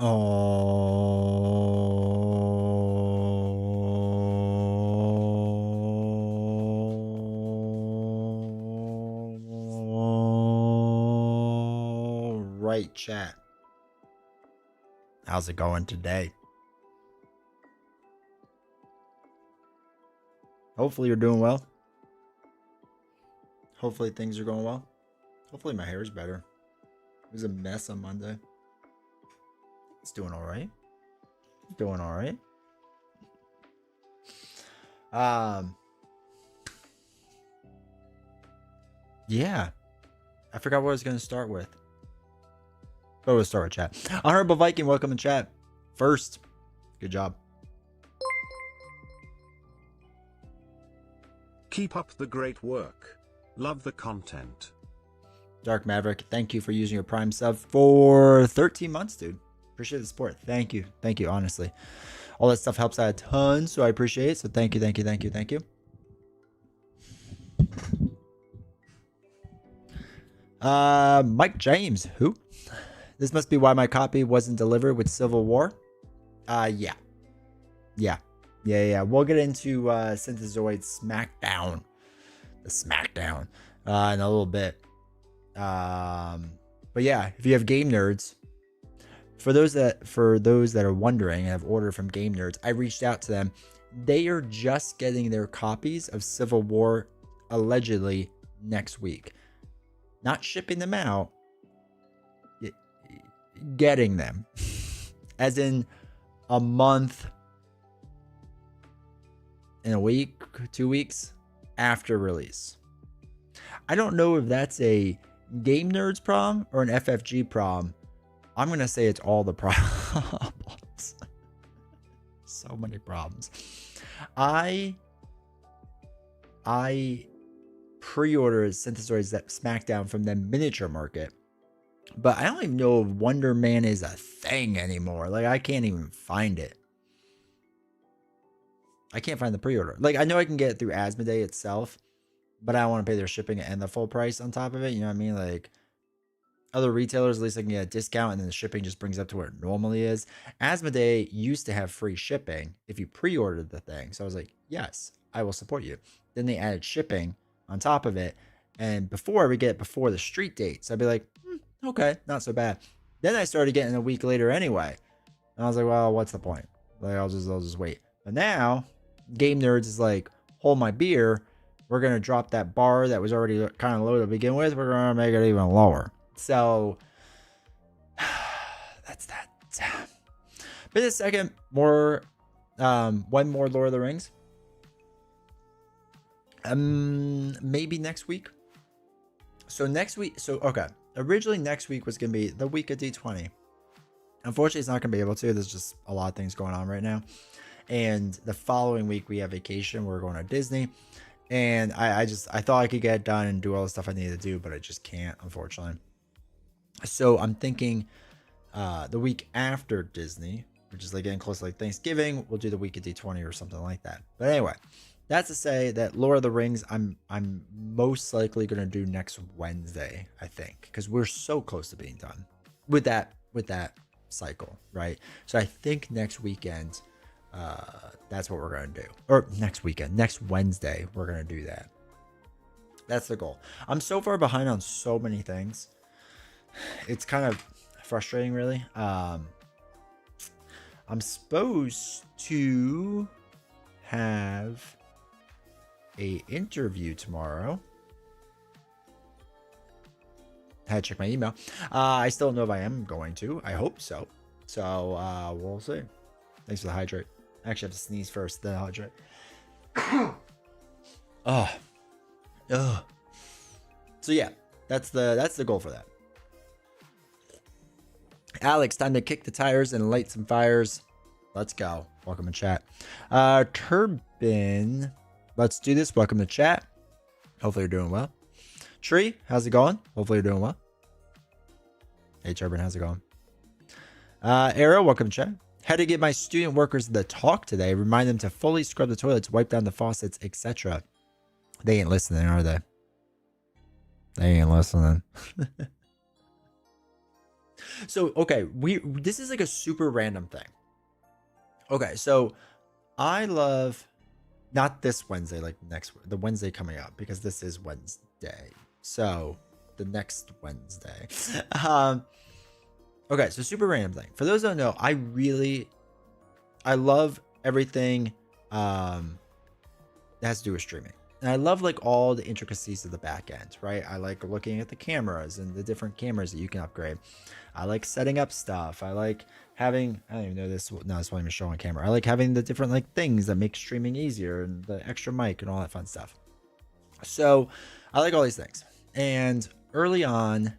All right, chat. How's it going today? Hopefully you're doing well. Hopefully things are going well. Hopefully my hair is better. It was a mess on Monday. It's doing all right. Doing all right. Yeah. I forgot what I was going to start with. But we'll start with chat. Honorable Viking, welcome to chat. First. Good job. Keep up the great work. Love the content. Dark Maverick, thank you for using your Prime sub for 13 months, dude. Appreciate the support. Thank you. Thank you, honestly. All that stuff helps out a ton, so I appreciate it. So thank you, thank you, thank you, thank you. Mike James, who? This must be why my copy wasn't delivered with Civil War. Yeah. We'll get into Synthezoid Smackdown. The Smackdown in a little bit. But yeah, if you have Game Nerds, for those that are wondering and have ordered from Game Nerds, I reached out to them. They are just getting their copies of Civil War allegedly next week. Not shipping them out, getting them. As in a month, in a week, 2 weeks after release. I don't know if that's a Game Nerds problem or an FFG problem. I'm going to say it's all the problems. So many problems. I pre-ordered Synthezoid's Smackdown from the miniature market. But I don't even know if Wonder Man is a thing anymore. Like, I can't even find it. I can't find the pre-order. Like, I know I can get it through Asmodee itself, but I don't want to pay their shipping and the full price on top of it. You know what I mean? Like, other retailers, at least I can get a discount, and then the shipping just brings up to where it normally is. Asmodee used to have free shipping if you pre-ordered the thing. So I was like, yes, I will support you. Then they added shipping on top of it. And before, we get it before the street date. So I'd be like, okay, not so bad. Then I started getting a week later anyway. And I was like, well, what's the point? Like, I'll just wait. But now, Game Nerds is like, hold my beer. We're going to drop that bar that was already kind of low to begin with. We're going to make it even lower. So, that's that. But a second, one more Lord of the Rings. Maybe next week. So next week, okay. Originally next week was going to be the week of D20. Unfortunately, it's not going to be able to. There's just a lot of things going on right now. And the following week, we have vacation. We're going to Disney. And I thought I could get it done and do all the stuff I needed to do, but I just can't, unfortunately. So I'm thinking the week after Disney, which is like getting close to like Thanksgiving, we'll do the week of D20 or something like that. But anyway, that's to say that Lord of the Rings, I'm most likely going to do next Wednesday, I think, because we're so close to being done with that cycle, right? So I think next weekend, that's what we're going to do. Or next Wednesday, we're going to do that. That's the goal. I'm so far behind on so many things. It's kind of frustrating, really. I'm supposed to have a interview tomorrow. I had to check my email. I still don't know if I am going to. I hope so. So we'll see. Thanks for the hydrate. I actually have to sneeze first, then hydrate. So yeah, that's the goal for that. Alex, time to kick the tires and light some fires. Let's go. Welcome to chat. Turbin, let's do this. Welcome to chat. Hopefully you're doing well. Tree, how's it going? Hopefully you're doing well. Hey Turbin, how's it going? Arrow, welcome to chat. Had to give my student workers the talk today. Remind them to fully scrub the toilets, wipe down the faucets, etc. They ain't listening, are they? They ain't listening. So, okay, this is like a super random thing. Okay, so I love not this Wednesday, like the Wednesday coming up, because this is Wednesday. So the next Wednesday. um, okay, so super random thing. For those who don't know, I love everything that has to do with streaming. And I love like all the intricacies of the back end, right? I like looking at the cameras and the different cameras that you can upgrade. I like setting up stuff. I like having, I don't even know this, no, this won't even show on camera. I like having the different like things that make streaming easier and the extra mic and all that fun stuff. So I like all these things. And early on,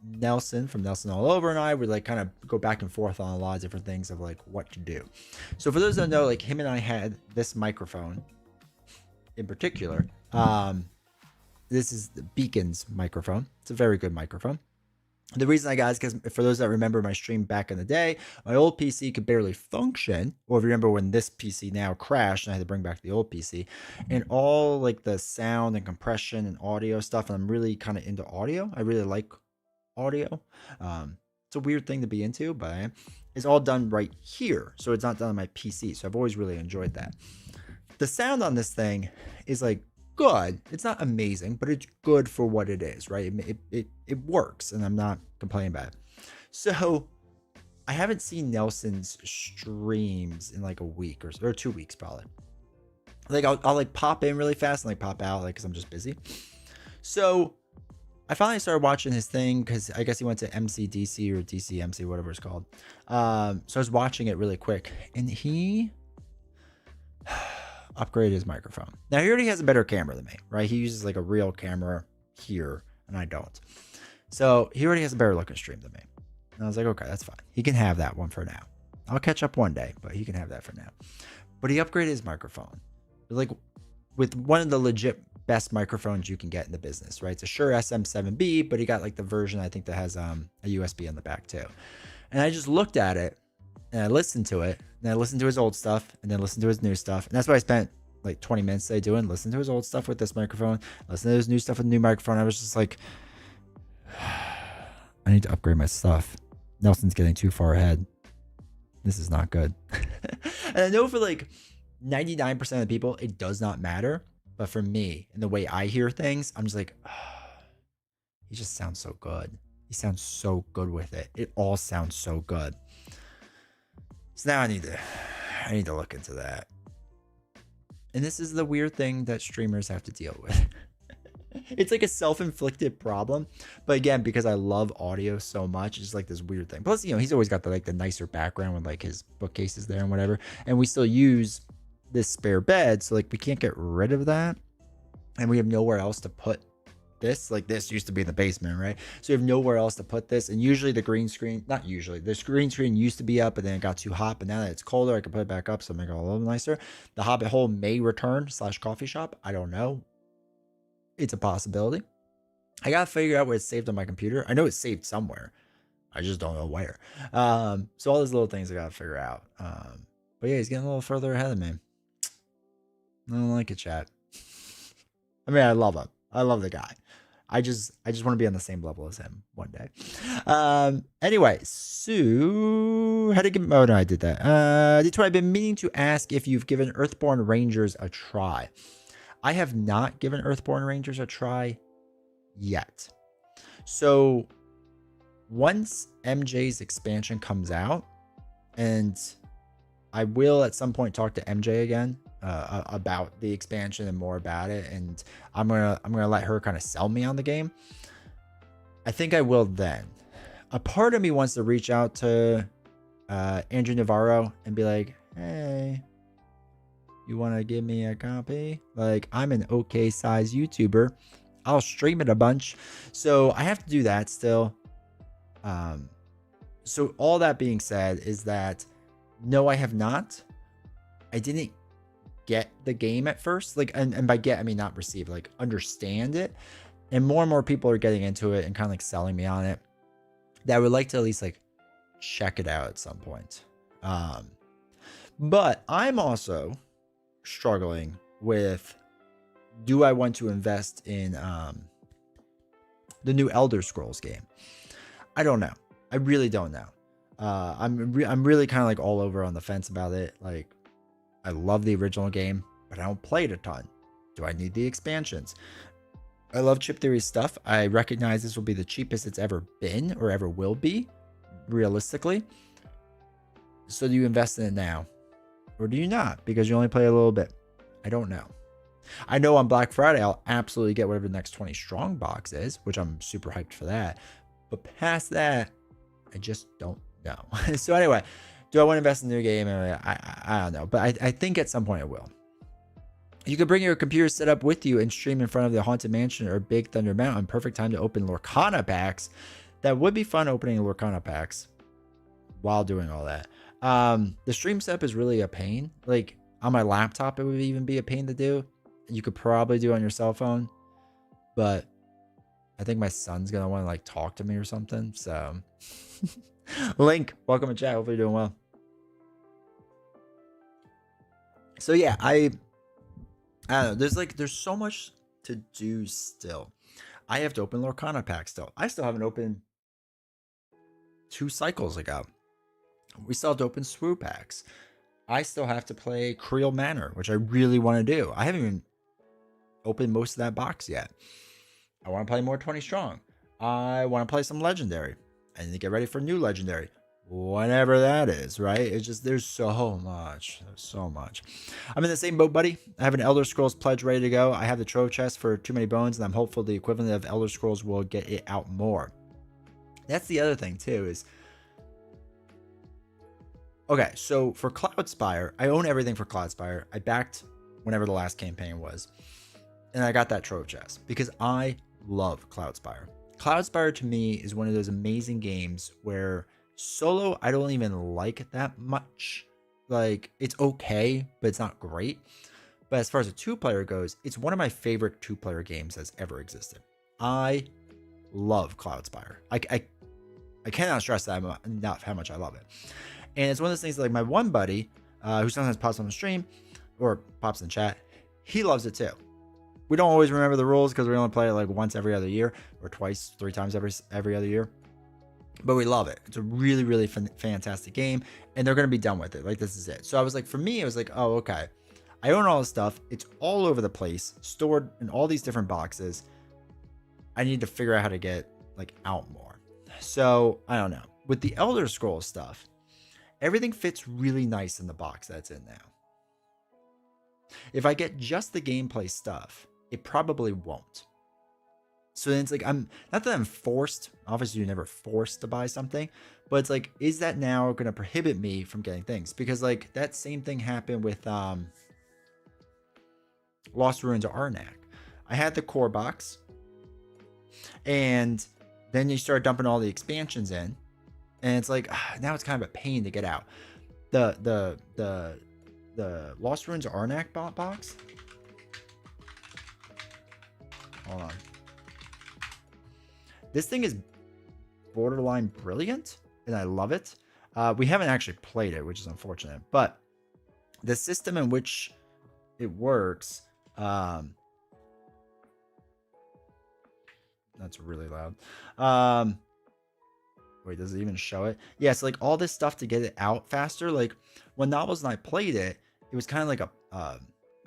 Nelson from Nelson All Over and I would like kind of go back and forth on a lot of different things of like what to do. So for those that know, like him and I had this microphone in particular. This is the Beacon's microphone. It's a very good microphone. The reason I got is because for those that remember my stream back in the day, my old PC could barely function. Or if you remember when this PC now crashed and I had to bring back the old PC, and all like the sound and compression and audio stuff. And I'm really kind of into audio. I really like audio. It's a weird thing to be into, but it's all done right here. So it's not done on my PC. So I've always really enjoyed that. The sound on this thing is like good. It's not amazing, but it's good for what it is, right? It works, and I'm not complaining about it. So I haven't seen Nelson's streams in like a week or 2 weeks probably. Like I'll like pop in really fast and like pop out like because I'm just busy. So I finally started watching his thing because I guess he went to MCDC or DCMC, whatever it's called. So I was watching it really quick, and he upgraded his microphone. Now he already has a better camera than me, right? He uses like a real camera here, and I don't. So he already has a better looking stream than me. And I was like, okay, that's fine. He can have that one for now. I'll catch up one day, but he can have that for now. But he upgraded his microphone, like with one of the legit best microphones you can get in the business, right? It's a Shure SM7B, but he got like the version I think that has a USB in the back too. And I just looked at it and I listened to it, and I listened to his old stuff, and then listened to his new stuff. And that's what I spent like 20 minutes today doing. Listen to his old stuff with this microphone, listen to his new stuff with the new microphone. I was just like, I need to upgrade my stuff. Nelson's getting too far ahead. This is not good. And I know for like 99% of the people, it does not matter. But for me, and the way I hear things, I'm just like, he just sounds so good. He sounds so good with it. It all sounds so good. So now I need to look into that. And this is the weird thing that streamers have to deal with. It's like a self-inflicted problem. But again, because I love audio so much, it's like this weird thing. Plus, he's always got the nicer background with like his bookcases there and whatever. And we still use this spare bed, so like we can't get rid of that. And we have nowhere else to put this. Like this used to be in the basement, right? So you have nowhere else to put this. And usually the green screen, not usually, the green screen used to be up, but then it got too hot. But now that it's colder, I can put it back up, so make it a little nicer. The Hobbit hole may return / coffee shop. I don't know. It's a possibility. I gotta figure out where it's saved on my computer. I know it's saved somewhere. I just don't know where. So all these little things I gotta figure out. But yeah, he's getting a little further ahead of me. I don't like it, chat. I mean, I love him. I love the guy. I just want to be on the same level as him one day. Anyway, so how to get? Oh no, I did that. I've been meaning to ask if you've given Earthborn Rangers a try. I have not given Earthborn Rangers a try yet. So once MJ's expansion comes out, and I will at some point talk to MJ again about the expansion and more about it, and I'm gonna let her kind of sell me on the game. I think I will then. A part of me wants to reach out to Andrew Navarro and be like, hey, you want to give me a copy? Like, I'm an okay size YouTuber. I'll stream it a bunch. So I have to do that still. So all that being said is that no, I have not. I didn't get the game at first. Like, and by get, I mean not receive, like understand it. And more people are getting into it and kind of like selling me on it. That I would like to at least like check it out at some point. But I'm also struggling with, do I want to invest in the new Elder Scrolls game? I don't know. I really don't know. I'm really kind of like all over on the fence about it. Like, I love the original game, but I don't play it a ton. Do I need the expansions? I love Chip Theory stuff. I recognize this will be the cheapest it's ever been or ever will be, realistically. So do you invest in it now? Or do you not? Because you only play a little bit. I don't know. I know on Black Friday, I'll absolutely get whatever the next 20 strong box is, which I'm super hyped for that. But past that, I just don't know. So anyway, do I want to invest in a new game? I don't know. But I think at some point I will. You can bring your computer set up with you and stream in front of the Haunted Mansion or Big Thunder Mountain. Perfect time to open Lorcana packs. That would be fun, opening Lorcana packs while doing all that. The stream setup is really a pain. Like on my laptop, it would even be a pain to do. You could probably do it on your cell phone, but I think my son's gonna want to like talk to me or something. So Link, welcome to chat. Hopefully you're doing well. So yeah, I don't know. There's so much to do still. I have to open Lorcana pack still. I still haven't opened 2 cycles ago. We still have to open Swoo packs. I still have to play Creel Manor, which I really want to do. I haven't even opened most of that box yet. I want to play more 20 strong. I want to play some legendary. I need to get ready for new legendary. Whenever that is, right? It's just, there's so much. There's so much. I'm in the same boat, buddy. I have an Elder Scrolls pledge ready to go. I have the trove chest for Too Many Bones, and I'm hopeful the equivalent of Elder Scrolls will get it out more. That's the other thing, too, is... Okay, so for Cloudspire, I own everything for Cloudspire. I backed whenever the last campaign was. And I got that trove chest because I love Cloudspire. Cloudspire to me is one of those amazing games where solo I don't even like that much. Like, it's okay, but it's not great. But as far as a 2-player goes, it's one of my favorite 2-player games that's ever existed. I love Cloudspire. I cannot stress that enough how much I love it. And it's one of those things that, like, my one buddy, who sometimes pops on the stream or pops in chat, he loves it too. We don't always remember the rules because we only play it like once every other year or twice, 3 times every other year. But we love it. It's a really, really fantastic game, and they're going to be done with it. Like, this is it. So I was like, for me, it was like, oh, okay. I own all this stuff. It's all over the place, stored in all these different boxes. I need to figure out how to get like out more. So I don't know. With the Elder Scrolls stuff, everything fits really nice in the box that's in now. If I get just the gameplay stuff, it probably won't. So then it's like, I'm not that I'm forced. Obviously, you're never forced to buy something, but it's like, is that now going to prohibit me from getting things? Because like that same thing happened with Lost Ruins of Arnak. I had the core box, and then you start dumping all the expansions in, and it's like now it's kind of a pain to get out. The Lost Ruins of Arnak box. Hold on. This thing is borderline brilliant, and I love it. We haven't actually played it, which is unfortunate, but the system in which it works, that's really loud. Wait, does it even show it? Yeah, it's like all this stuff to get it out faster. Like when Novels and I played it, it was kind of like a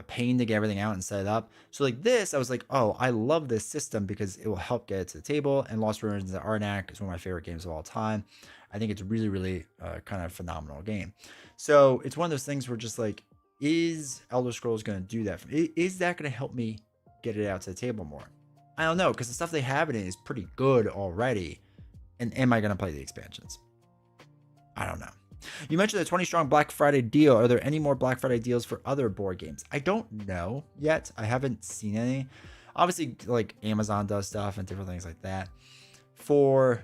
pain to get everything out and set it up. So like this, I was like, oh, I love this system because it will help get it to the table. And Lost Ruins of Arnak is one of my favorite games of all time. I think it's really, really kind of phenomenal game. So it's one of those things where just like, is Elder Scrolls going to do that? Is that going to help me get it out to the table more? I don't know, because the stuff they have in it is pretty good already. And am I going to play the expansions? I don't know. You mentioned the 20 strong Black Friday deal. Are there any more Black Friday deals for other board games? I don't know yet. I haven't seen any. Obviously, like Amazon does stuff and different things like that. For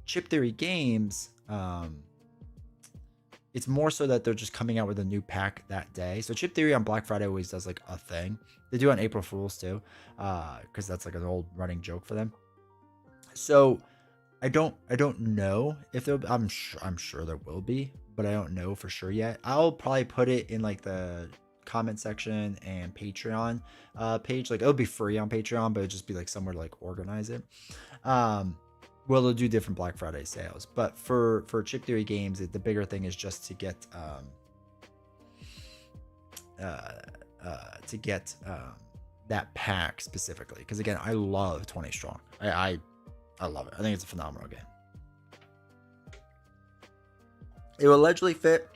Chip Theory games, it's more so that they're just coming out with a new pack that day. So Chip Theory on Black Friday always does like a thing. They do on April Fools too, because that's like an old running joke for them. So I don't know if there'll be, I'm sure there will be, but I don't know for sure yet. I'll probably put it in like the comment section and Patreon page. Like it'll be free on Patreon, but it'll just be like somewhere to like organize it. Well, they'll do different Black Friday sales, but for Chip Theory games, the bigger thing is just to get that pack specifically. Because again, I love 20 Strong. I love it. I think it's a phenomenal game. It will allegedly fit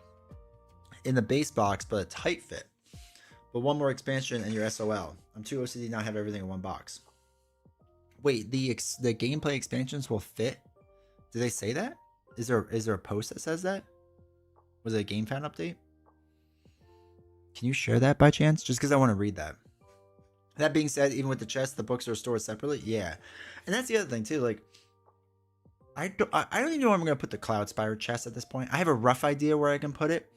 in the base box, but a tight fit. But one more expansion and your SOL. I'm too OCD not have everything in one box. Wait, the gameplay expansions will fit? Did they say that? Is there a post that says that? Was it a game fan update? Can you share that by chance? Just because I want to read that. That being said, even with the chest, the books are stored separately. Yeah, and that's the other thing too. Like, I don't even know where I'm gonna put the Cloud Spire chest at this point. I have a rough idea where I can put it.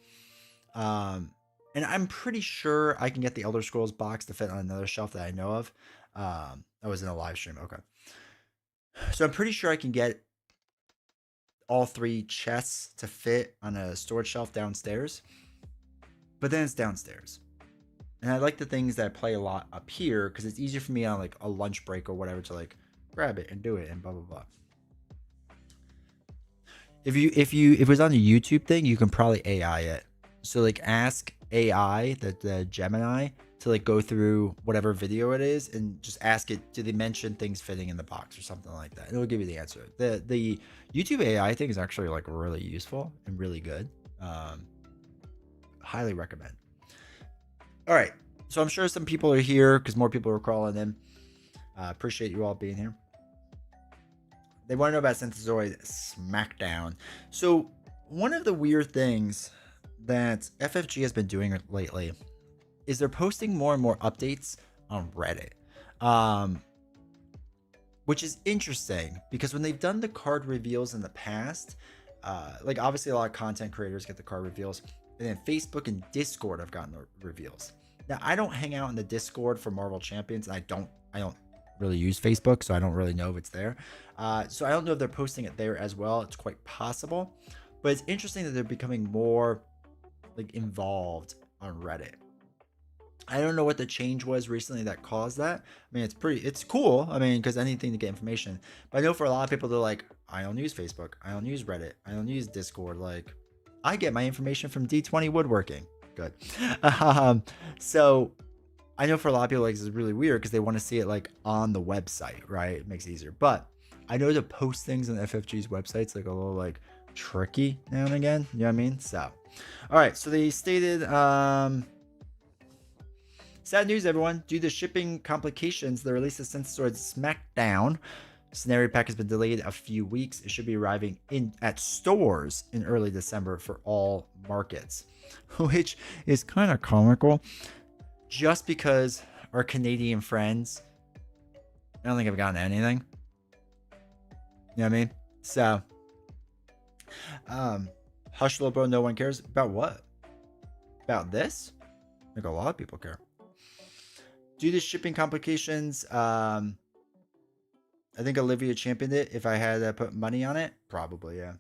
And I'm pretty sure I can get the Elder Scrolls box to fit on another shelf that I know of. I was in a live stream. Okay. So I'm pretty sure I can get all 3 chests to fit on a storage shelf downstairs. But then it's downstairs. And I like the things that I play a lot up here because it's easier for me on like a lunch break or whatever to like grab it and do it and blah, blah, blah. If it was on the YouTube thing, you can probably AI it. So like ask AI, the Gemini, to like go through whatever video it is and just ask it, do they mention things fitting in the box or something like that? And it'll give you the answer. The YouTube AI thing is actually like really useful and really good. Highly recommend. All right. So I'm sure some people are here because more people are crawling in. Appreciate you all being here. They want to know about Synthezoid Smackdown. So one of the weird things that FFG has been doing lately is they're posting more and more updates on Reddit, which is interesting because when they've done the card reveals in the past, like obviously a lot of content creators get the card reveals, and then Facebook and Discord have gotten the reveals. Now I don't hang out in the Discord for Marvel Champions, and I don't really use Facebook, so I don't really know if it's there. So I don't know if they're posting it there as well. It's quite possible, but it's interesting that they're becoming more like involved on Reddit. I don't know what the change was recently that caused that. I mean, it's cool. I mean, because anything to get information. But I know for a lot of people, they're like, I don't use Facebook. I don't use Reddit. I don't use Discord. Like, I get my information from D20 Woodworking. Good. So I know for a lot of people, like, this is really weird because they want to see it like on the website, right? It makes it easier. But I know to post things on FFG's website's like a little like tricky now and again. You know what I mean? So, all right. So they stated, sad news, everyone. Due to shipping complications, the release of Synthezoid Smackdown scenario pack has been delayed a few weeks. It should be arriving at stores in early December for all markets, which is kind of comical. Just because our Canadian friends, I don't think I've gotten anything. You know what I mean? So, hush, little bro. No one cares about what? About this? I think a lot of people care. Due to shipping complications, I think Olivia championed it. If I had to put money on it, probably, yeah.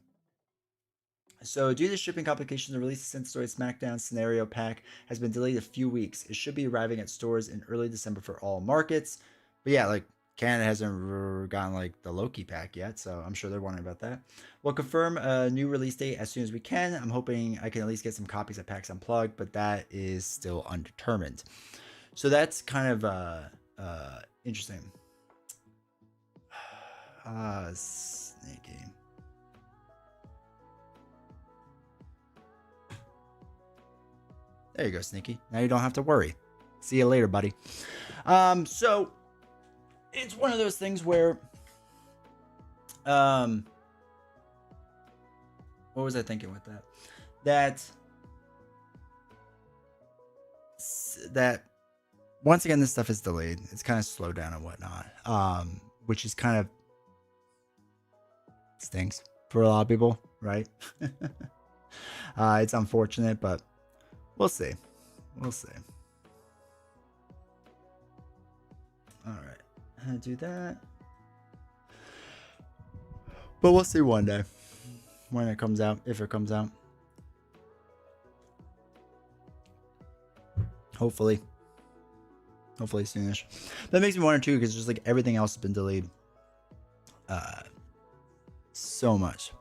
So, due to shipping complications, the release of Synthezoid Smackdown scenario pack has been delayed a few weeks. It should be arriving at stores in early December for all markets. But yeah, like Canada hasn't gotten like the Loki pack yet, so I'm sure they're wondering about that. We'll confirm a new release date as soon as we can. I'm hoping I can at least get some copies of PAX Unplugged, but that is still undetermined. So that's kind of interesting. Sneaky. There you go, Sneaky. Now you don't have to worry. See you later, buddy. So it's one of those things where, what was I thinking with that? That once again, this stuff is delayed. It's kind of slowed down and whatnot, which is kind of stinks for a lot of people, right? It's unfortunate, but we'll see. We'll see. All right. I'll do that. But we'll see one day when it comes out, if it comes out. Hopefully soonish. That makes me wonder too, because just like everything else has been delayed So much.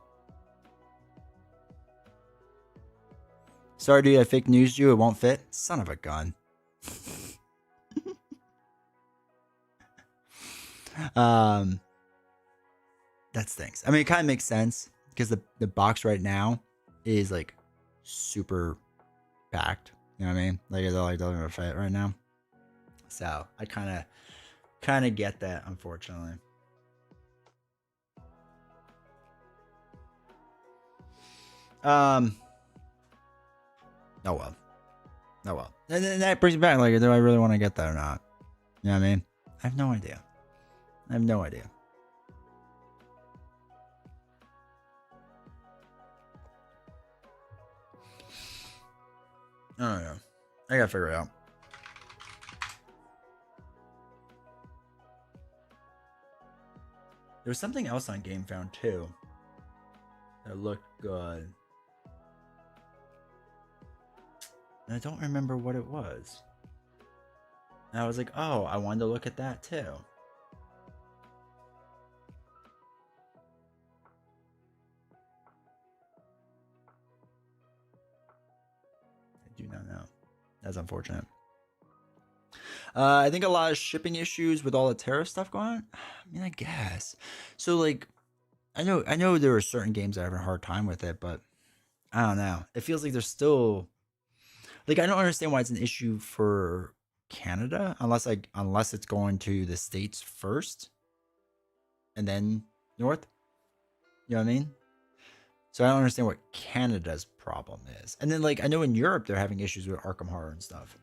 Sorry, dude, I fake news you. It won't fit. Son of a gun. That stinks. I mean, it kind of makes sense because the box right now is like super packed. You know what I mean? Like they're like doesn't even fit right now. So I kind of get that, unfortunately. Oh well. Oh well. And then that brings me back. Like, do I really want to get that or not? You know what I mean? I have no idea. I have no idea. I don't know. I gotta figure it out. There was something else on GameFound too that looked good. And I don't remember what it was. And I was like, oh, I wanted to look at that too. I do not know. That's unfortunate. I think a lot of shipping issues with all the tariff stuff going on. I mean, I guess. So like, I know there are certain games that are having a hard time with it, but I don't know. It feels like there's still like I don't understand why it's an issue for Canada unless it's going to the States first and then north. You know what I mean? So I don't understand what Canada's problem is. And then like I know in Europe they're having issues with Arkham Horror and stuff.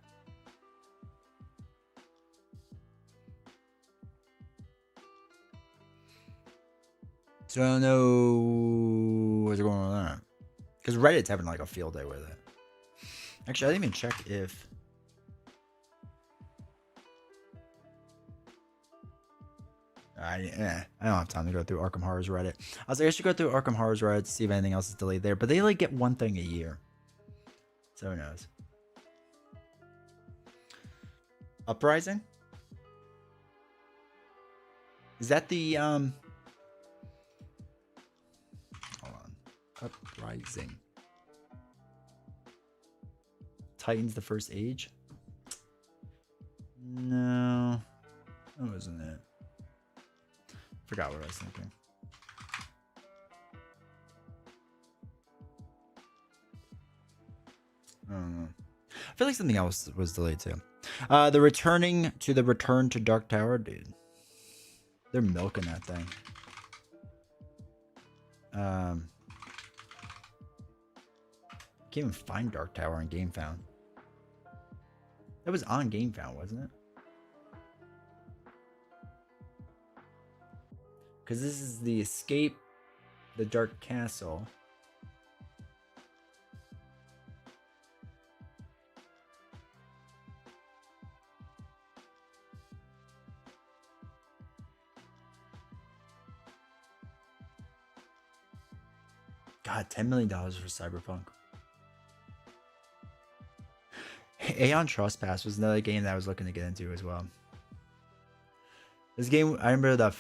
So I don't know what's going on there. Because Reddit's having like a field day with it. Actually, I didn't even check if... I don't have time to go through Arkham Horror's Reddit. I was like, I should go through Arkham Horror's Reddit to see if anything else is delayed there. But they like get one thing a year. So who knows? Uprising? Is that the... Hold on. Uprising. Titans the First Age? No. That wasn't it. Forgot what I was thinking. I don't know. I feel like something else was delayed too. The Return to Dark Tower, dude. They're milking that thing. Can't even find Dark Tower on GameFound. That was on GameFound, wasn't it? Because this is the Escape the Dark Castle. God, $10 million for Cyberpunk. Aeon Trespass was another game that I was looking to get into as well. This game, I remember the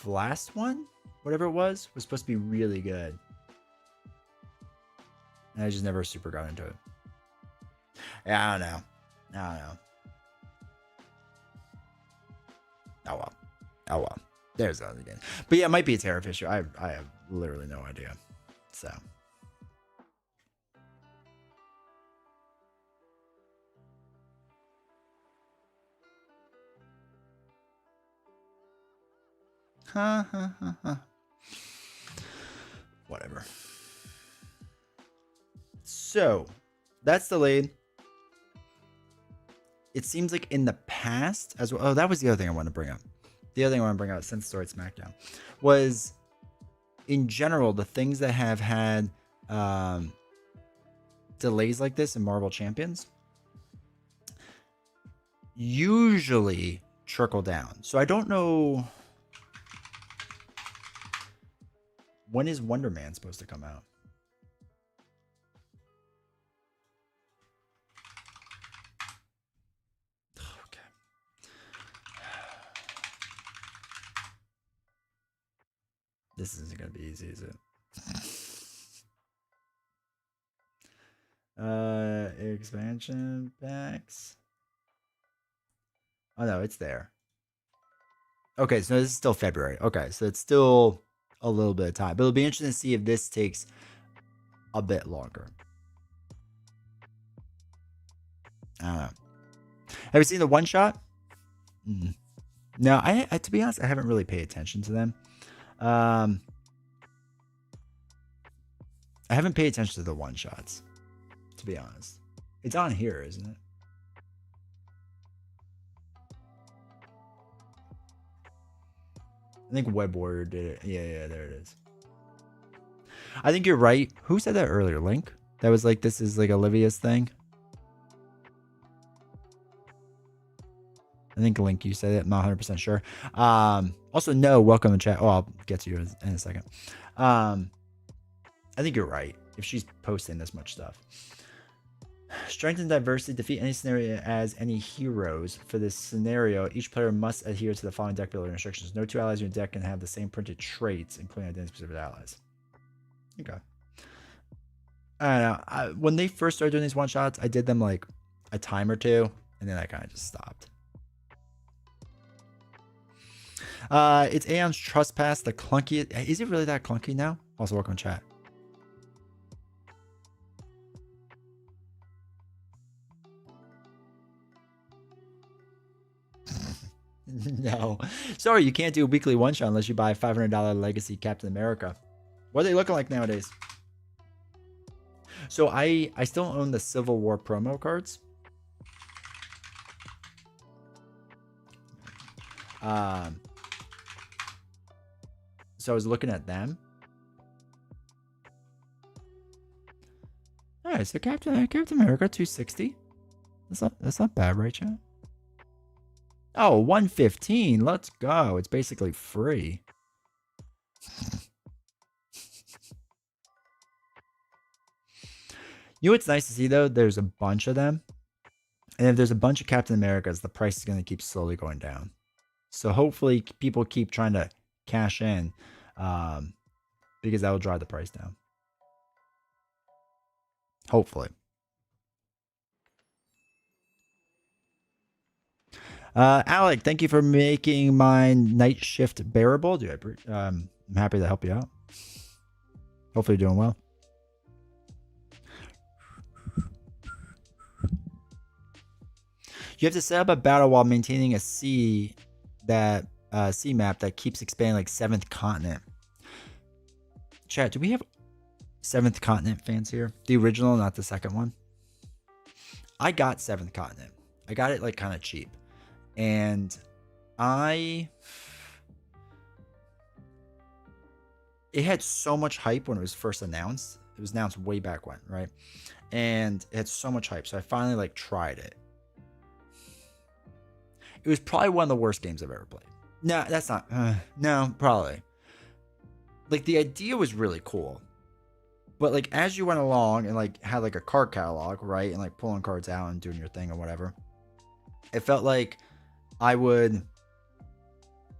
last one, whatever it was supposed to be really good. And I just never super got into it. Yeah, I don't know. Oh well. Oh well. There's that again. But yeah, it might be a tariff issue. I have literally no idea. So. Whatever. So, that's delayed. It seems like in the past as well. Oh, that was the other thing I wanted to bring up. The other thing I want to bring up since Synthezoid Smackdown was, in general, the things that have had delays like this in Marvel Champions usually trickle down. So I don't know, when is Wonder Man supposed to come out? Okay. This isn't gonna be easy, is it? Expansion packs. Oh no, it's there. Okay, so this is still February. Okay, so it's still a little bit of time. But it'll be interesting to see if this takes a bit longer. I don't know. Have you seen the one shot? No, I to be honest, I haven't really paid attention to them. I haven't paid attention to the one shots, to be honest. It's on here, isn't it? I think Web Warrior did it. Yeah, there it is. I think you're right. Who said that earlier? Link? That was like, this is like Olivia's thing. I think Link, you said it. I'm not 100% sure. Also, no, welcome to chat. Oh, I'll get to you in a second. I think you're right. If she's posting this much stuff. Strength and diversity. Defeat any scenario as any heroes. For this scenario, each player must adhere to the following deck builder instructions. No two allies in your deck can have the same printed traits, including identity-specific allies. Okay. I don't know. When they first started doing these one-shots, I did them like a time or two, and then I kind of just stopped. It's Aeon's Trespass, the clunky. Is it really that clunky now? Also, welcome to chat. No. Sorry, you can't do a weekly one-shot unless you buy a $500 Legacy Captain America. What are they looking like nowadays? So I still own the Civil War promo cards. So I was looking at them. All right, so Captain America 260. That's not bad, right, chat? Oh, 115. Let's go. It's basically free. You know what's nice to see though? There's a bunch of them. And if there's a bunch of Captain Americas, the price is going to keep slowly going down. So hopefully people keep trying to cash in because that will drive the price down. Hopefully. Alec, thank you for making my night shift bearable. Dude, I'm happy to help you out. Hopefully you're doing well. You have to set up a battle while maintaining a sea map that keeps expanding like 7th continent. Chat, do we have 7th continent fans here? The original, not the second one. I got 7th continent. I got it like kind of cheap. And it had so much hype when it was first announced. It was announced way back when, right? And it had so much hype. So I finally like tried it. It was probably one of the worst games I've ever played. No, that's not. No, probably. Like the idea was really cool. But like as you went along and like had like a card catalog, right? And like pulling cards out and doing your thing or whatever. It felt like I would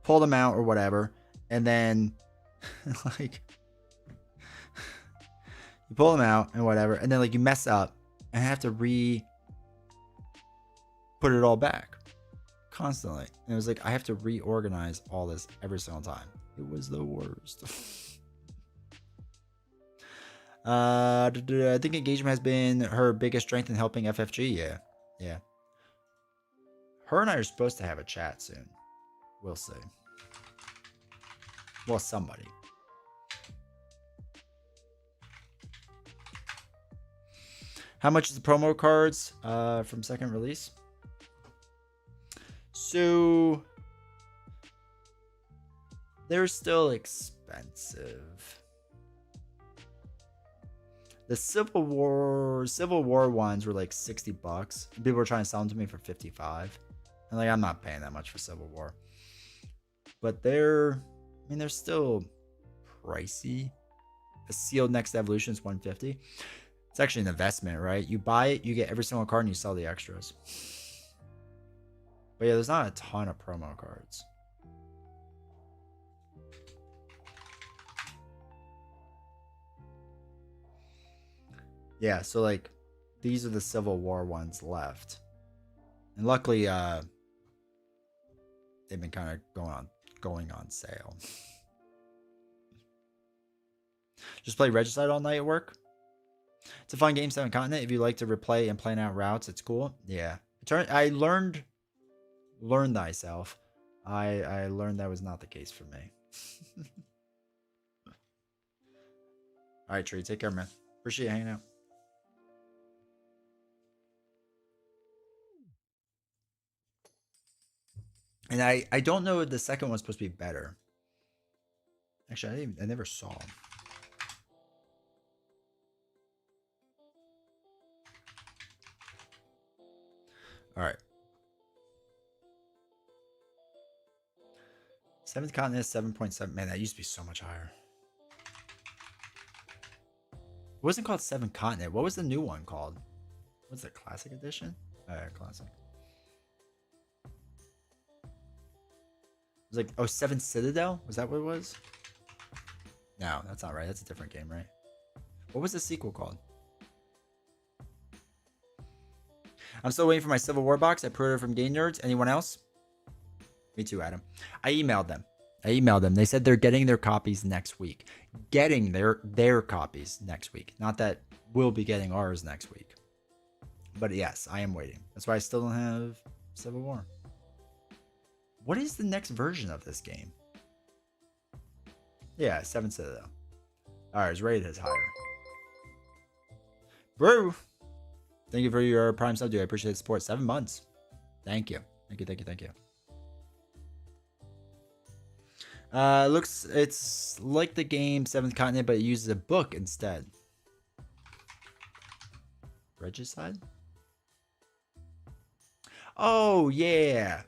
pull them out or whatever. And then like you pull them out and whatever. And then like you mess up and have to put it all back constantly. And it was like I have to reorganize all this every single time. It was the worst. I think engagement has been her biggest strength in helping FFG. Yeah. Her and I are supposed to have a chat soon. We'll see. Well, somebody. How much is the promo cards from second release? So they're still expensive. The Civil War ones were like $60. People were trying to sell them to me for $55. And like I'm not paying that much for Civil War. But they're still pricey. A sealed Next Evolution is $150. It's actually an investment, right? You buy it, you get every single card, and you sell the extras. But yeah, there's not a ton of promo cards. Yeah, so like these are the Civil War ones left. And luckily they've been kind of going on sale. Just play Regicide all night at work. It's a fun game, 7 continent. If you like to replay and plan out routes, it's cool. Yeah. I learned thyself. I learned that was not the case for me. All right, Tree, take care, man. Appreciate you hanging out. And I don't know if the second one's supposed to be better. Actually, I never saw him. All right. 7th continent is 7.7. Man, that used to be so much higher. It wasn't called 7th continent. What was the new one called? What's the classic edition? Oh, yeah, classic. It was like, oh, 7th Citadel? Was that what it was? No, that's not right. That's a different game, right? What was the sequel called? I'm still waiting for my Civil War box. I pre-ordered from Game Nerds. Anyone else? Me too, Adam. I emailed them. They said they're getting their copies next week. Getting their copies next week. Not that we'll be getting ours next week. But yes, I am waiting. That's why I still don't have Civil War. What is the next version of this game? Yeah, 7th Citadel. Alright, his rate is higher. Bro! Thank you for your Prime sub, dude. I appreciate the support. 7 months. Thank you. Thank you. It's like the game 7th Continent, but it uses a book instead. Regicide? Oh, yeah.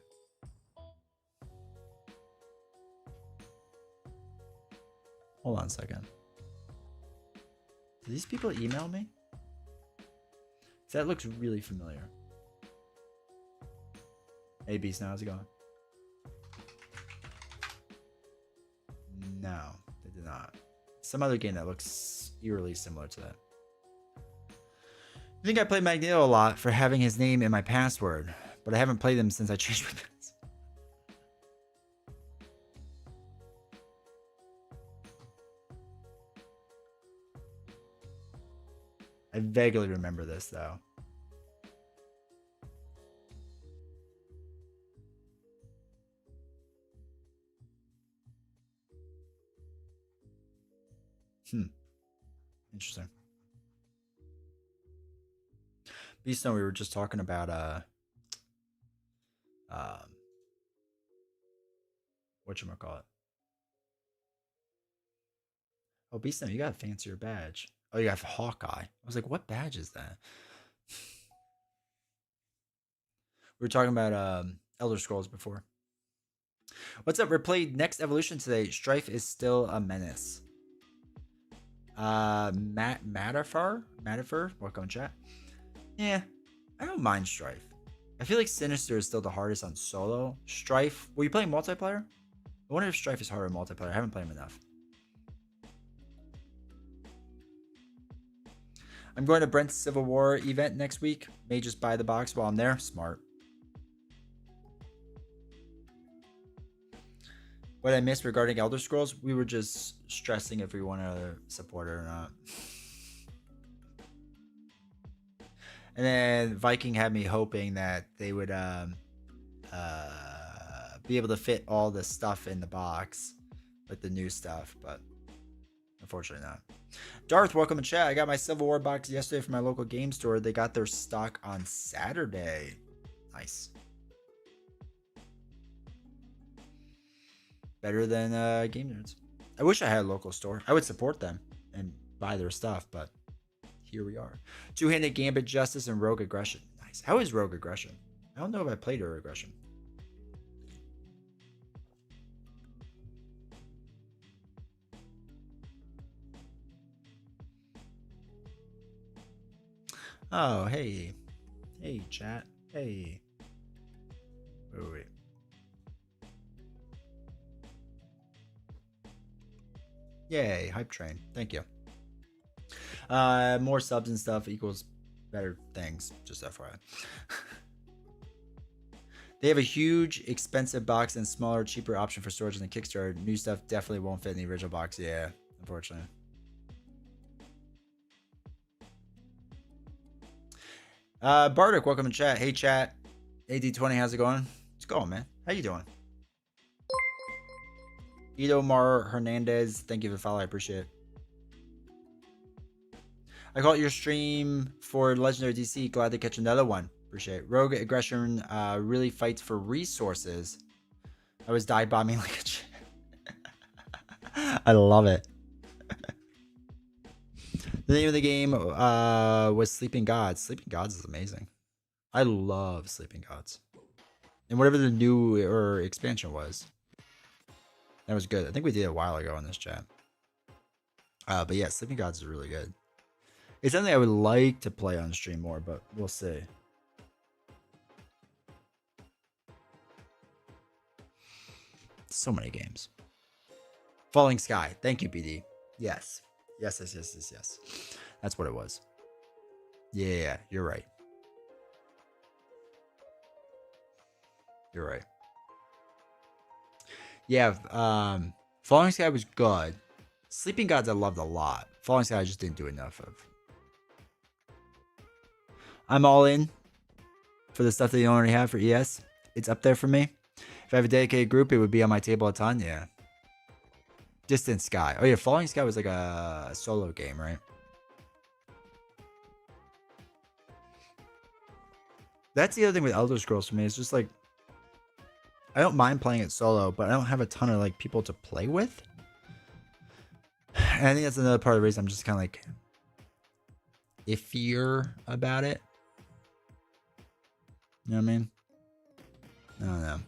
Hold on a second. Do these people email me? That looks really familiar. Hey, Beast, now how's it going? No, they did not. Some other game that looks eerily similar to that. I think I played Magneto a lot for having his name in my password, but I haven't played him since I changed my password. I vaguely remember this, though. Interesting. Beastone, we were just talking about whatchamacallit. Oh, Beastone, you got a fancier badge. Oh, you got Hawkeye. I was like, what badge is that? We were talking about Elder Scrolls before. What's up? Replayed next evolution today. Strife is still a menace. Matifer, welcome chat. Yeah, I don't mind Strife. I feel like Sinister is still the hardest on solo. Strife, were you playing multiplayer? I wonder if Strife is harder in multiplayer. I haven't played him enough. I'm going to Brent's Civil War event next week. May just buy the box while I'm there. Smart. What I missed regarding Elder Scrolls, we were just stressing if we want to support it or not. And then Viking had me hoping that they would be able to fit all the stuff in the box, like the new stuff, but unfortunately not. Darth, welcome to chat. I got my Civil War box yesterday from my local game store. They got their stock on Saturday. Nice. Better than Game Nerds. I wish I had a local store. I would support them and buy their stuff, but here we are. Two-handed Gambit, Justice, and Rogue Aggression. Nice. How is Rogue Aggression? I don't know if I played Rogue Aggression. Oh, hey. Hey, chat. Hey. Wait. Yay, hype train. Thank you. More subs and stuff equals better things. Just FYI. They have a huge, expensive box and smaller, cheaper option for storage than the Kickstarter. New stuff definitely won't fit in the original box. Yeah, unfortunately. Bardic, welcome to chat. Hey, chat. AD20, how's it going? It's going, man. How you doing? Idomar Hernandez, thank you for the follow. I appreciate it. I caught your stream for Legendary DC. Glad to catch another one. Appreciate it. Rogue Aggression really fights for resources. I was dive bombing like a shit. I love it. The name of the game was Sleeping Gods. Sleeping Gods is amazing. I love Sleeping Gods. And whatever the new or expansion was. That was good. I think we did it a while ago in this chat. But yeah, Sleeping Gods is really good. It's something I would like to play on stream more, but we'll see. So many games. Falling Sky. Thank you, BD. Yes. Yes. That's what it was. Yeah, you're right. You're right. Yeah, Falling Sky was good. Sleeping Gods I loved a lot. Falling Sky I just didn't do enough of. I'm all in for the stuff that you already have for ES. It's up there for me. If I have a dedicated group, it would be on my table a ton. Yeah. Distant Sky. Oh yeah, Falling Sky was like a solo game, right? That's the other thing with Elder Scrolls for me. It's just like I don't mind playing it solo, but I don't have a ton of like people to play with. And I think that's another part of the reason I'm just kind of like iffier about it. You know what I mean? I don't know.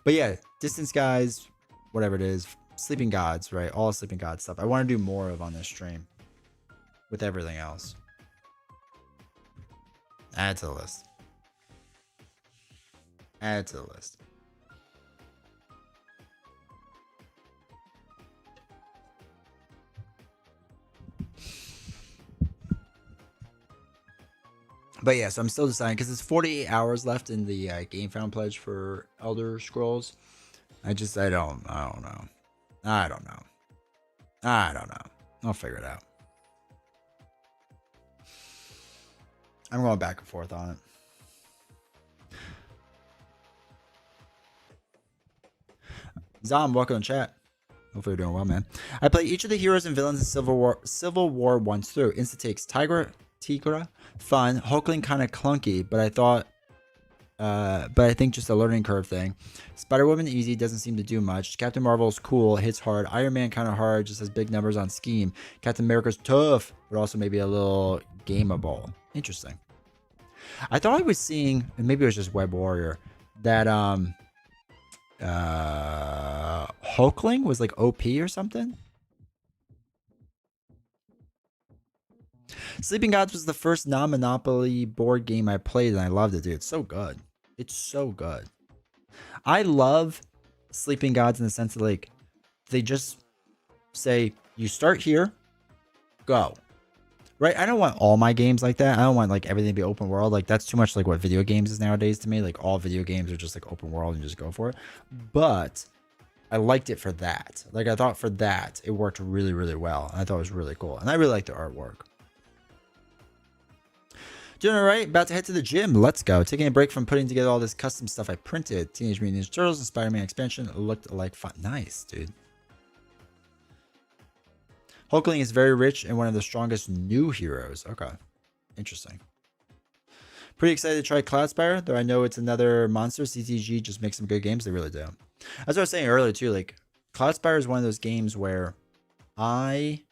But yeah, Distant Skies, whatever it is, Sleeping Gods, right? All Sleeping Gods stuff. I want to do more of on this stream with everything else. Add to the list. Add to the list. But yeah, so I'm still deciding because it's 48 hours left in the game found pledge for Elder Scrolls. I don't know. I'll figure it out. I'm going back and forth on it. Zom, welcome to chat. Hopefully you're doing well, man. I play each of the heroes and villains in Civil War once through. Insta takes Tigra, fun. Hulkling kind of clunky, but I think just a learning curve thing. Spider-Woman easy, doesn't seem to do much. Captain Marvel's cool, hits hard. Iron Man kind of hard, just has big numbers on scheme. Captain America's tough, but also maybe a little gameable. Interesting. I thought I was seeing, and maybe it was just Web Warrior, that Hulkling was like OP or something. Sleeping Gods was the first non-Monopoly board game I played, and I loved it, dude. It's so good. It's so good. I love Sleeping Gods in the sense that, like, they just say, you start here, go. Right? I don't want all my games like that. I don't want, like, everything to be open world. Like, that's too much like what video games is nowadays to me. Like, all video games are just, like, open world and just go for it. But I liked it for that. Like, I thought for that, it worked really, really well. I thought it was really cool. And I really liked the artwork. Doing all right. About to head to the gym. Let's go. Taking a break from putting together all this custom stuff I printed. Teenage Mutant Ninja Turtles and Spider-Man expansion looked like fun. Nice, dude. Hulkling is very rich and one of the strongest new heroes. Okay. Interesting. Pretty excited to try Cloudspire, though I know it's another monster. CTG just makes some good games. They really do. That's what I was saying earlier, too. Like, Cloudspire is one of those games where I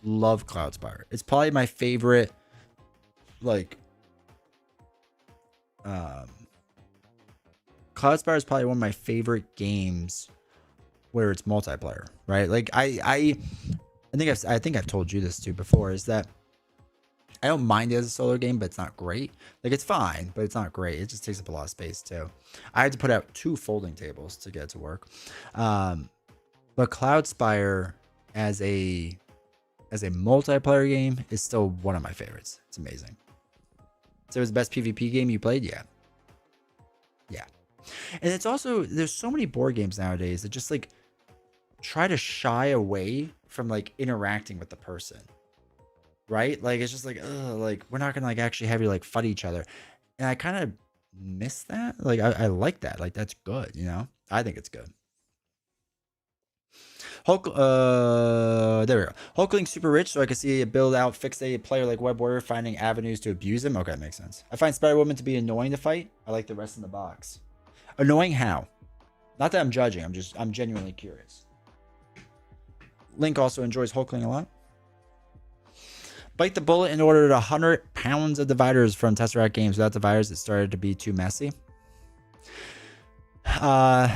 love Cloudspire. It's probably my favorite, like, Cloudspire is probably one of my favorite games where it's multiplayer, right? Like, I think I've told you this too before, is that I don't mind it as a solo game, but it's not great. Like, it's fine, but it's not great. It just takes up a lot of space too. I had to put out 2 folding tables to get it to work. But Cloudspire as a as a multiplayer game, is still one of my favorites. It's amazing. So it was the best PvP game you played? Yeah. Yeah. And it's also, there's so many board games nowadays that just like try to shy away from like interacting with the person. Right? Like it's just like, ugh, like we're not gonna like actually have you like fight each other. And I kind of miss that. Like I like that. Like that's good, you know? I think it's good. Hulk, there we go. Hulkling super rich, so I can see a build out, fixate player like Web Warrior, finding avenues to abuse him. Okay, makes sense. I find Spider Woman to be annoying to fight. I like the rest in the box. Annoying how? Not that I'm judging. I'm genuinely curious. Link also enjoys Hulkling a lot. Bite the bullet in order to 100 pounds of dividers from Tesseract Games. Without dividers, it started to be too messy. Servinka.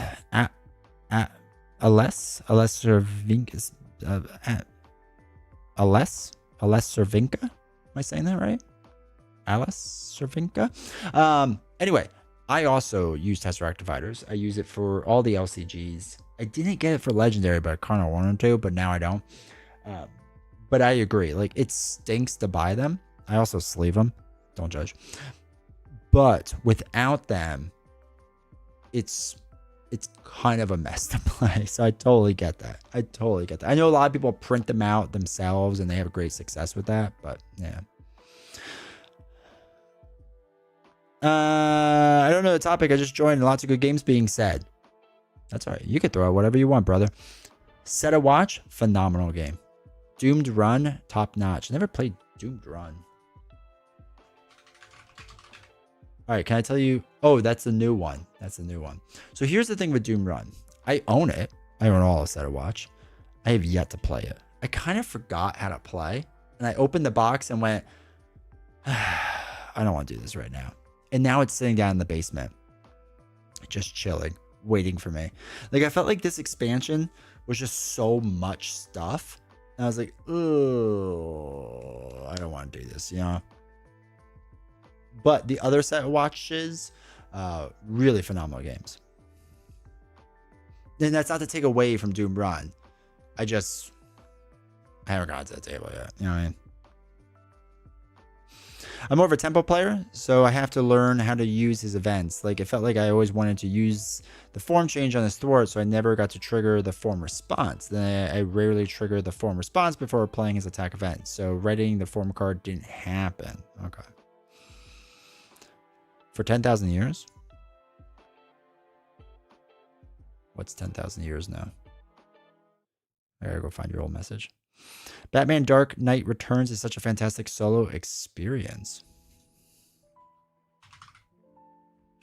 Am I saying that right? Servinka. Anyway, I also use Tesseract dividers. I use it for all the LCGs. I didn't get it for Legendary, but I kind of wanted to, but now I don't. But I agree. Like, it stinks to buy them. I also sleeve them. Don't judge. But without them, it's kind of a mess to play. So I totally get that. I know a lot of people print them out themselves and they have great success with that. But yeah. I don't know the topic. I just joined. Lots of good games being said. That's all right. You can throw out whatever you want, brother. Set a Watch. Phenomenal game. Doomed Run. Top notch. Never played Doomed Run. All right, can I tell you? Oh, that's the new one. So here's the thing with Doom Run. I own it. I own all of Set a Watch. I have yet to play it. I kind of forgot how to play. And I opened the box and went, I don't want to do this right now. And now it's sitting down in the basement. Just chilling, waiting for me. Like, I felt like this expansion was just so much stuff. And I was like, oh, I don't want to do this, you know? But the other Set of Watches, really phenomenal games. And that's not to take away from Doom Run. I haven't gotten to the table yet. You know what I mean? I'm more of a tempo player, so I have to learn how to use his events. Like, it felt like I always wanted to use the form change on his thwart, so I never got to trigger the form response. Then I rarely trigger the form response before playing his attack event. So writing the form card didn't happen. Okay. For 10,000 years? What's 10,000 years now? I gotta go find your old message. Batman Dark Knight Returns is such a fantastic solo experience.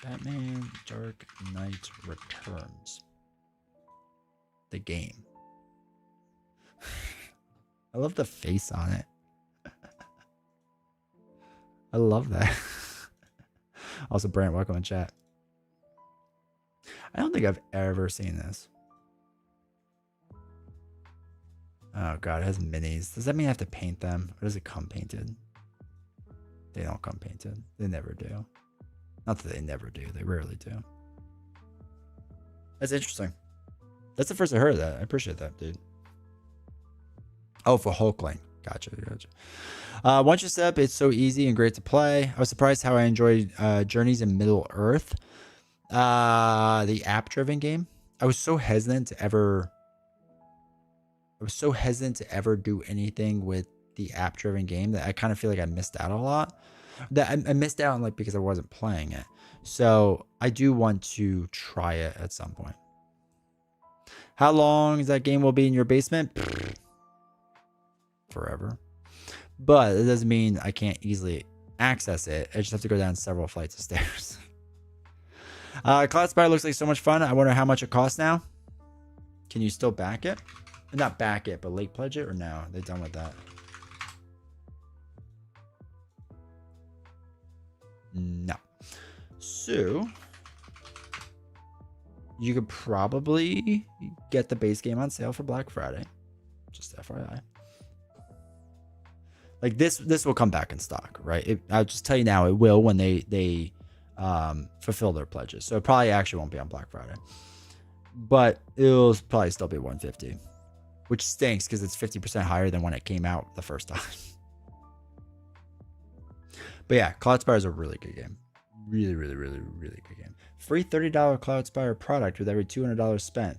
Batman Dark Knight Returns. The game. I love the face on it. I love that. Also, Brant, welcome in chat. I don't think I've ever seen this. Oh god, it has minis. Does that mean I have to paint them? Or does it come painted? They don't come painted. They never do. Not that they never do. They rarely do. That's interesting. That's the first I heard of that. I appreciate that, dude. Oh, for Hulkling. Gotcha. Once you set up, it's so easy and great to play. I was surprised how I enjoyed Journeys in Middle Earth. The app-driven game. I was so hesitant to ever do anything with the app-driven game that I kind of feel like I missed out a lot. That I missed out on, like, because I wasn't playing it. So I do want to try it at some point. How long is that game will be in your basement? Forever. But it doesn't mean I can't easily access it. I just have to go down several flights of stairs. Cloud Spire looks like so much fun. I wonder how much it costs now. Can you still back it? Not back it, but late pledge it, or no? They're done with that. No. So you could probably get the base game on sale for Black Friday. Just FYI. Like this will come back in stock, right? I'll just tell you now, it will when they fulfill their pledges. So it probably actually won't be on Black Friday, but it'll probably still be $150. which stinks because it's 50% higher than when it came out the first time. But yeah, Cloudspire is a really good game. Really, really, really, really good game. Free $30 Cloudspire product with every $200 spent.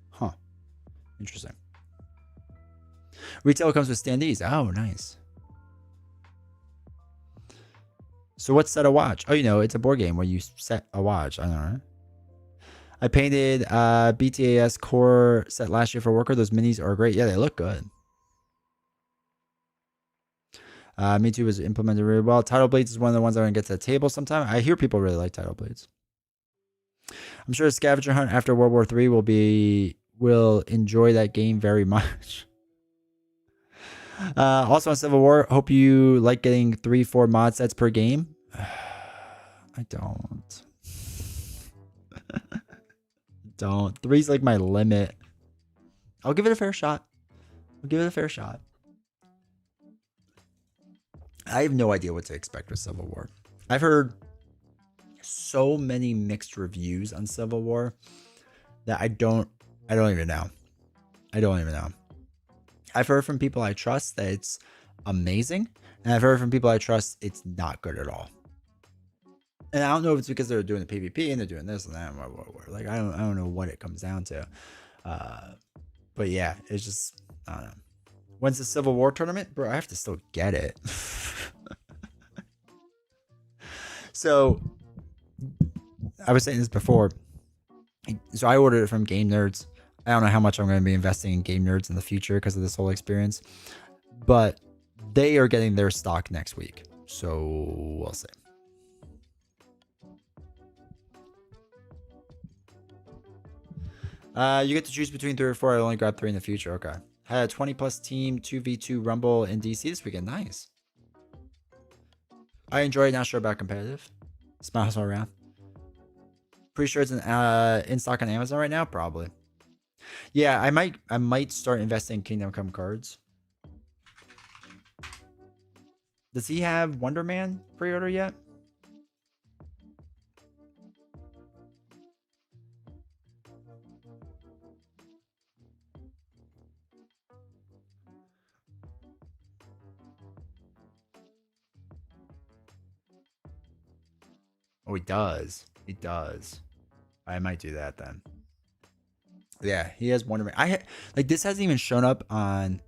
Huh. Interesting. Retail comes with standees. Oh, nice. So what's set a watch? Oh, you know, it's a board game where you set a watch. I don't know. I painted BTAS core set last year for Worker. Those minis are great. Yeah, they look good. Me Too was implemented really well. Tidal Blades is one of the ones I'm going to get to the table sometime. I hear people really like Tidal Blades. I'm sure Scavenger Hunt after World War III will enjoy that game very much. Also on Civil War, hope you like getting 3-4 mod sets per game. I don't. Don't. 3's like my limit. I'll give it a fair shot. I have no idea what to expect with Civil War. I've heard so many mixed reviews on Civil War that I don't even know. I've heard from people I trust that it's amazing, and I've heard from people I trust it's not good at all. And I don't know if it's because they're doing the PvP and they're doing this and that. Like I don't know what it comes down to. But yeah, it's just I don't know. When's the Civil War tournament? Bro, I have to still get it. So I was saying this before. So I ordered it from Game Nerds. I don't know how much I'm going to be investing in Game Nerds in the future because of this whole experience. But they are getting their stock next week. So we'll see. You get to choose between 3 or 4. I only grabbed 3 in the future. Okay. Had a 20+ team 2v2 Rumble in DC this weekend. Nice. I enjoy it. Not sure about competitive. Smiles all around. Pretty sure it's in stock on Amazon right now. Probably. Yeah, I might start investing in Kingdom Come cards. Does he have Wonder Man pre-order yet? Oh, he does. He does. I might do that then. Yeah, he has Wonder Man. This hasn't even shown up on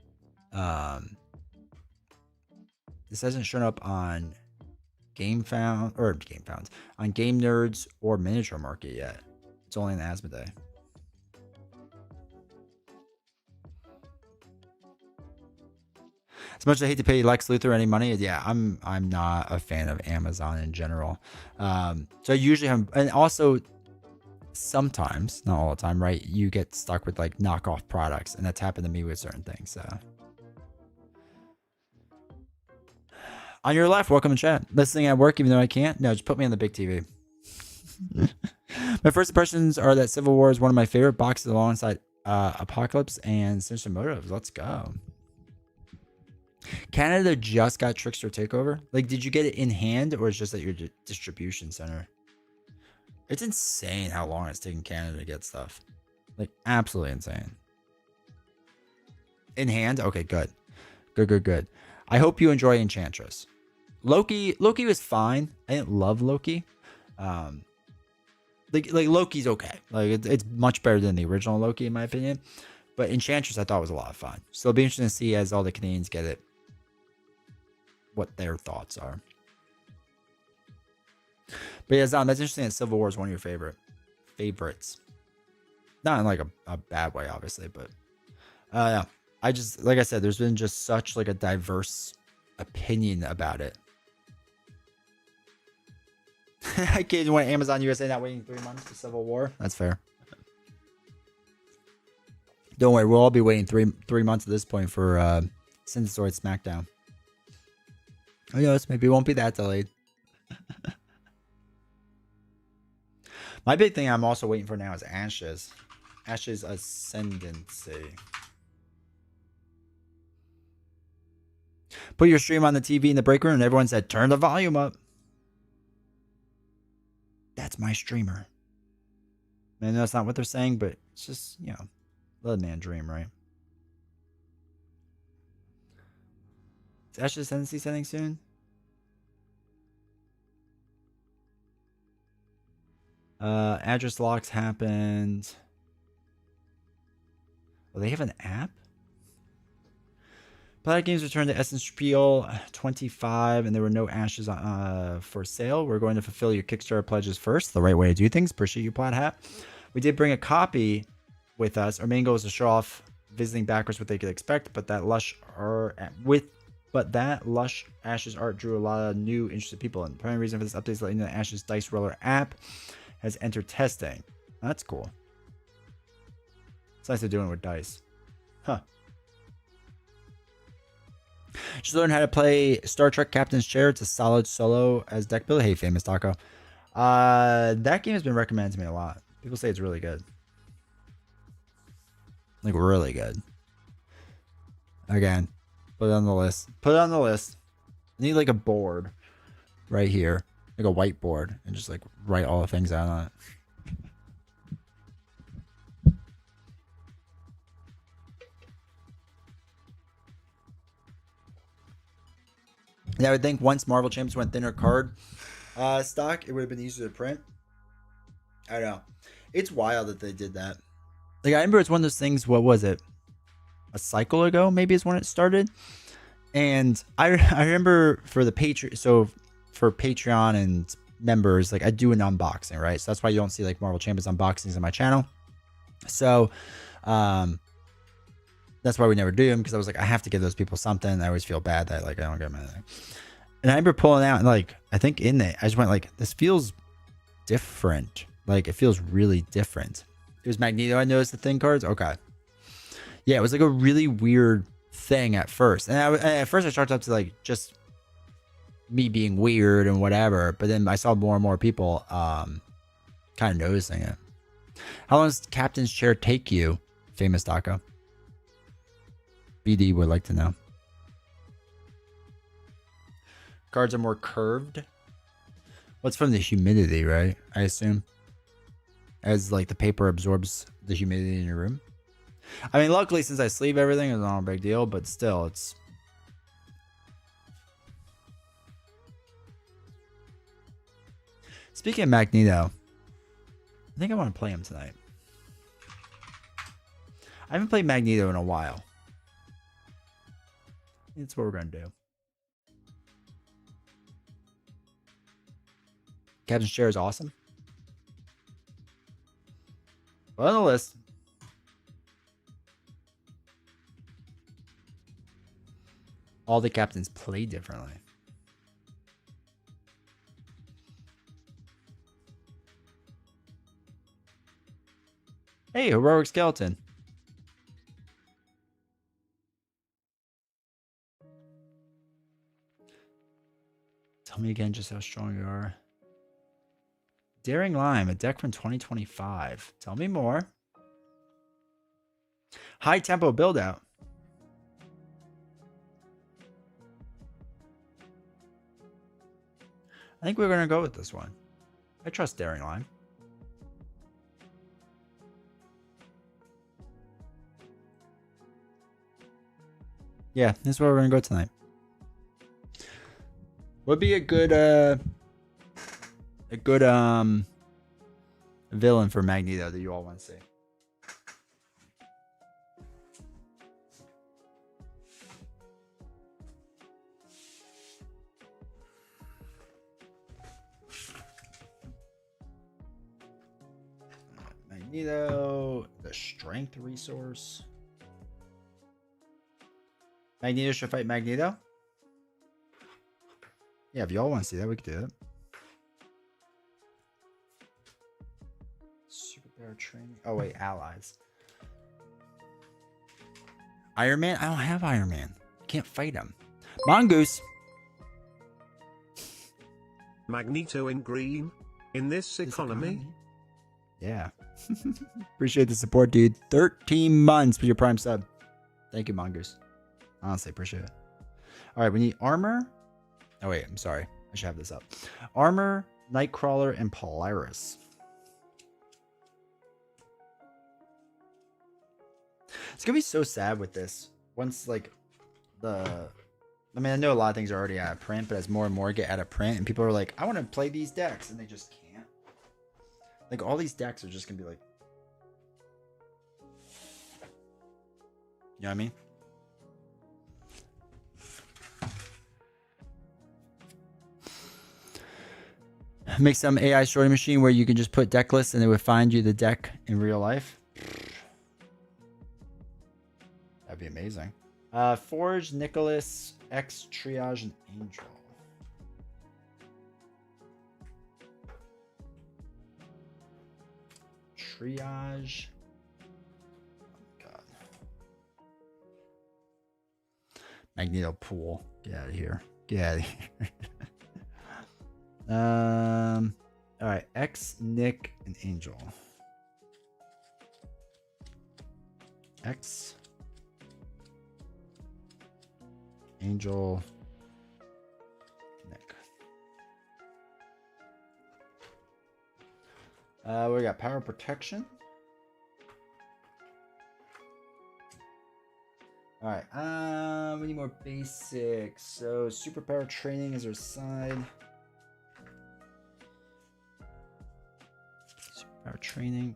this hasn't shown up on GameFound on Game Nerds or Miniature Market yet. It's only in Asmodee. As much as I hate to pay Lex Luthor any money, yeah, I'm not a fan of Amazon in general. So I usually have, and also sometimes, not all the time, right? You get stuck with like knockoff products, and that's happened to me with certain things. So on your left, welcome to chat. Listening at work, even though I can't. No, just put me on the big TV. My first impressions are that Civil War is one of my favorite boxes alongside Apocalypse and Sinister Motives. Let's go. Canada just got Trickster Takeover. Like, did you get it in hand, or it's just at your distribution center? It's insane how long it's taken Canada to get stuff. Like, absolutely insane. In hand? Okay, good. Good. I hope you enjoy Enchantress. Loki was fine. I didn't love Loki. Like Loki's okay. Like, it's much better than the original Loki, in my opinion. But Enchantress, I thought was a lot of fun. So it'll be interesting to see as all the Canadians get it, what their thoughts are. But yeah, Zom, that's interesting that Civil War is one of your favorites. Not in like a bad way, obviously, but yeah. I just, like I said, there's been just such like a diverse opinion about it. I can't want Amazon USA not waiting 3 months for Civil War. That's fair. Don't worry, we'll all be waiting three months at this point for Synthezoid Smackdown. Oh yes, maybe it won't be that delayed. My big thing I'm also waiting for now is Ashes. Ashes Ascendancy. Put your stream on the TV in the break room and everyone said, turn the volume up. That's my streamer. I know that's not what they're saying, but it's just, you know, Let a man dream, right? Is Ash's ascendancy setting soon? Address locks happened. Oh, they have an app? Planet Games returned to Essence Spiel 25, and there were no ashes for sale. We're going to fulfill your Kickstarter pledges first. The right way to do things. Appreciate you, Plaid Hat. We did bring a copy with us. Our main goal is to show off visiting backers what they could expect, but that lush Ashes art drew a lot of new interested people. And the primary reason for this update is letting the Ashes Dice Roller app has entered testing. That's cool. It's nice they're doing it with dice. Huh. Just learned how to play Star Trek Captain's Chair. It's a solid solo as deck builder. Hey, famous Taco. That game has been recommended to me a lot. People say it's really good. Like, really good. Again, put it on the list. Put it on the list. I need, like, a board right here. Like a whiteboard. And just, like, write all the things out on it. Yeah, I would think once Marvel Champions went thinner card stock, it would have been easier to print. I don't know. It's wild that they did that. Like, I remember it's one of those things, what was it? A cycle ago, maybe is when it started. And I remember for the Patreon, so for Patreon and members, like, I do an unboxing, right? So that's why you don't see, like, Marvel Champions unboxings on my channel. So, that's why we never do them, because I was like, I have to give those people something. I always feel bad that, like, I don't give them anything. And I remember pulling out, and, like, I think in it, I just went, like, this feels different. Like, it feels really different. It was Magneto. I noticed the thin cards. Okay. Yeah, it was, like, a really weird thing at first. And at first, I started up to, like, just me being weird and whatever. But then I saw more and more people kind of noticing it. How long does Captain's Chair take you, famous Taco? BD would like to know. Cards are more curved. What's from the humidity, right? I assume. As, like, the paper absorbs the humidity in your room. I mean, luckily, since I sleeve everything, it's not a big deal, but still, it's... Speaking of Magneto, I think I want to play him tonight. I haven't played Magneto in a while. That's what we're going to do. Captain's Chair is awesome. Well, on the list. All the captains play differently. Hey, Heroic Skeleton. Tell me again just how strong you are. Daring Lime, a deck from 2025. Tell me more. High tempo build out. I think we're going to go with this one. I trust Daring Lime. Yeah, this is where we're going to go tonight. Would be a good villain for Magneto that you all want to see. Magneto, the strength resource. Magneto should fight Magneto. Yeah, if y'all want to see that, we could do it. Superpower training. Oh, wait, allies. Iron Man? I don't have Iron Man. Can't fight him. Mongoose. Magneto in green? In this economy? Yeah. Appreciate the support, dude. 13 months for your prime sub. Thank you, Mongoose. Honestly, appreciate it. All right, we need armor. Oh, wait, I'm sorry. I should have this up. Armor, Nightcrawler, and Polaris. It's gonna be so sad with this. Once like I mean, I know a lot of things are already out of print, but as more and more get out of print, and people are like, I want to play these decks, and they just can't. Like all these decks are just gonna be like, you know what I mean? Make some AI sorting machine where you can just put deck lists and it would find you the deck in real life. That'd be amazing. Forge, Nicholas, X, Triage, and Angel. Triage. Oh, God. Magneto Pool. Get out of here. Get out of here. All right. X, Nick, and Angel. X, Angel, Nick. We got power protection. All right. We need more basics. So superpower training is our side. Superpower training.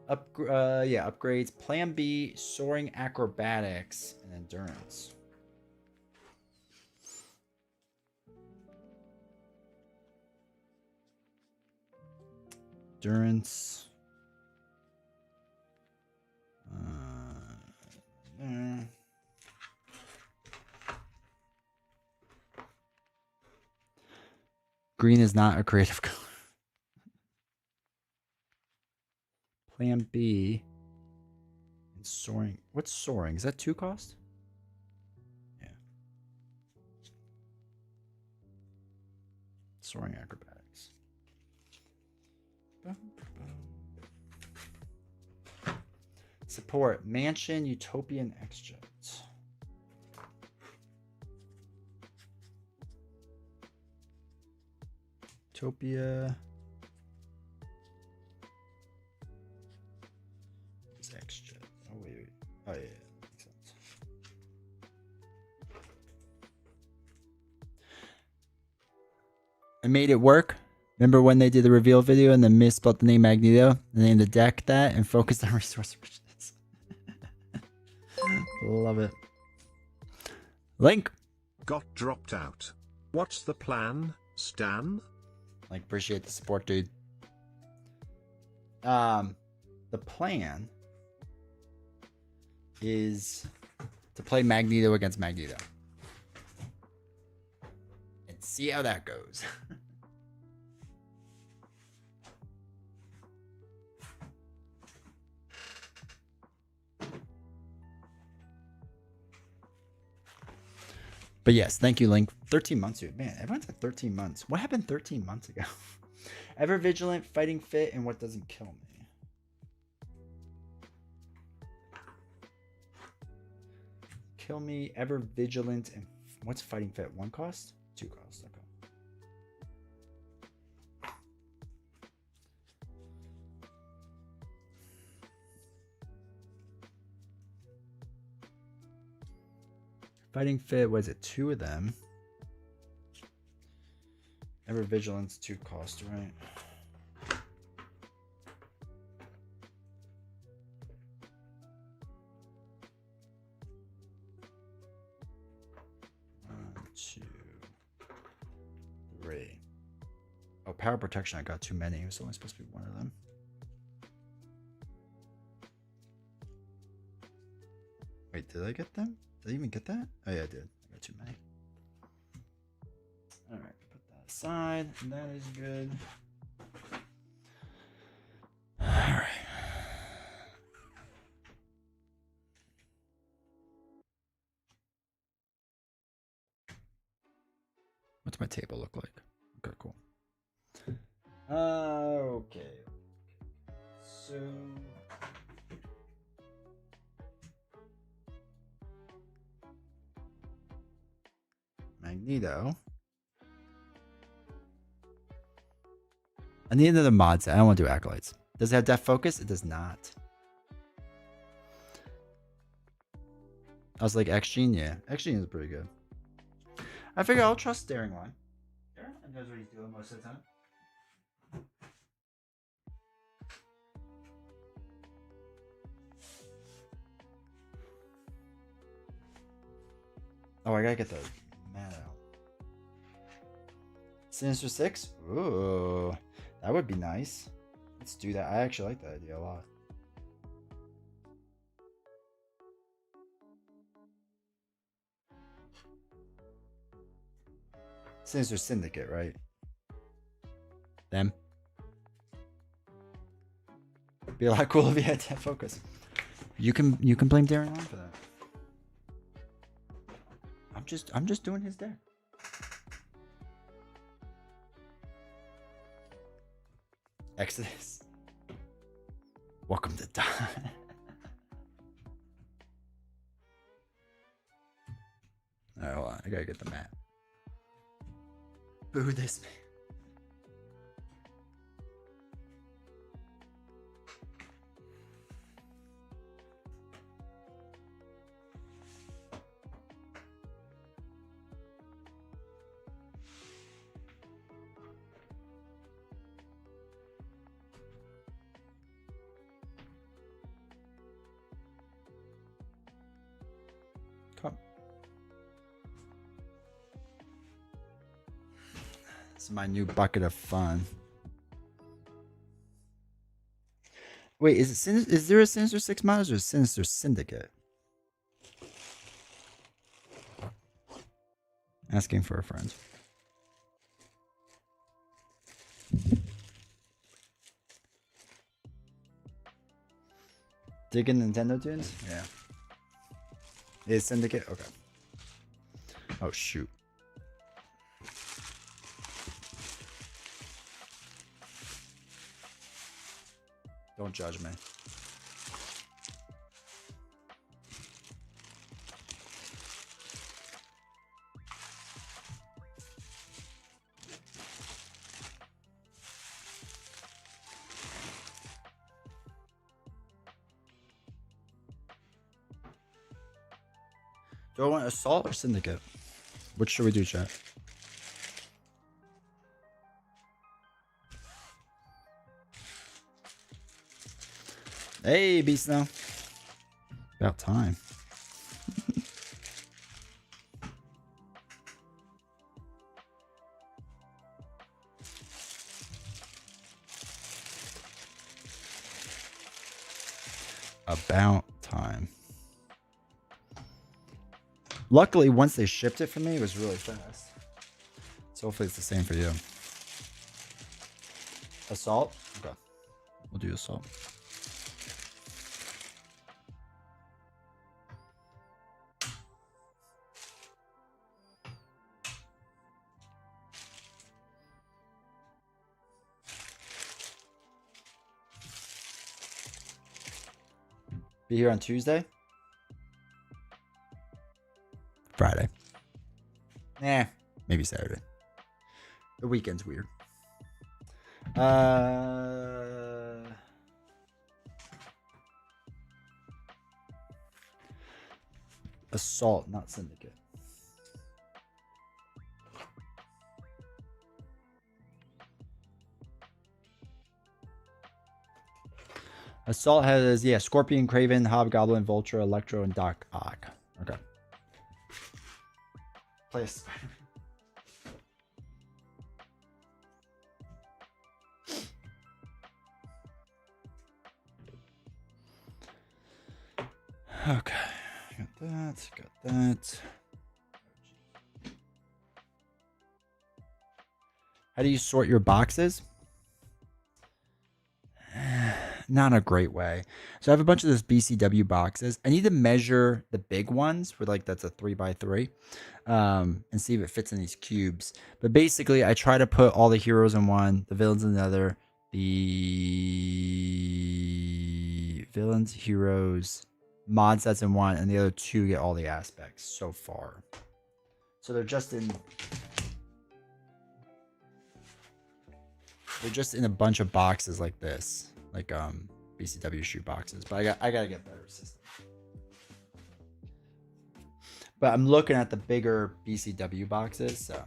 Upgrades. Plan B, soaring acrobatics, and endurance. Endurance. Green is not a creative color. Plan B. And soaring. What's soaring? Is that 2 cost? Yeah. Soaring acrobatics. Support. Mansion, Utopian, X-Jet. Utopia. X-Jet. Oh, wait. Oh, yeah. Makes sense. I made it work. Remember when they did the reveal video and then misspelled the name Magneto and named the deck that and focused on resource richness? Love it. Link. Got dropped out. What's the plan, Stan? Like, appreciate the support, dude. The plan is to play Magneto against Magneto and see how that goes. But yes, thank you, Link. 13 months, dude. Man, everyone's at 13 months. What happened 13 months ago? Ever vigilant, fighting fit, and what doesn't kill me. Kill me, ever vigilant, and what's fighting fit? 1 cost? 2 cost. Okay. Fighting fit, was it 2 of them? Ever vigilance, 2 cost, right? One, 2, 3. Oh, power protection, I got too many. It was only supposed to be 1 of them. Wait, did I get them? Did I even get that? Oh yeah, I did. I got too many. Alright, put that aside. That is good. Alright. What's my table look like? Okay, cool. Okay. So Magneto. I need another mod set. I don't want to do acolytes. Does it have depth focus? It does not. I was like, X-Gene? Yeah. X-Gene is pretty good. I figure I'll trust Daring Line. Daring Line knows what he's doing most of the time. Oh, I gotta get the mana out. Sinister 6? Ooh, that would be nice. Let's do that. I actually like that idea a lot. Sinister Syndicate, right? Them. Be a lot cool if you had that focus. You can blame Darren on for that. I'm just doing his deck. Exodus. Welcome to die. Alright, hold on. I gotta get the map. Boo this man. Come. This is my new bucket of fun. Wait, is there a Sinister 6 Models or a Sinister Syndicate? Asking for a friend. Digging Nintendo tunes? Yeah. Is Syndicate? Okay. Oh, shoot. Don't judge me. Do I want Assault or Syndicate? Which should we do, chat? Hey, Beast now. About time. About time. Luckily, once they shipped it for me, it was really fast. So hopefully it's the same for you. Assault? Okay. We'll do Assault. Be here on Tuesday? Friday. Maybe Saturday. The weekend's weird. Assault, not Syndicate. Assault has, yeah, Scorpion, Craven, Hobgoblin, Vulture, Electro, and Doc Ock. Okay. Play a Spider-Man. Okay. Got that. How do you sort your boxes? Not in a great way. So I have a bunch of those BCW boxes. I need to measure the big ones, where like that's a 3x3, and see if it fits in these cubes. But basically, I try to put all the heroes in one, the villains in the other, the villains, heroes, mod sets in one, and the other two get all the aspects so far. So they're just in a bunch of boxes like this. like BCW shoe boxes. But I gotta get better system. But I'm looking at the bigger BCW boxes, so.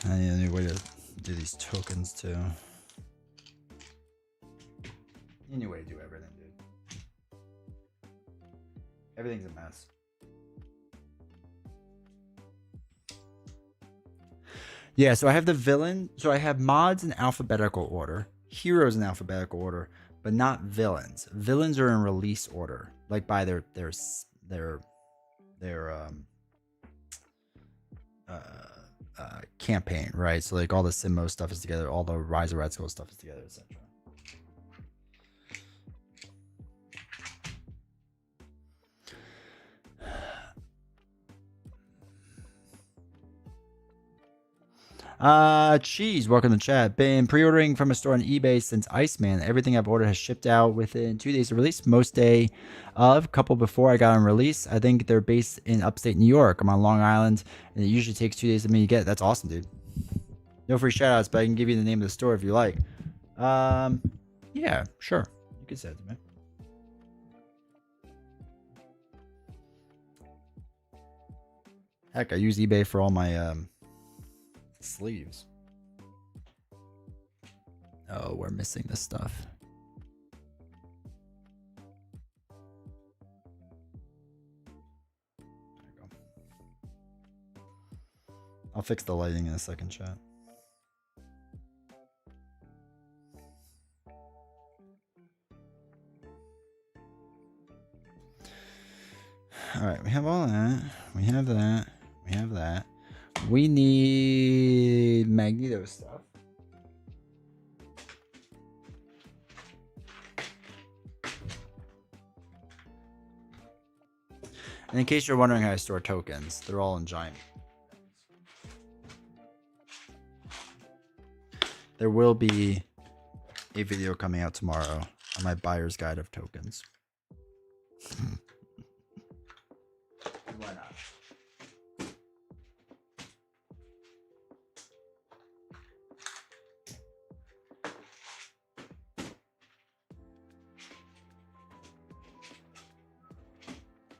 I need a new way to do these tokens too. Any way to do everything, dude. Everything's a mess. Yeah, so I have the villain. So I have mods in alphabetical order, heroes in alphabetical order, but not villains. Villains are in release order, like by their campaign, right? So like all the Sinmo stuff is together, all the Rise of Red Skull stuff is together, etc. Cheese, welcome to the chat. Been pre-ordering from a store on eBay since Iceman. Everything I've ordered has shipped out within 2 days of release. Most day of, a couple before I got on release. I think they're based in upstate New York. I'm on Long Island, and it usually takes 2 days for me to get it. That's awesome, dude. No free shoutouts, but I can give you the name of the store if you like. Yeah, sure. You can say it to me. Heck, I use eBay for all my sleeves. Oh, we're missing this stuff. There you go. I'll fix the lighting in a second, chat. All right, we have all that. We have that. We have that. We need Magneto stuff. And in case you're wondering how I store tokens, they're all in giant. There will be a video coming out tomorrow on my buyer's guide of tokens. Why not?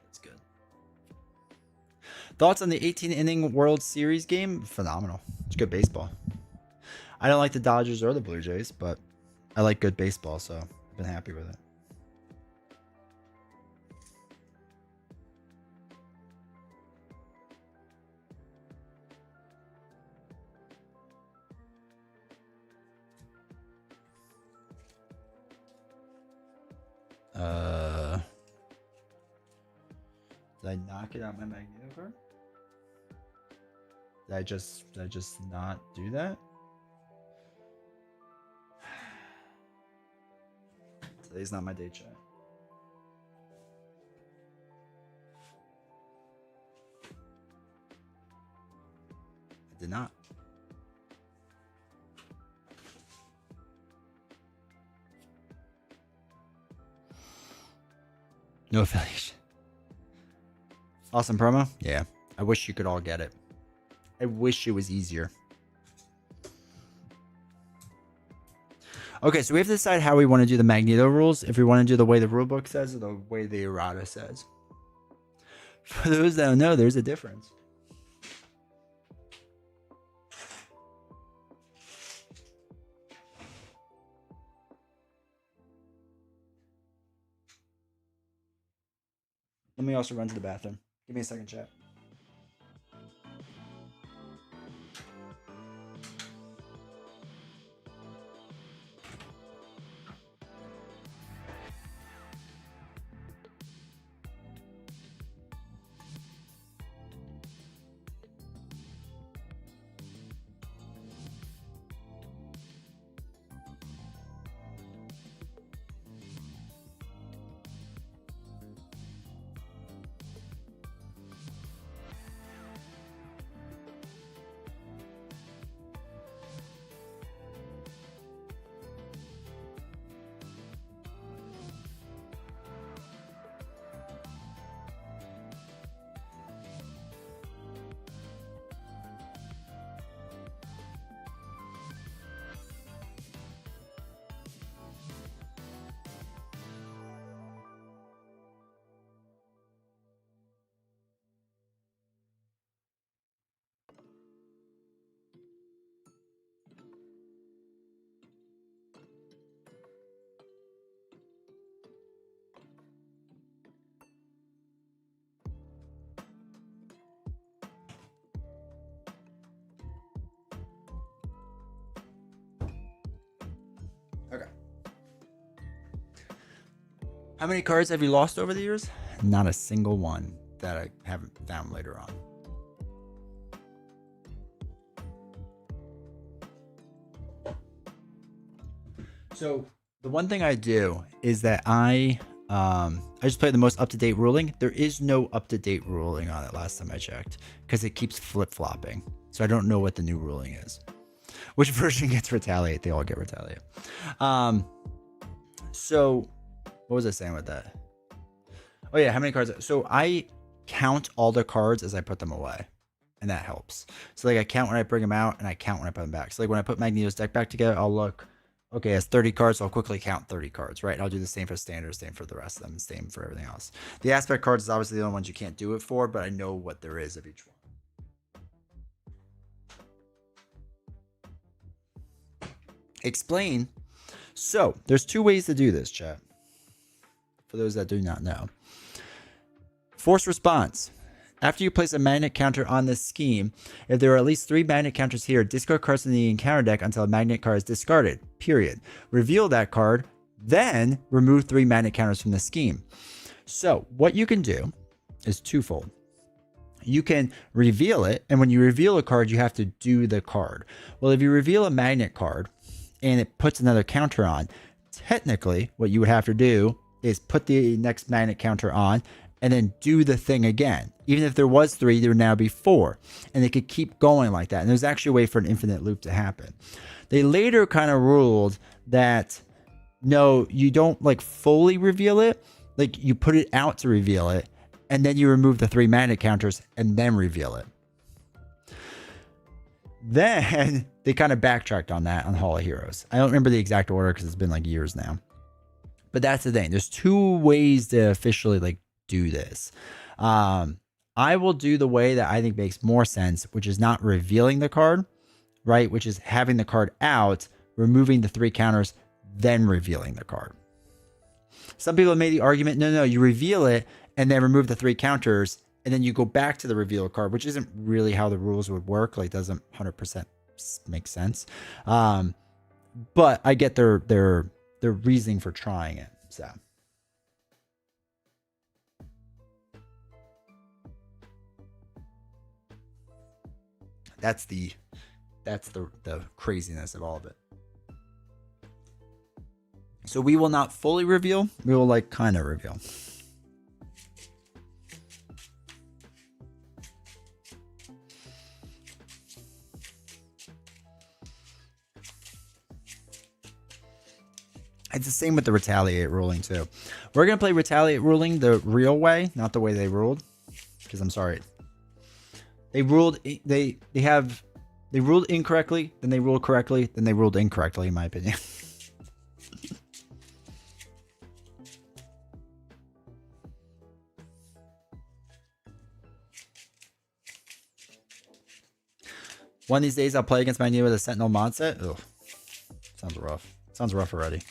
That's good. Thoughts on the 18-inning World Series game? Phenomenal. It's good baseball. I don't like the Dodgers or the Blue Jays, but I like good baseball, so I've been happy with it. Did I knock it out my Magneto card? Did I just not do that? Today's not my day, chat. I did not. No affiliation. Awesome promo? Yeah. I wish you could all get it. I wish it was easier. Okay, so we have to decide how we want to do the Magneto rules. If we want to do the way the rulebook says or the way the errata says. For those that don't know, there's a difference. Let me also run to the bathroom. Give me a second, chat. How many cards have you lost over the years? Not a single one that I haven't found later on. So the one thing I do is that I just play the most up-to-date ruling. There is no up-to-date ruling on it last time I checked because it keeps flip-flopping. So I don't know what the new ruling is. Which version gets retaliate? They all get retaliate. So what was I saying with that? Oh yeah, how many cards? So I count all the cards as I put them away. And that helps. So like I count when I bring them out and I count when I put them back. So like when I put Magneto's deck back together, I'll look, okay, it's 30 cards, so I'll quickly count 30 cards, right? I'll do the same for standard, same for the rest of them, and same for everything else. The aspect cards is obviously the only ones you can't do it for, but I know what there is of each one. Explain. So there's two ways to do this, chat. For those that do not know. Force response. After you place a magnet counter on this scheme, if there are at least 3 magnet counters here, discard cards in the encounter deck until a magnet card is discarded. Period. Reveal that card, then remove 3 magnet counters from the scheme. So what you can do is twofold. You can reveal it, and when you reveal a card, you have to do the card. Well, if you reveal a magnet card and it puts another counter on, technically what you would have to do is put the next magnet counter on and then do the thing again. Even if there was 3, there would now be 4. And they could keep going like that. And there's actually a way for an infinite loop to happen. They later kind of ruled that, no, you don't like fully reveal it. Like you put it out to reveal it. And then you remove the 3 magnet counters and then reveal it. Then they kind of backtracked on that on Hall of Heroes. I don't remember the exact order because it's been like years now. But that's the thing. There's 2 ways to officially like do this. I will do the way that I think makes more sense, which is not revealing the card, right? Which is having the card out, removing the 3 counters, then revealing the card. Some people have made the argument, no, you reveal it and then remove the 3 counters, and then you go back to the reveal card, which isn't really how the rules would work. Like, doesn't 100% make sense. But I get their reasoning for trying it. So. That's the craziness of all of it. So we will not fully reveal. We will like kind of reveal. It's the same with the retaliate ruling too. We're going to play retaliate ruling the real way, not the way they ruled. Because I'm sorry. They ruled ruled incorrectly, then they ruled correctly, then they ruled incorrectly, in my opinion. One of these days I'll play against Magneto with a Sentinel mod set. Ugh. Sounds rough. Sounds rough already.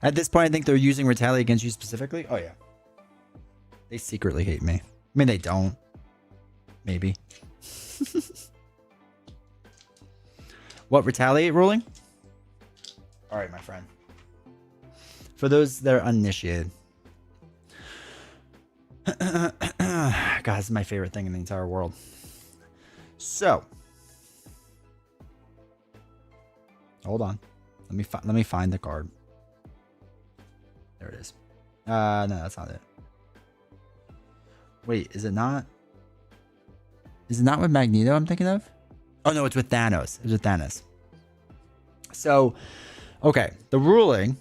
At this point, I think they're using retaliate against you specifically. Oh, yeah. They secretly hate me. I mean, they don't. Maybe. What, retaliate ruling? All right, my friend. For those that are uninitiated. God, this is my favorite thing in the entire world. So. Hold on. Let me find the card. There it is. No, that's not it. Wait, is it not? Is it not with Magneto I'm thinking of? Oh, no, it's with Thanos. It's with Thanos. So, okay. The ruling,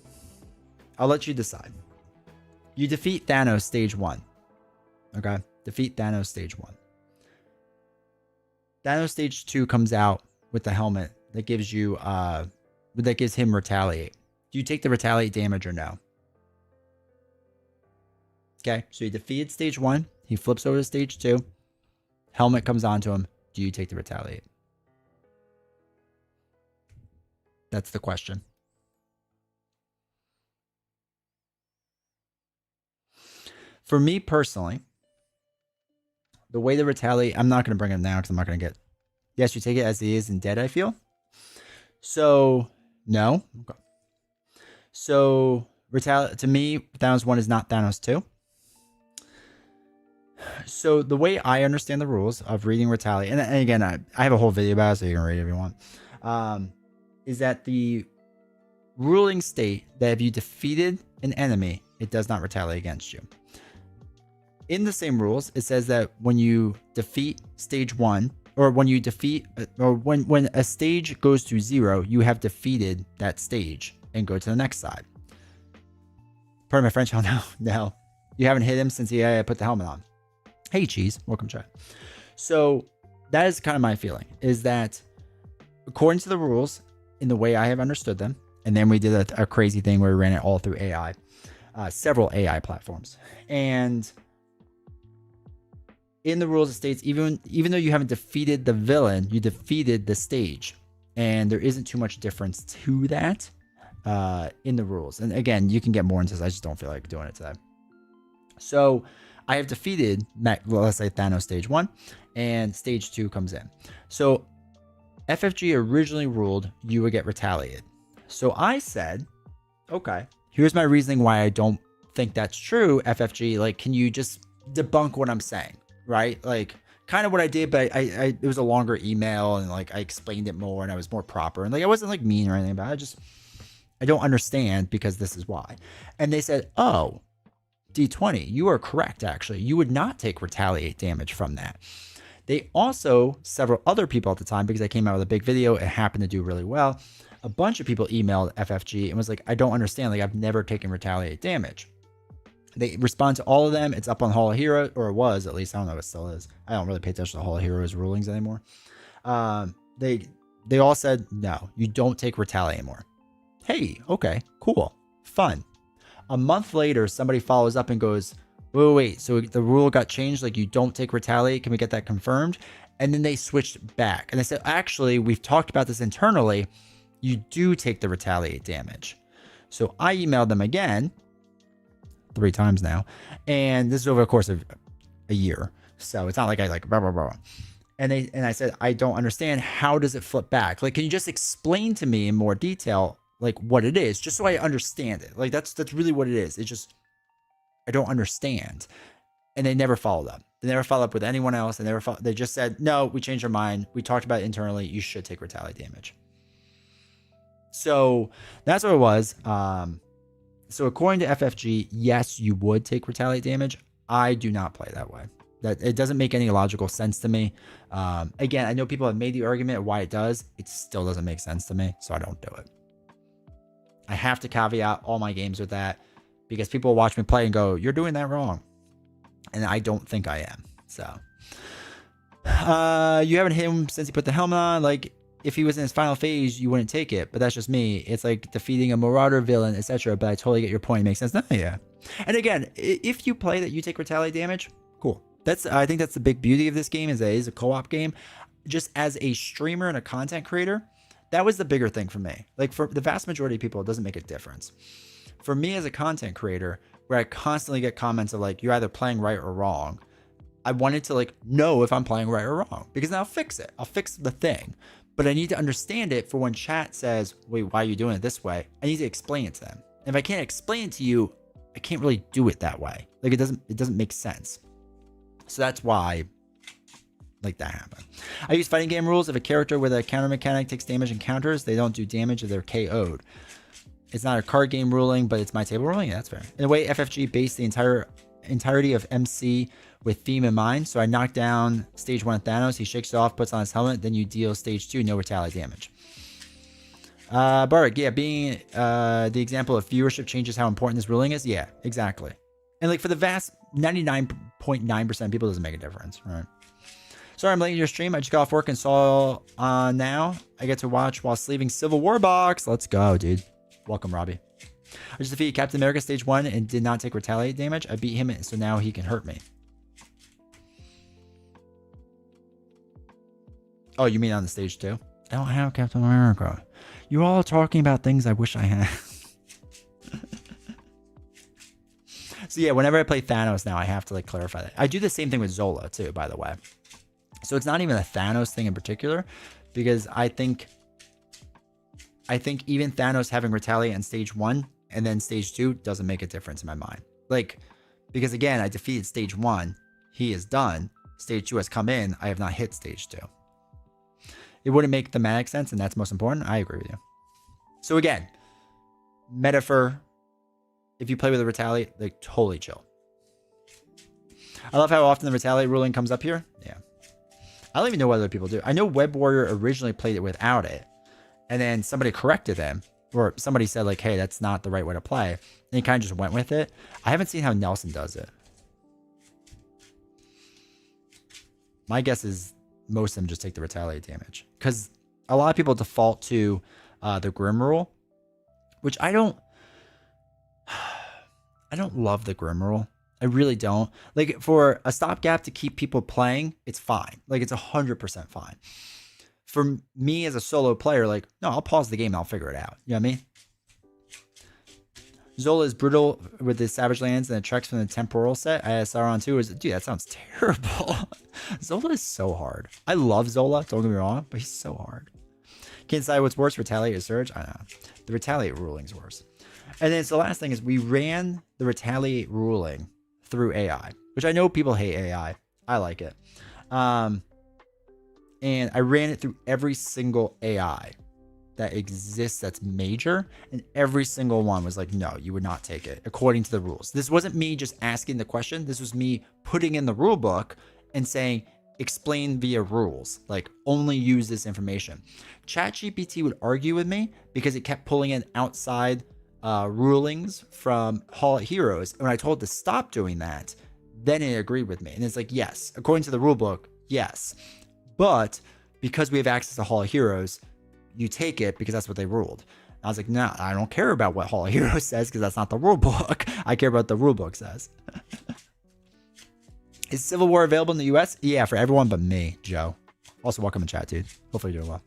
I'll let you decide. You defeat Thanos stage 1. Okay? Defeat Thanos stage 1. Thanos stage 2 comes out with the helmet that gives you, that gives him retaliate. Do you take the retaliate damage or no? Okay, so he defeated stage 1. He flips over to stage 2. Helmet comes onto him. Do you take the retaliate? That's the question. For me personally, the way to retaliate, I'm not going to bring it now because I'm not going to get. Yes, you take it as it is and dead, I feel. So, no. Okay. So, to me, Thanos 1 is not Thanos 2. So, the way I understand the rules of reading retaliate, and again, I have a whole video about it, so you can read it if you want, is that the ruling state that if you defeated an enemy, it does not retaliate against you. In the same rules, it says that when you defeat stage 1, or when you defeat, or when a stage goes to 0, you have defeated that stage and go to the next side. Pardon my French, no. You haven't hit him since he put the helmet on. Hey, Cheese, welcome, chat. So that is kind of my feeling, is that according to the rules, in the way I have understood them, and then we did a crazy thing where we ran it all through AI, several AI platforms, and in the rules, it states even though you haven't defeated the villain, you defeated the stage, and there isn't too much difference to that in the rules. And again, you can get more into this. I just don't feel like doing it today. So I have defeated, let's say Thanos stage 1, and stage 2 comes in. So FFG originally ruled you would get retaliated. So I said, okay, here's my reasoning why I don't think that's true. FFG, like, can you just debunk what I'm saying? Right? Like, kind of what I did, but it was a longer email, and like I explained it more, and I was more proper, and like I wasn't like mean or anything, but I don't understand because this is why. And they said, oh, D20, you are correct, actually. You would not take retaliate damage from that. They also, several other people at the time, because I came out with a big video, it happened to do really well. A bunch of people emailed FFG and was like, I don't understand. Like, I've never taken retaliate damage. They respond to all of them. It's up on Hall of Heroes, or it was at least. I don't know if it still is. I don't really pay attention to Hall of Heroes rulings anymore. They all said, no, you don't take retaliate anymore. Hey, okay, cool, fun. A month later, somebody follows up and goes, wait, so the rule got changed? Like, you don't take retaliate? Can we get that confirmed? And then they switched back. And they said, actually, we've talked about this internally. You do take the retaliate damage. So I emailed them again, 3 times now, and this is over the course of a year, so it's not like I like blah blah blah. And I said, I don't understand, how does it flip back? Like, can you just explain to me in more detail like what it is, just so I understand it? Like, that's really what it is. It's just I don't understand. And they never followed up. They never followed up with anyone else. They just said, no, we changed our mind, we talked about it internally, you should take retaliate damage. So that's what it was. So according to FFG, yes, you would take retaliate damage. I do not play that way. That it doesn't make any logical sense to me. Again, I know people have made the argument of why it does. It still doesn't make sense to me, so I don't do it. I have to caveat all my games with that, because people watch me play and go, you're doing that wrong. And I don't think I am. So you haven't hit him since he put the helmet on. Like, if he was in his final phase, you wouldn't take it, but that's just me. It's like defeating a Marauder villain, etc. But I totally get your point. It makes sense. No, yeah. And again, if you play that you take retaliate damage, cool. I think that's the big beauty of this game, is that it is a co-op game. Just as a streamer and a content creator, that was the bigger thing for me. Like, for the vast majority of people, it doesn't make a difference. For me as a content creator, where I constantly get comments of like, you're either playing right or wrong, I wanted to like know if I'm playing right or wrong, because then I'll fix it. I'll fix the thing. But I need to understand it for when chat says, wait, why are you doing it this way? I need to explain it to them. And if I can't explain it to you, I can't really do it that way. Like, it doesn't make sense. So that's why like that happened. I use fighting game rules. If a character with a counter mechanic takes damage and counters, they don't do damage if they're KO'd. It's not a card game ruling, but it's my table ruling. Yeah, that's fair. In a way, FFG based the entirety of MC with theme in mind. So I knock down stage 1 Thanos, he shakes it off, puts on his helmet, then you deal stage 2, no retaliate damage. Barak, yeah, being the example of viewership changes how important this ruling is. Yeah, exactly. And like, for the vast 99.9% of people, it doesn't make a difference, right? Sorry, I'm late in your stream. I just got off work and saw now I get to watch while sleeving Civil War box. Let's go, dude. Welcome, Robbie. I just defeated Captain America stage 1 and did not take retaliate damage. I beat him, so now he can hurt me. Oh, you mean on the stage 2? I don't have Captain America. You're all talking about things I wish I had. So yeah, whenever I play Thanos now, I have to like clarify that. I do the same thing with Zola too, by the way. So it's not even a Thanos thing in particular, because I think even Thanos having retaliate in stage 1 and then stage 2 doesn't make a difference in my mind. Like, because again, I defeated stage 1, he is done. Stage 2 has come in, I have not hit stage 2. It wouldn't make thematic sense, and that's most important. I agree with you. So again, metaphor, if you play with a retaliate, like totally chill. I love how often the retaliate ruling comes up here. Yeah. I don't even know what other people do. I know Web Warrior originally played it without it, and then somebody corrected them, or somebody said like, hey, that's not the right way to play. And he kind of just went with it. I haven't seen how Nelson does it. My guess is most of them just take the retaliate damage, because a lot of people default to the Grim rule, which I don't love the Grim rule. I really don't. Like, for a stopgap to keep people playing, it's fine. Like, it's 100% fine. For me as a solo player, like, no, I'll pause the game and I'll figure it out. You know what I mean? Zola is brutal with the Savage Lands and the Treks from the Temporal set. ISR on 2 is, dude, that sounds terrible. Zola is so hard. I love Zola, don't get me wrong, but he's so hard. Can't decide what's worse, Retaliate or Surge? I don't know. The Retaliate ruling's worse. And then so the last thing is we ran the Retaliate ruling through AI, which I know people hate AI. I like it. And I ran it through every single AI that exists that's major, and every single one was like, no, you would not take it according to the rules. This wasn't me just asking the question. This was me putting in the rule book and saying, explain via rules, like only use this information. ChatGPT would argue with me because it kept pulling in outside rulings from Hall of Heroes. And when I told it to stop doing that, then it agreed with me. And it's like, yes, according to the rule book, yes. But because we have access to Hall of Heroes, you take it because that's what they ruled. I was like, no, I don't care about what Hall of Heroes says because that's not the rule book. I care about what the rule book says. Is Civil War available in the US? Yeah, for everyone but me, Joe. Also, welcome in chat, dude. Hopefully you're doing well.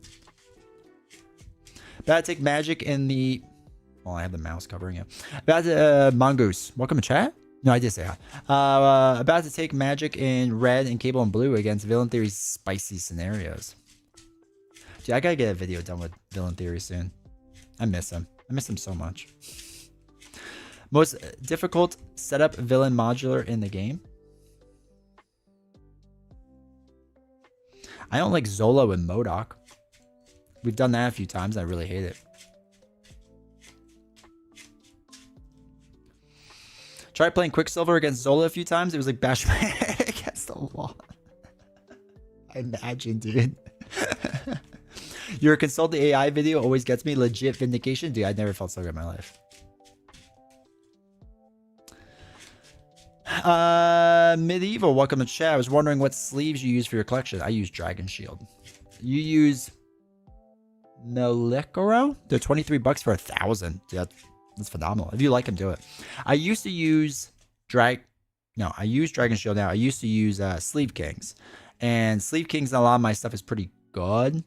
About to take Magic in the... Well, I have the mouse covering it. About to... Mongoose. Welcome in chat? No, I did say hi. About to take Magic in red and Cable and blue against Villain Theory's spicy scenarios. Dude, I gotta get a video done with Villain Theory soon. I miss him. I miss him so much. Most difficult setup villain modular in the game. I don't like Zola and MODOK. We've done that a few times. I really hate it. Tried playing Quicksilver against Zola a few times. It was like bash my head against the wall. I imagine, dude. Your consult the AI video always gets me legit vindication. Dude, I never felt so good in my life. Medieval, welcome to chat. I was wondering what sleeves you use for your collection. I use Dragon Shield. You use Melikoro? They're $23 for 1,000. Dude, that's phenomenal. If you like them, do it. I used to use I use Dragon Shield now. I used to use Sleeve Kings. And Sleeve Kings, a lot of my stuff is pretty good.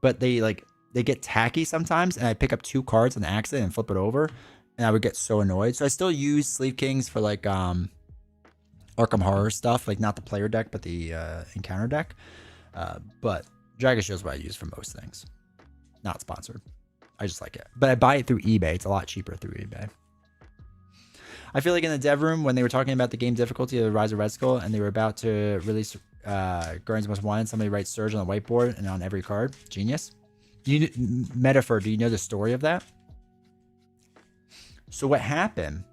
But they get tacky sometimes, and I pick up 2 cards on accident and flip it over, and I would get so annoyed. So I still use Sleeve Kings for like Arkham Horror stuff, like not the player deck, but the encounter deck. But Dragon Shield is what I use for most things. Not sponsored. I just like it. But I buy it through eBay. It's a lot cheaper through eBay. I feel like in the dev room, when they were talking about the game difficulty of Rise of Red Skull, and they were about to release Guardians Most Wanted, somebody writes Surge on the whiteboard and on every card. Genius. Metaphor, do you know the story of that? So what happened,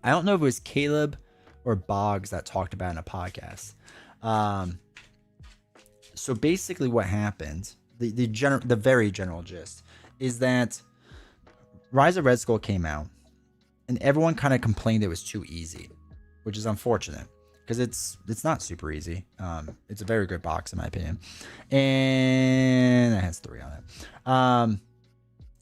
I don't know if it was Caleb or Boggs that talked about it in a podcast. So basically what happened, the very general gist, is that Rise of Red Skull came out, and everyone kind of complained it was too easy, which is unfortunate. Because it's not super easy. It's a very good box in my opinion, and it has 3 on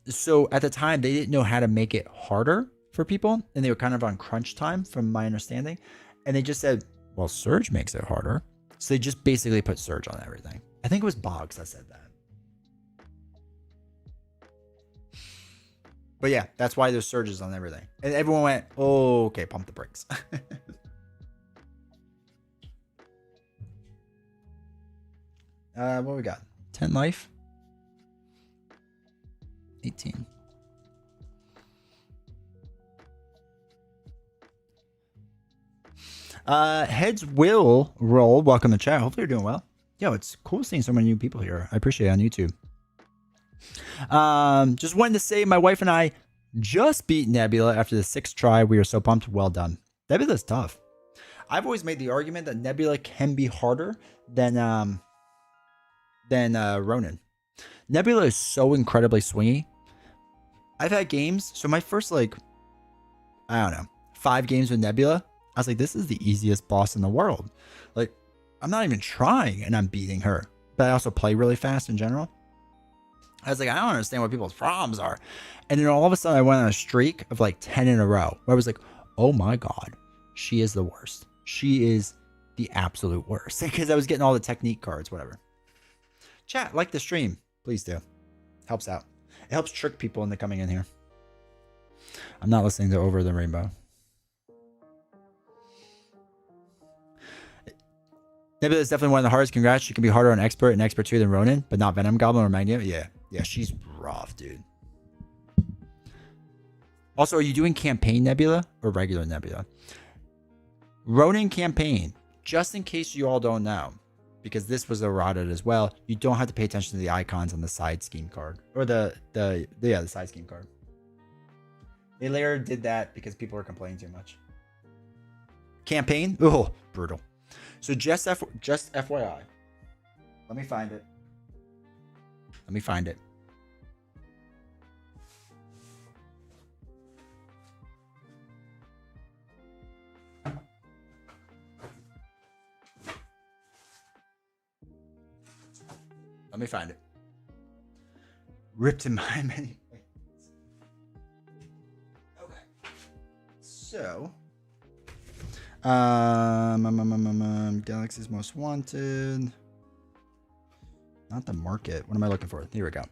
it. So at the time they didn't know how to make it harder for people, and they were kind of on crunch time, from my understanding. And they just said, "Well, Surge makes it harder," so they just basically put Surge on everything. I think it was Boggs that said that. But yeah, that's why there's surges on everything. And everyone went, oh, okay, pump the brakes. What we got? 10 life? 18. Heads will roll. Welcome to chat. Hopefully you're doing well. Yo, it's cool seeing so many new people here. I appreciate it on YouTube. Just wanted to say my wife and I just beat Nebula after the 6th try. We are so pumped. Well done. Nebula's tough. I've always made the argument that Nebula can be harder than Ronin. Nebula is so incredibly swingy. I've had games. So my first, like, I don't know, 5 games with Nebula, I was like, this is the easiest boss in the world. Like, I'm not even trying and I'm beating her. But I also play really fast in general. I was like, I don't understand what people's problems are. And then all of a sudden I went on a streak of like 10 in a row where I was like, oh my God, she is the worst. She is the absolute worst. Because I was getting all the technique cards, whatever. Chat, like the stream. Please do. Helps out. It helps trick people into coming in here. I'm not listening to Over the Rainbow. Nebula is definitely one of the hardest. Congrats. She can be harder on Expert and Expert 2 than Ronin, but not Venom Goblin or Magneto. Yeah. Yeah, she's rough, dude. Also, are you doing campaign Nebula or regular Nebula? Ronin campaign, just in case you all don't know, because this was errated as well, you don't have to pay attention to the icons on the side scheme card. Or the side scheme card. They later did that because people were complaining too much. Campaign? Oh, brutal. So just FYI. Let me find it. Let me find it. Let me find it. Ripped in my many ways. Okay. So, Galaxy's Most Wanted. Not the market. What am I looking for? Here we go.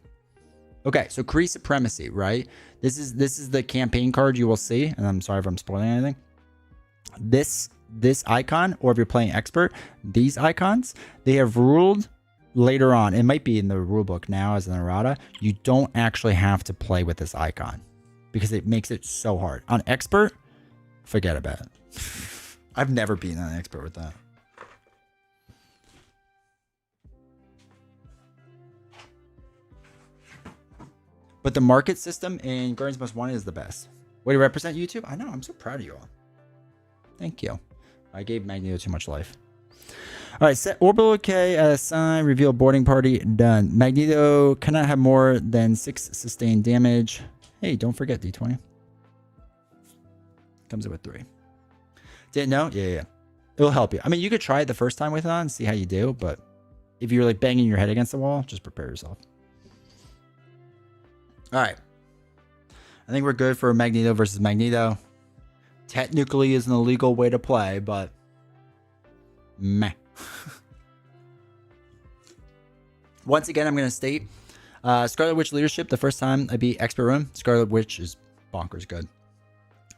Okay, so Kree Supremacy, right? This is the campaign card you will see, and I'm sorry if I'm spoiling anything. This icon, or if you're playing Expert, these icons, they have ruled later on. It might be in the rulebook now as an errata. You don't actually have to play with this icon because it makes it so hard. On Expert, forget about it. I've never been an Expert with that. But the market system in Guardians Most Wanted is the best. Way to represent YouTube? I know. I'm so proud of you all. Thank you. I gave Magneto too much life. All right. Set orbital K as a sign. Reveal boarding party. Done. Magneto cannot have more than 6 sustained damage. Hey, don't forget D20. Comes in with 3. Didn't know? Yeah. It'll help you. I mean, you could try it the first time with it on and see how you do. But if you're like banging your head against the wall, just prepare yourself. All right. I think we're good for Magneto versus Magneto. Technically is an illegal way to play, but meh. Once again, I'm going to state Scarlet Witch leadership. The first time I beat Expert Room, Scarlet Witch is bonkers good.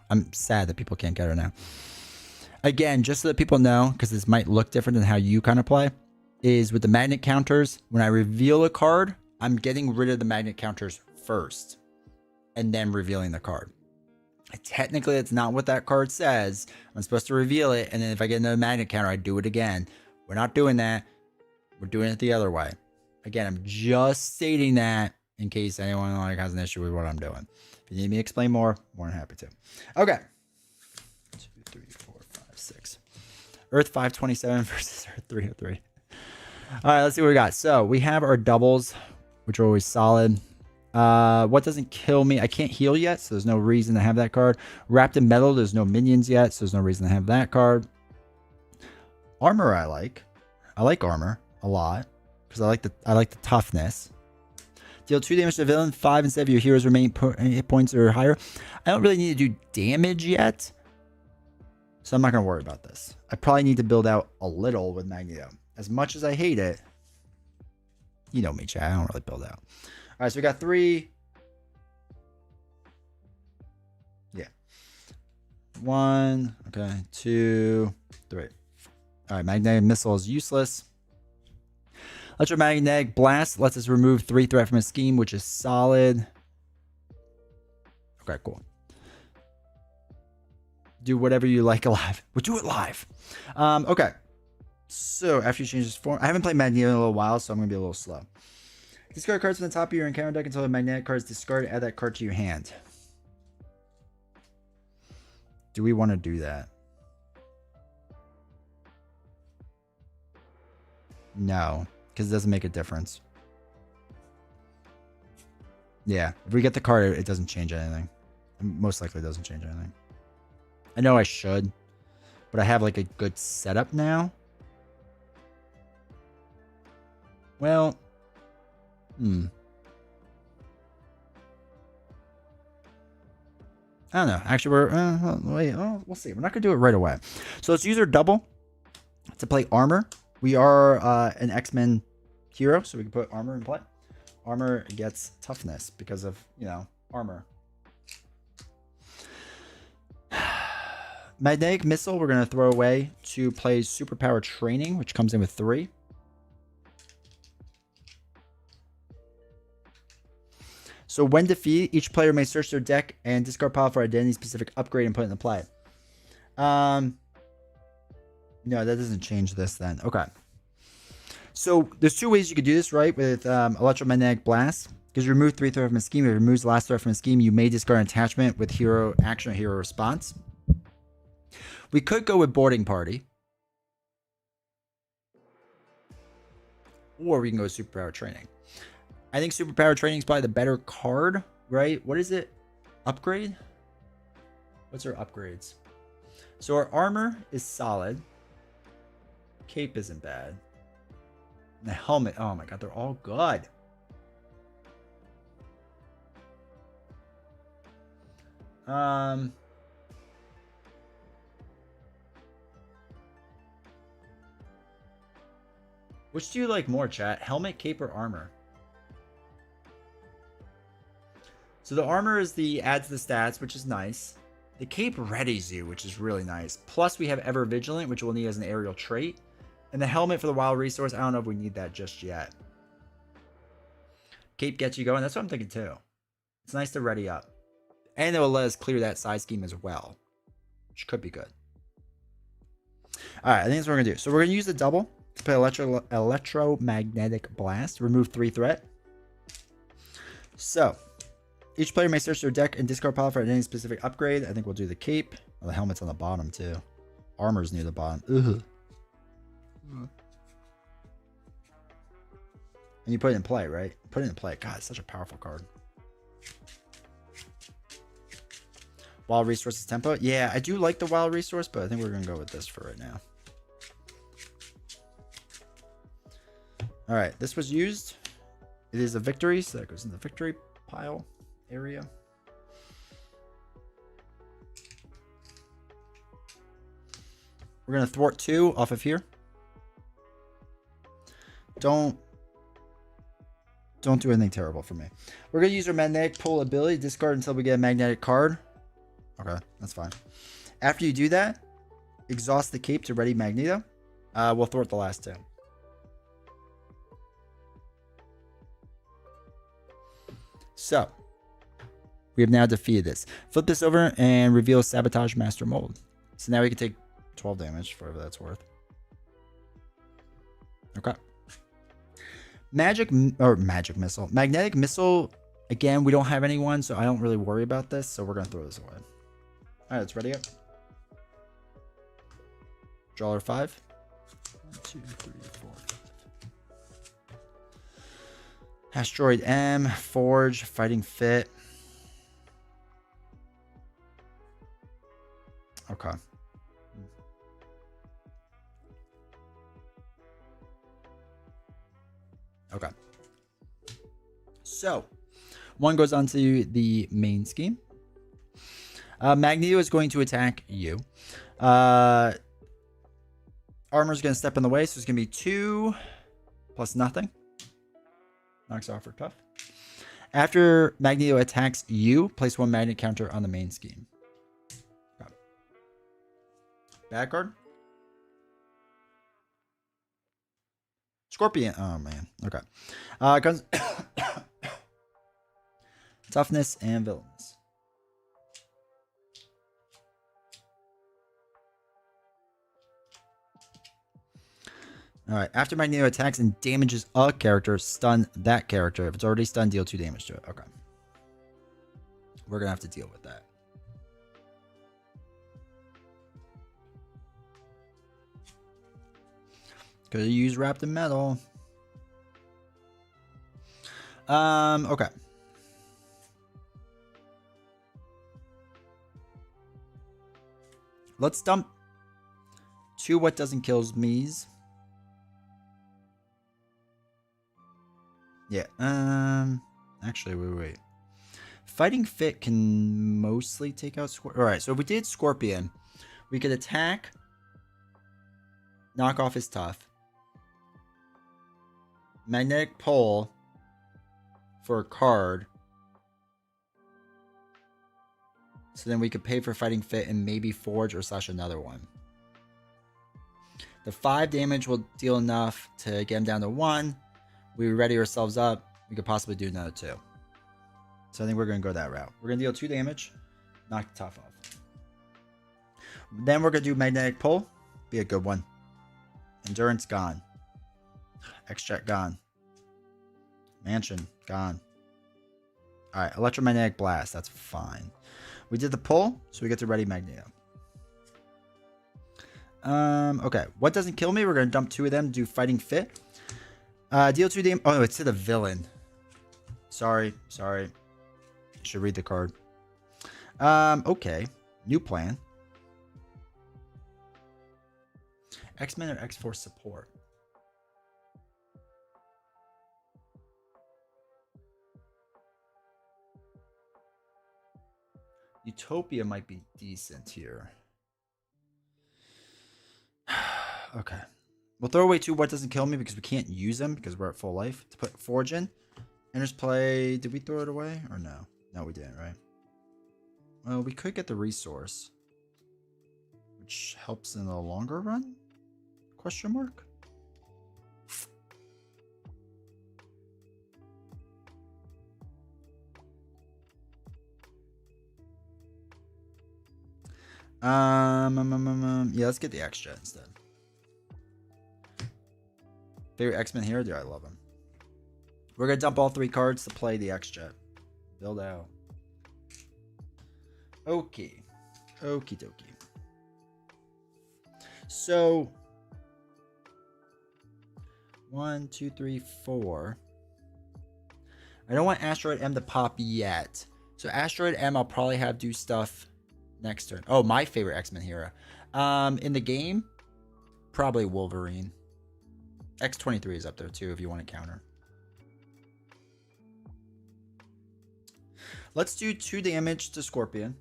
I'm sad that people can't get her now. Again, just so that people know, because this might look different than how you kind of play, is with the magnet counters, when I reveal a card, I'm getting rid of the magnet counters first and then revealing the card. Technically, it's not what that card says. I'm supposed to reveal it, and then if I get another magnet counter, I do it again. We're not doing that. We're doing it the other way. Again, I'm just stating that in case anyone like has an issue with what I'm doing. If you need me to explain more, more than happy to. Okay. 2, 3, 4, 5, 6. Earth 527 versus Earth 303. All right, let's see what we got. So we have our doubles, which are always solid. What doesn't kill me? I can't heal yet, so there's no reason to have that card. Wrapped in metal, there's no minions yet, so there's no reason to have that card. Armor I like. I like armor a lot because I like the toughness. Deal 2 damage to the villain. 5 instead of your heroes remain hit points or higher. I don't really need to do damage yet, so I'm not gonna worry about this. I probably need to build out a little with Magneto. As much as I hate it, you know me, chat. I don't really build out. All right, so we got 3 1. Okay, 2, 3. All right, magnetic missile is useless. Electromagnetic blast lets us remove 3 threat from a scheme, which is solid. Okay, cool. Do whatever you like alive. We'll do it live. Okay. So after you change this form, I haven't played Magneto in a little while, so I'm gonna be a little slow. Discard cards from the top of your encounter deck until the magnetic card is discarded. Add that card to your hand. Do we want to do that? No, because it doesn't make a difference. Yeah, if we get the card, it doesn't change anything. It most likely doesn't change anything. I know I should, but I have like a good setup now. Well, I don't know. Actually, we'll see. We're not gonna do it right away. So let's use our double to play armor. We are an X-Men hero, so we can put armor in play. Armor gets toughness because of, armor. Magnetic missile we're gonna throw away to play superpower training, which comes in with 3. So when defeated, each player may search their deck and discard pile for identity-specific upgrade and put it into play. No, that doesn't change this then. Okay. So there's 2 ways you could do this, right? With electromagnetic blast. Because you remove 3 threat from a scheme. If it removes the last threat from a scheme, you may discard an attachment with hero action or hero response. We could go with boarding party. Or we can go with superpower training. I think superpower training is probably the better card, right? What is it? Upgrade? What's our upgrades? So our armor is solid. Cape isn't bad. And the helmet, oh my god, they're all good. Which do you like more, chat? Helmet, cape, or armor? So the armor is adds the stats, which is nice. The cape readies you, which is really nice. Plus we have Ever Vigilant, which we'll need as an aerial trait. And the helmet for the wild resource, I don't know if we need that just yet. Cape gets you going. That's what I'm thinking too. It's nice to ready up. And it will let us clear that side scheme as well, which could be good. All right, I think that's what we're going to do. So we're going to use the double to play electromagnetic blast. Remove 3 threat. So each player may search their deck and discard pile for any specific upgrade. I think we'll do the cape. Oh, the helmet's on the bottom too. Armor's near the bottom. Ugh. And you put it in play, right? Put it in play. God, it's such a powerful card. Wild Resources Tempo. Yeah, I do like the Wild Resource, but I think we're going to go with this for right now. All right, this was used. It is a victory, so that goes in the victory pile area. We're going to thwart 2 off of here. Don't do anything terrible for me. We're going to use our magnetic pull ability. Discard until we get a magnetic card. Okay, that's fine. After you do that, exhaust the cape to ready Magneto. We'll thwart the last 2. So, we have now defeated this. Flip this over and reveal Sabotage Master Mold. So now we can take 12 damage for whatever that's worth. Okay. Magic Missile. Magnetic Missile, again, we don't have anyone, so I don't really worry about this, so we're going to throw this away. Alright, let's ready up. Draw 5. 1, 2, 3, 4, 5. Asteroid M, Forge, Fighting Fit. Okay. Okay. So, 1 goes on to the main scheme. Magneto is going to attack you. Armor's going to step in the way, so it's going to be 2 plus nothing. Knocks off for tough. After Magneto attacks you, place 1 magnet counter on the main scheme. Okay. Bad card? Scorpion. Oh, man. Okay. Guns. Toughness and villainous. Alright. After Magneto attacks and damages a character, stun that character. If it's already stunned, deal 2 damage to it. Okay. We're going to have to deal with that. Could have used wrapped in metal. Okay. Let's dump 2 what doesn't kills me's. Yeah. Actually, wait. Fighting Fit can mostly take out Scorpion. Alright, so if we did Scorpion, we could attack. Knock off his tough. Magnetic Pull for a card. So then we could pay for Fighting Fit and maybe Forge or slash another one. The 5 damage will deal enough to get him down to 1. We ready ourselves up. We could possibly do another 2. So I think we're going to go that route. We're going to deal 2 damage. Knock the tough off. Then we're going to do Magnetic Pull. Be a good one. Endurance gone. X-Jet gone. Mansion gone. Alright, Electromagnetic Blast. That's fine. We did the pull, so we get to ready Magneto. Okay. What doesn't kill me? We're going to dump 2 of them. Do Fighting Fit. Deal 2 damage. Oh, it's to the villain. Sorry. Should read the card. Okay. New plan. X-Men or X-Force support? Utopia might be decent here. Okay. We'll throw away 2 what doesn't kill me because we can't use them because we're at full life. To put Forge in. Enters play. Did we throw it away or no? No, we didn't, right? Well, we could get the resource. Which helps in the longer run? Question mark? Yeah, let's get the X-Jet instead. Favorite X-Men hero? Dude, I love him. We're gonna dump all 3 cards to play the X-Jet. Build out. Okay. Okie dokie. So 1, 2, 3, 4. I don't want Asteroid M to pop yet. So Asteroid M I'll probably have do stuff next turn. Oh, my favorite X-Men hero. In the game, probably Wolverine. X-23 is up there too if you want to counter. Let's do 2 damage to Scorpion.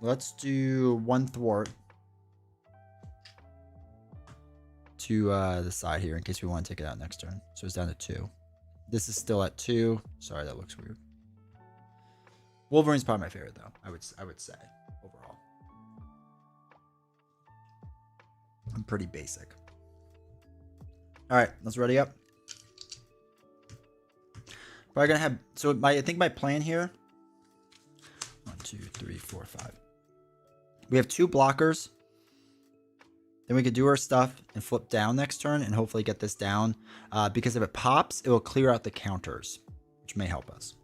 Let's do 1 thwart to the side here in case we want to take it out next turn. So it's down to 2. This is still at 2. Sorry, that looks weird. Wolverine's probably my favorite though. I would say overall. I'm pretty basic. All right, let's ready up. Probably gonna have I think my plan here. 1, 2, 3, 4, 5. We have 2 blockers. Then we could do our stuff and flip down next turn and hopefully get this down. Because if it pops, it will clear out the counters, which may help us.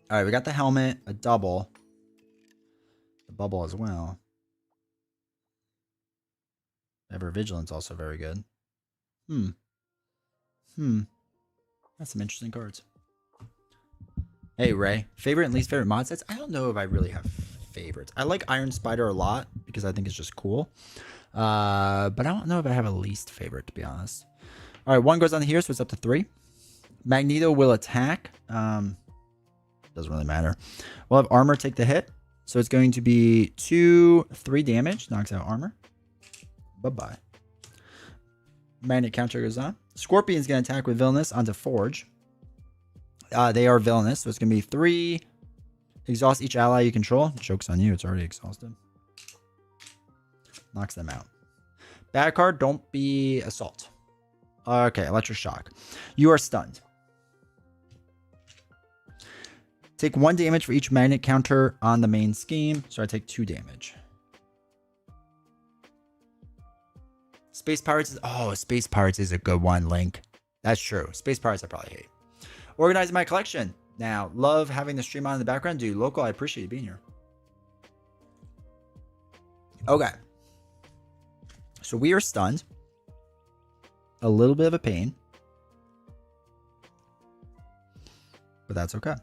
All right, we got the helmet, a double, the bubble as well. Ever Vigilance also very good. That's some interesting cards. Hey, Ray. Favorite and least favorite mod sets? I don't know if I really have favorites. I like Iron Spider a lot because I think it's just cool. But I don't know if I have a least favorite, to be honest. All right, 1 goes on here, so it's up to 3. Magneto will attack. Doesn't really matter. We'll have armor take the hit. So it's going to be 2, 3 damage. Knocks out armor. Bye-bye. Magnet counter goes on. Scorpion's going to attack with Villainous onto Forge. They are villainous, so it's going to be 3. Exhaust each ally you control. Joke's on you, it's already exhausted. Knocks them out. Bad card, don't be assault. Okay, electric shock. You are stunned. Take 1 damage for each magnet counter on the main scheme. So I take 2 damage. Space Pirates is... Oh, Space Pirates is a good one, Link. That's true. Space Pirates I probably hate. Organizing my collection. Now, love having the stream on in the background. Dude, local, I appreciate you being here. Okay. So we are stunned. A little bit of a pain. But that's okay.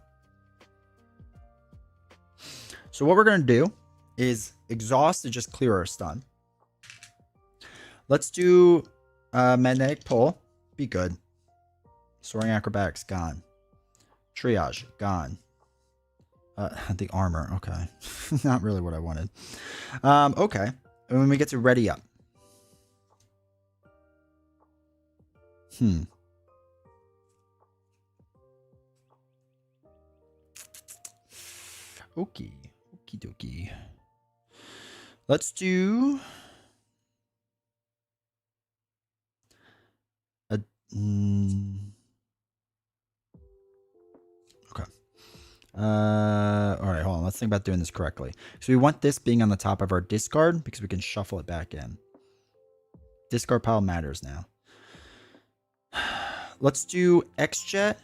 So what we're going to do is exhaust to just clear our stun. Let's do magnetic pull. Be good. Soaring acrobatics, gone. Triage, gone. The armor, okay. Not really what I wanted. Okay. And when we get to ready up. Okay. Okie dokie. Let's do a okay. All right, hold on. Let's think about doing this correctly. So we want this being on the top of our discard because we can shuffle it back in. Discard pile matters now. Let's do X-Jet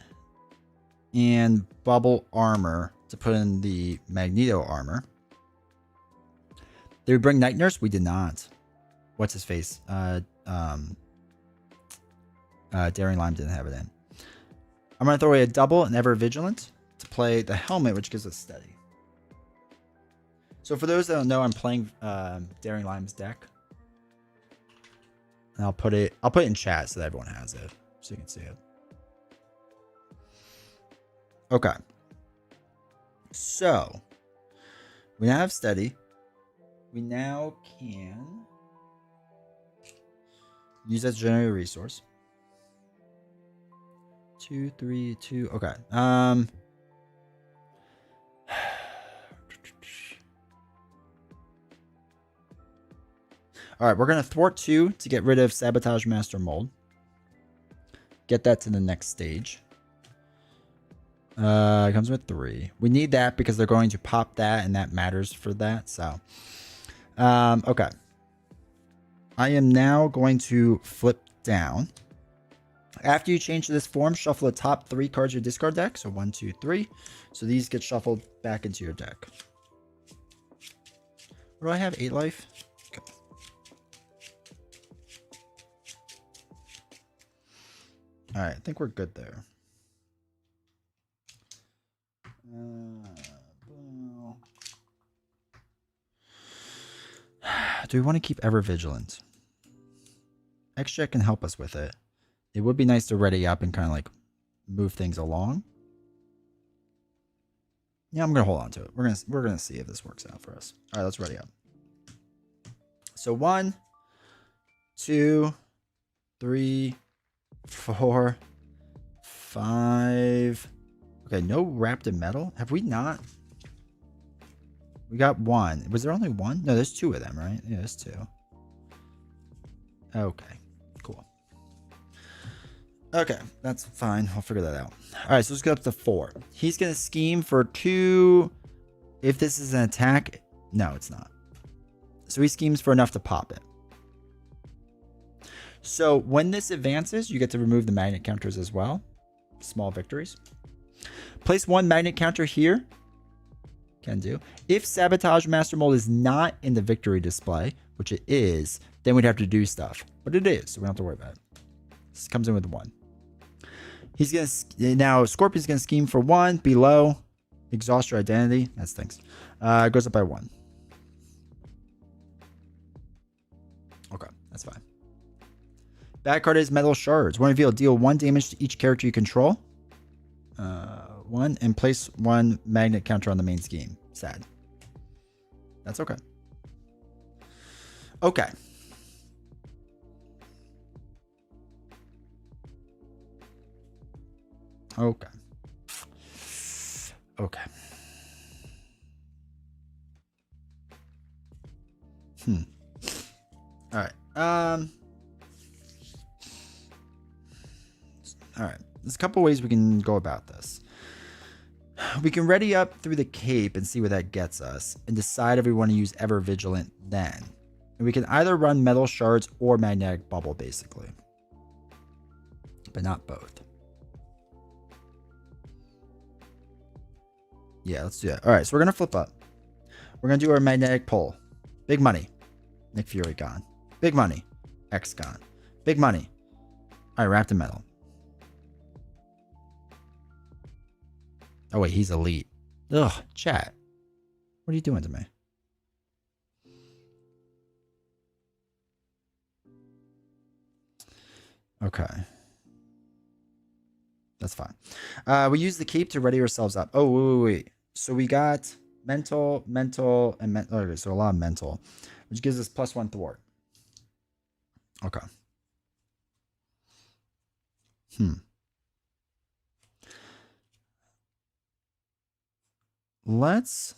and Bubble Armor to put in the Magneto armor. Did we bring Night Nurse? We did not. What's his face? Daring Lime didn't have it in. I'm going to throw away a double and Ever Vigilant to play the helmet, which gives us steady. So for those that don't know, I'm playing Daring Lime's deck. And I'll put it in chat so that everyone has it, so you can see it. Okay. So we now have steady. We now can use that to generate a resource. 2, 3, 2. Okay. All right, we're going to thwart 2 to get rid of Sabotage Master Mold. Get that to the next stage. It comes with 3. We need that because they're going to pop that, and that matters for that. So, okay. I am now going to flip down. After you change to this form, shuffle the top 3 cards of your discard deck. So 1, 2, 3. So these get shuffled back into your deck. What do I have? 8 life? Okay. All right, I think we're good there. Do we want to keep Ever Vigilant? X-Jet can help us with it. It would be nice to ready up and kind of like move things along. Yeah, I'm gonna hold on to it. We're gonna see if this works out for us. All right, let's ready up. So 1, 2, 3, 4, 5. Okay, no wrapped in metal. Have we not? We got 1. Was there only 1? No, there's 2 of them, right? Yeah, there's 2. Okay, cool. Okay, that's fine. I'll figure that out. All right, so let's go up to 4. He's going to scheme for 2. If this is an attack, no, it's not. So he schemes for enough to pop it. So when this advances, you get to remove the magnet counters as well. Small victories. Place 1 magnet counter here. Can do. If Sabotage Master Mold is not in the victory display, which it is, then we'd have to do stuff. But it is, so we don't have to worry about it. This comes in with 1. He's going to... Now, Scorpion's going to scheme for 1. Below. Exhaust your identity. That stinks. Goes up by 1. Okay, that's fine. Bad card is Metal Shards. One reveal. Deal 1 damage to each character you control. 1. And place 1 magnet counter on the main scheme. Sad. That's okay. Okay. Okay. Okay. All right. All right. There's a couple ways we can go about this. We can ready up through the cape and see where that gets us, and decide if we want to use Ever Vigilant then. And we can either run Metal Shards or Magnetic Bubble, basically, but not both. Yeah, let's do that. All right, so we're gonna flip up. We're gonna do our Magnetic Pull. Big money. Nick Fury gone. Big money. X gone. Big money. All right, Wrapped in Metal. Oh, wait, he's elite. Ugh, chat. What are you doing to me? Okay. That's fine. We use the cape to ready ourselves up. Oh, wait. So we got mental, and mental. Okay, so a lot of mental, which gives us +1 thwart. Okay. Let's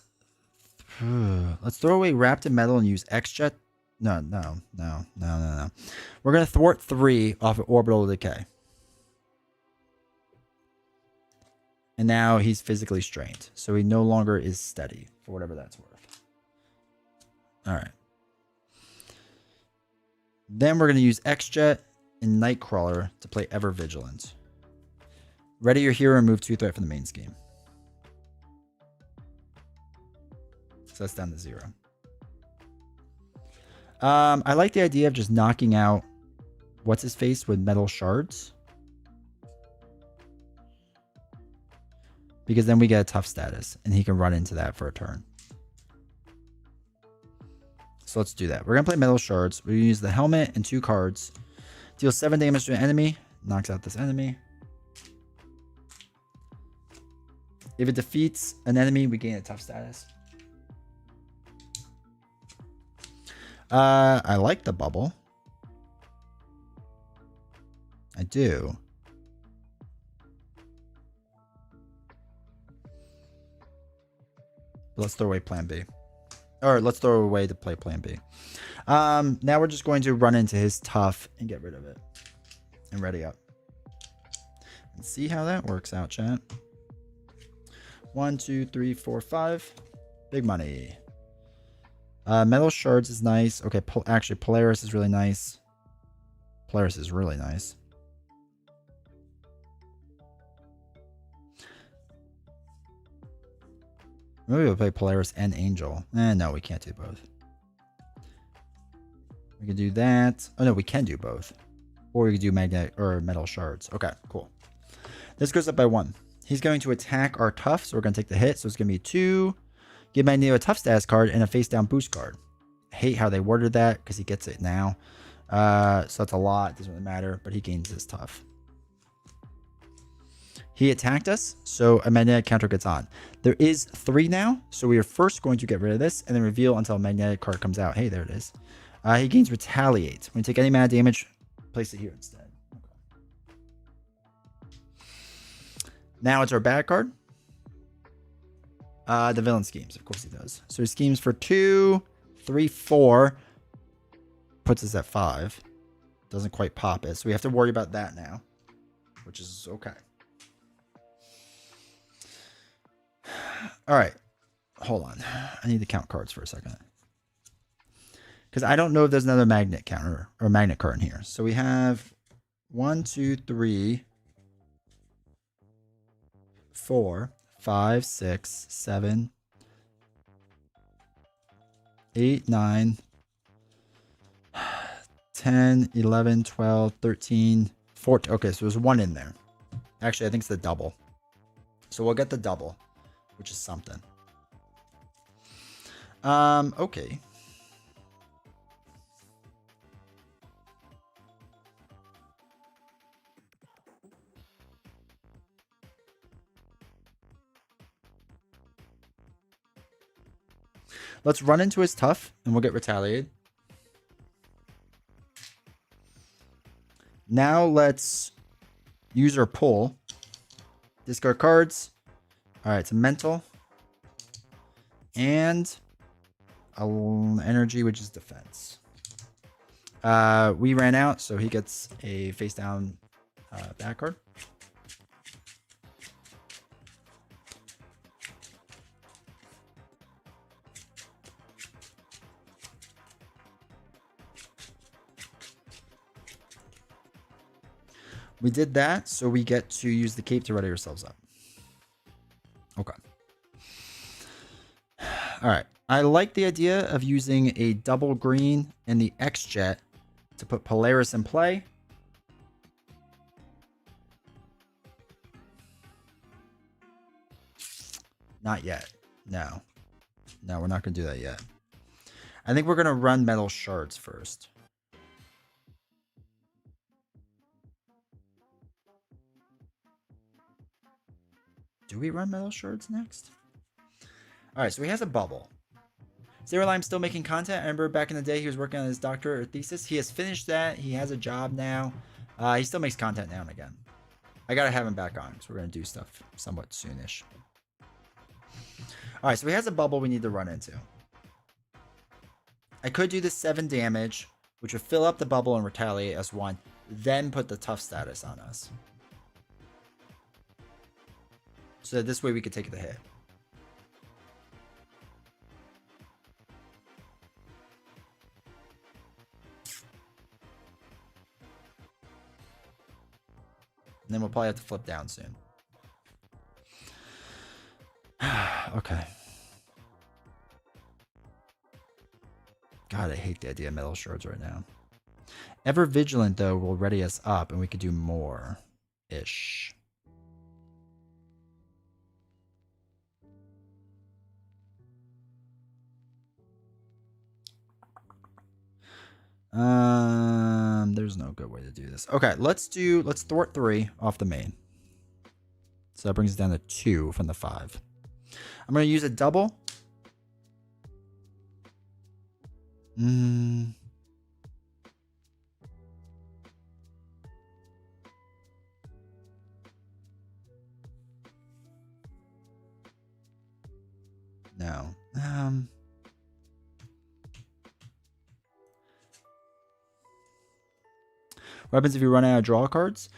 throw away Wrapped in Metal and use X-Jet. No. We're gonna thwart 3 off of Orbital Decay. And now he's physically strained, so he no longer is steady, for whatever that's worth. All right. Then we're gonna use X-Jet and Nightcrawler to play Ever Vigilant. Ready your hero and move 2 threat from the main scheme. So that's down to 0. I like the idea of just knocking out what's his face with Metal Shards, because then we get a tough status and he can run into that for a turn. So let's do that. We're gonna play Metal Shards. We use the helmet and 2 cards. Deal 7 damage to an enemy. Knocks out this enemy. If it defeats an enemy, we gain a tough status. I like the bubble. I do. But let's throw away plan B. Or let's throw away to play plan B. Now we're just going to run into his tough and get rid of it. And ready up. And see how that works out, chat. 1, 2, 3, 4, 5. Big money. Metal Shards is nice. Okay, actually, Polaris is really nice. Polaris is really nice. Maybe we'll play Polaris and Angel. No, we can't do both. We can do that. Oh, no, we can do both. Or we can do Magnetic or Metal Shards. Okay, cool. This goes up by 1. He's going to attack our tough, so we're going to take the hit. So it's going to be 2. Give Magneto a tough status card and a face down boost card. I hate how they worded that because he gets it now. So that's a lot. It doesn't really matter, but he gains his tough. He attacked us, so a magnetic counter gets on. There is 3 now, so we are first going to get rid of this and then reveal until a magnetic card comes out. Hey, there it is. He gains Retaliate. When you take any mana damage, place it here instead. Okay. Now it's our bad card. The villain schemes, of course he does. So he schemes for 2, 3, 4. Puts us at 5. Doesn't quite pop it. So we have to worry about that now. Which is okay. Alright. Hold on. I need to count cards for a second. Because I don't know if there's another magnet counter or magnet card in here. So we have 1, 2, 3, 4, 5, 6, 7, 8, 9, 10, 11, 12, 13, 14. Okay, so there's 1 in there. Actually, I think it's the double. So we'll get the double, which is something. Okay. Let's run into his tough, and we'll get retaliated. Now let's use our pull. Discard cards. All right, it's a mental. And energy, which is defense. We ran out, so he gets a face down back card. We did that, so we get to use the cape to ready ourselves up. Okay. All right. I like the idea of using a double green and the X-Jet to put Polaris in play. Not yet. No. No, we're not going to do that yet. I think we're going to run metal shards first. Do we run metal shards next? All right, so he has a bubble. Zero Lime's still making content. I remember back in the day he was working on his doctorate or thesis. He has finished that. He has a job now. He still makes content now and again. I gotta have him back on because we're gonna do stuff somewhat soonish. All right, so he has a bubble we need to run into. I could do the 7 damage, which would fill up the bubble and retaliate as 1, then put the tough status on us. So that this way we could take the hit. And then we'll probably have to flip down soon. Okay. God, I hate the idea of metal shards right now. Ever Vigilant, though, will ready us up, and we could do more-ish. There's no good way to do this. Okay, let's thwart 3 off the main. So that brings us down to 2 from the 5. I'm going to use a double. No. What happens if you run out of draw cards?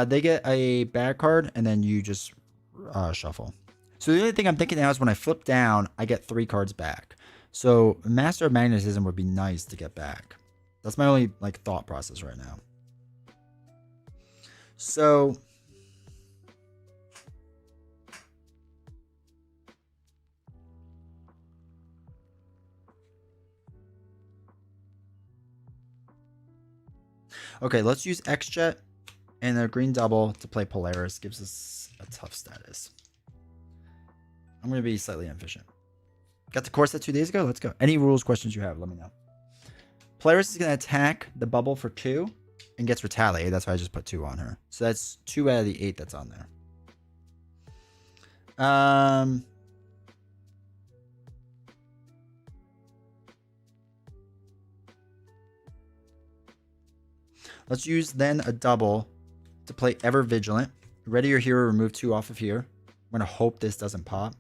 They get a bad card, and then you just shuffle. So the only thing I'm thinking now is when I flip down, I get 3 cards back. So Master of Magnetism would be nice to get back. That's my only thought process right now. So okay, let's use X-Jet and a green double to play Polaris. Gives us a tough status. I'm going to be slightly inefficient. Got the course set 2 days ago? Let's go. Any rules questions you have, let me know. Polaris is going to attack the bubble for 2 and gets retaliated. That's why I just put 2 on her. So that's 2 out of the 8 that's on there. Let's use then a double to play Ever Vigilant. Ready your hero, remove 2 off of here. I'm going to hope this doesn't pop.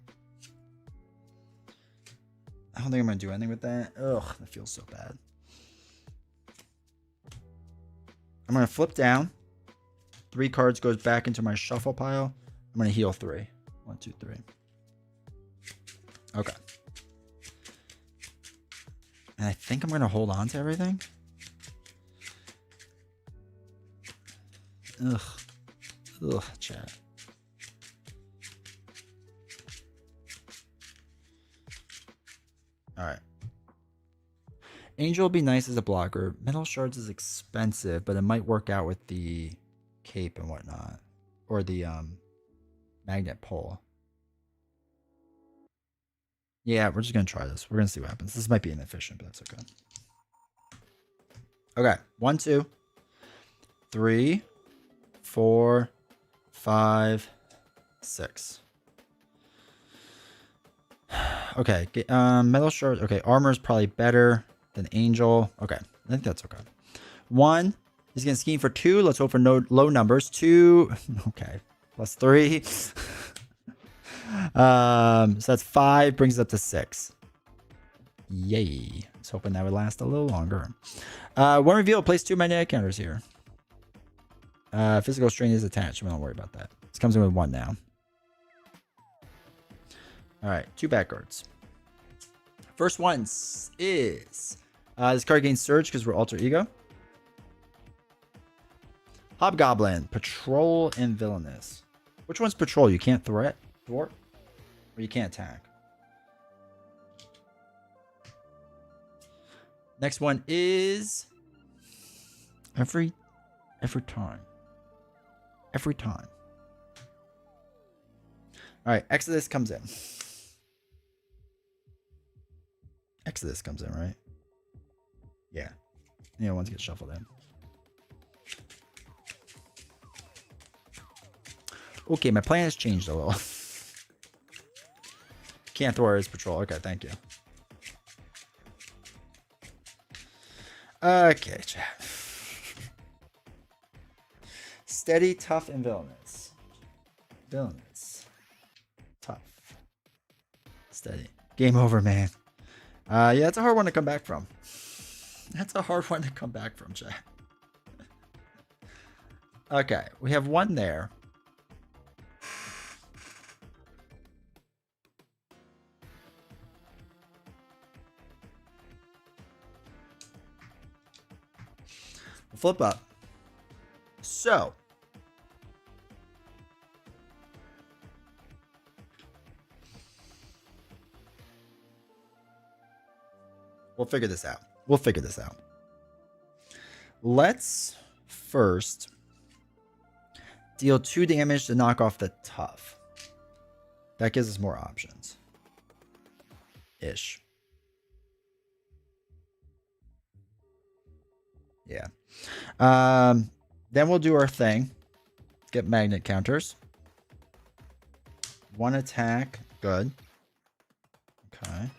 I don't think I'm going to do anything with that. Ugh, that feels so bad. I'm going to flip down. 3 cards goes back into my shuffle pile. I'm going to heal 3. 1, 2, 3. Okay. And I think I'm going to hold on to everything. Ugh. Ugh, chat. Alright. Angel will be nice as a blocker. Metal Shards is expensive, but it might work out with the cape and whatnot. Or the magnet pole. Yeah, we're just going to try this. We're going to see what happens. This might be inefficient, but that's okay. Okay. 1, 2, 3, 4, 5, 6. Okay. Metal Shard. Okay. Armor is probably better than Angel. Okay. I think that's okay. 1. He's going to scheme for 2. Let's hope for no low numbers. 2. Okay. Plus 3. So that's 5, brings it up to 6. Yay. I was hoping that would last a little longer. One reveal, place 2 magnetic counters here. Physical strain is attached. We don't worry about that. This comes in with 1 now. Alright, 2 back cards. First one is this card gains Surge because we're Alter Ego. Hobgoblin, Patrol, and Villainous. Which one's Patrol? You can't thwart? Or you can't attack? Next one is every time. Every time. Alright, Exodus comes in. Exodus comes in, right? Yeah. Yeah, ones get shuffled in. Okay, my plan has changed a little. Can't thwart his patrol. Okay, thank you. Okay, chat. Steady, tough, and villainous. Villainous. Tough. Steady. Game over, man. Yeah, that's a hard one to come back from. That's a hard one to come back from, chat. Okay, we have 1 there. We'll flip up. So. We'll figure this out. Let's first deal 2 damage to knock off the tough. That gives us more options. Ish. Yeah. Then we'll do our thing. Get magnet counters. 1 attack. Good. Okay.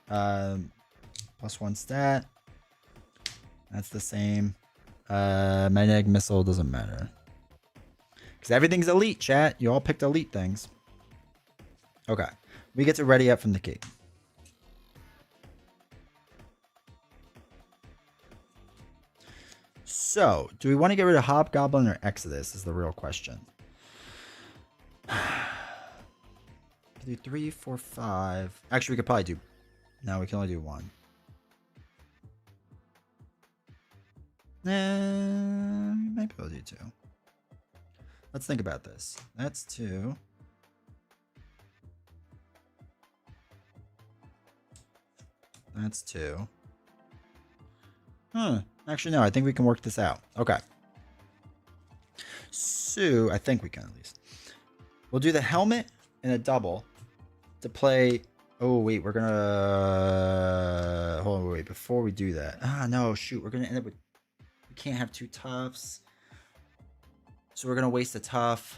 +1 stat. That's the same. Magnetic missile doesn't matter. Because everything's elite, chat. You all picked elite things. Okay. We get to ready up from the key. So, do we want to get rid of Hobgoblin or Exodus is the real question. Do 3, 4, 5. Actually, we could probably do... No, we can only do 1. We might be able to do 2. Let's think about this. That's 2. That's 2. Actually, no. I think we can work this out. Okay. So, I think we can at least. We'll do the helmet and a double to play... Oh, wait. We're going to... Hold on, wait. Before we do that... no. Shoot. We're going to end up with... We can't have 2 toughs. So, we're going to waste a tough.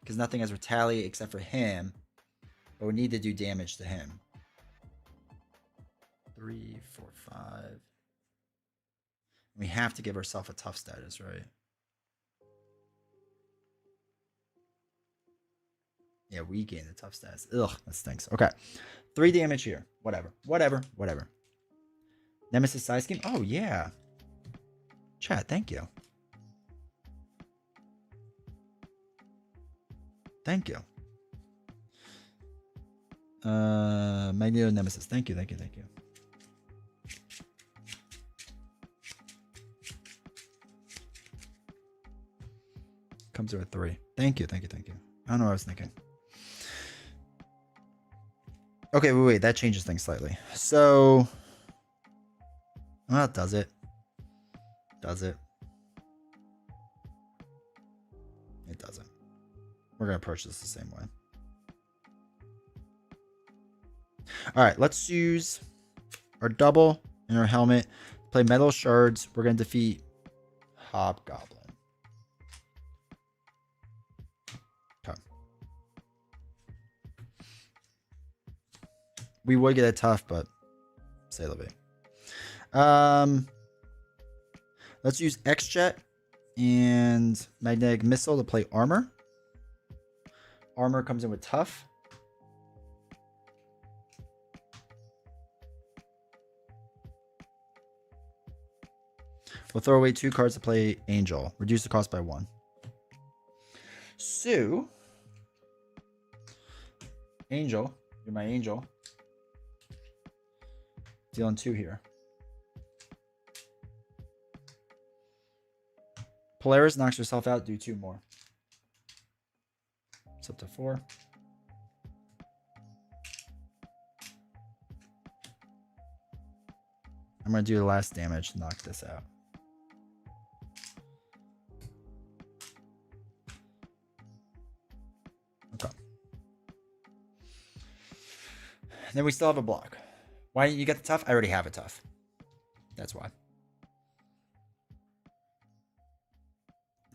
Because nothing has retaliate except for him. But we need to do damage to him. 3, 4, 5... We have to give ourselves a tough status, right? Yeah, we gain the tough status. Ugh, that stinks. Okay. 3 damage here. Whatever. Nemesis size scheme? Oh, yeah. Chat, thank you. Thank you. Magneto Nemesis. Thank you. Comes to a 3. Thank you. I don't know what I was thinking. Okay, wait. That changes things slightly. So, well, does it? It doesn't. We're gonna approach this the same way. All right, let's use our double and our helmet. Play metal shards. We're gonna defeat Hobgoblin. We would get a tough, but say la vie. Let's use X-Jet and Magnetic Missile to play armor. Armor comes in with tough. We'll throw away 2 cards to play Angel. Reduce the cost by 1. So, Angel, you're my Angel. Dealing 2 here. Polaris knocks herself out. Do 2 more. It's up to 4. I'm going to do the last damage to knock this out. Okay. Then we still have a block. Why didn't you get the tough? I already have a tough. That's why.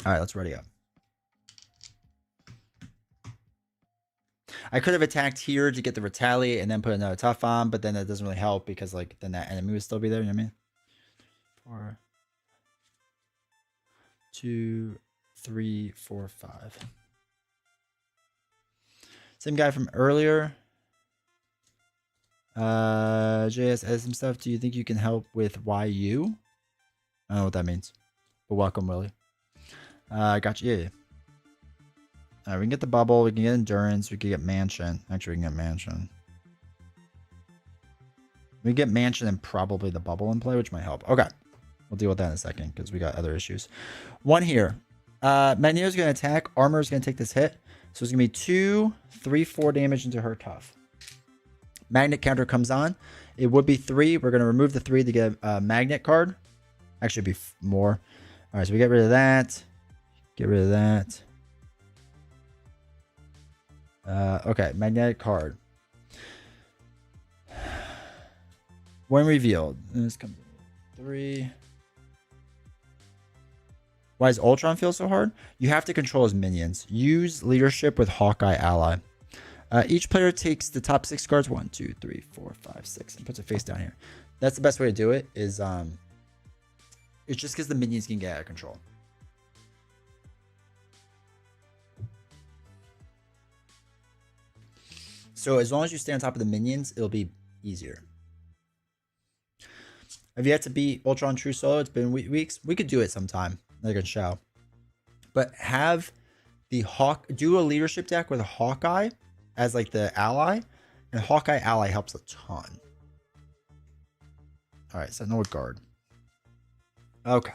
All right, let's ready up. I could have attacked here to get the retaliate and then put another tough on, but then that doesn't really help because like then that enemy would still be there. You know what I mean? 4, 2, 3, 4, 5. Same guy from earlier. JS has some stuff. Do you think you can help with YU? I don't know what that means. But welcome, Willie. Gotcha. Yeah. We can get the bubble. We can get endurance. We can get mansion. Actually, we can get mansion. We get mansion and probably the bubble in play, which might help. Okay. We'll deal with that in a second because we got other issues. 1 here. Magneto's going to attack. Armor is going to take this hit. So it's going to be 2, 3, 4 damage into her tough. Magnet counter comes on. It would be 3. We're going to remove the 3 to get a magnet card. Actually, it'd be more. All right, so we get rid of that. Get rid of that. Okay, magnetic card. When revealed, this comes 3. Why does Ultron feel so hard? You have to control his minions. Use leadership with Hawkeye ally. Each player takes the top 6 cards. 1, 2, 3, 4, 5, 6, and puts it face down here. That's the best way to do it. Is it's just because the minions can get out of control. So as long as you stay on top of the minions, it'll be easier. Have you yet to beat Ultron True Solo? It's been weeks. We could do it sometime, like a show. But have the do a leadership deck with a Hawkeye as like the ally, and Hawkeye ally helps a ton. All right, so no guard. Okay.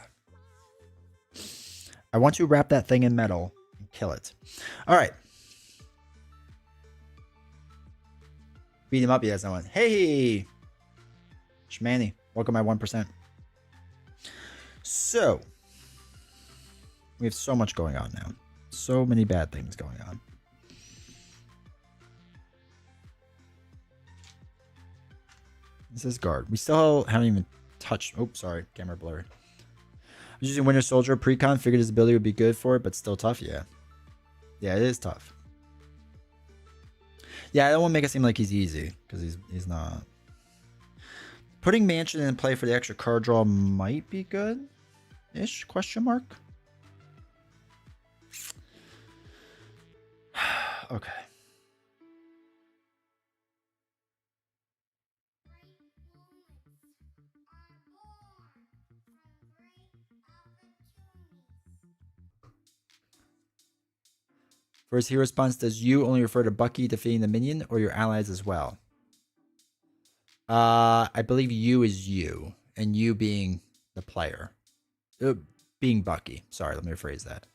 I want to wrap that thing in metal and kill it. All right. Beat him up, yes, no one. Hey! Shmanny, welcome my 1%. So, we have so much going on now. So many bad things going on. This is guard. We still haven't even touched. Oh, sorry. Camera blurry. I was using Winter Soldier pre-con. Figured his ability would be good for it, but still tough. Yeah. Yeah, it is tough. Yeah, I don't want to make it seem like he's easy, because he's not. Putting Mansion in play for the extra card draw might be good-ish, question mark. Okay. For his hero response, does you only refer to Bucky defeating the minion or your allies as well? I believe you is you, and you being the player. Being Bucky. Sorry, let me rephrase that.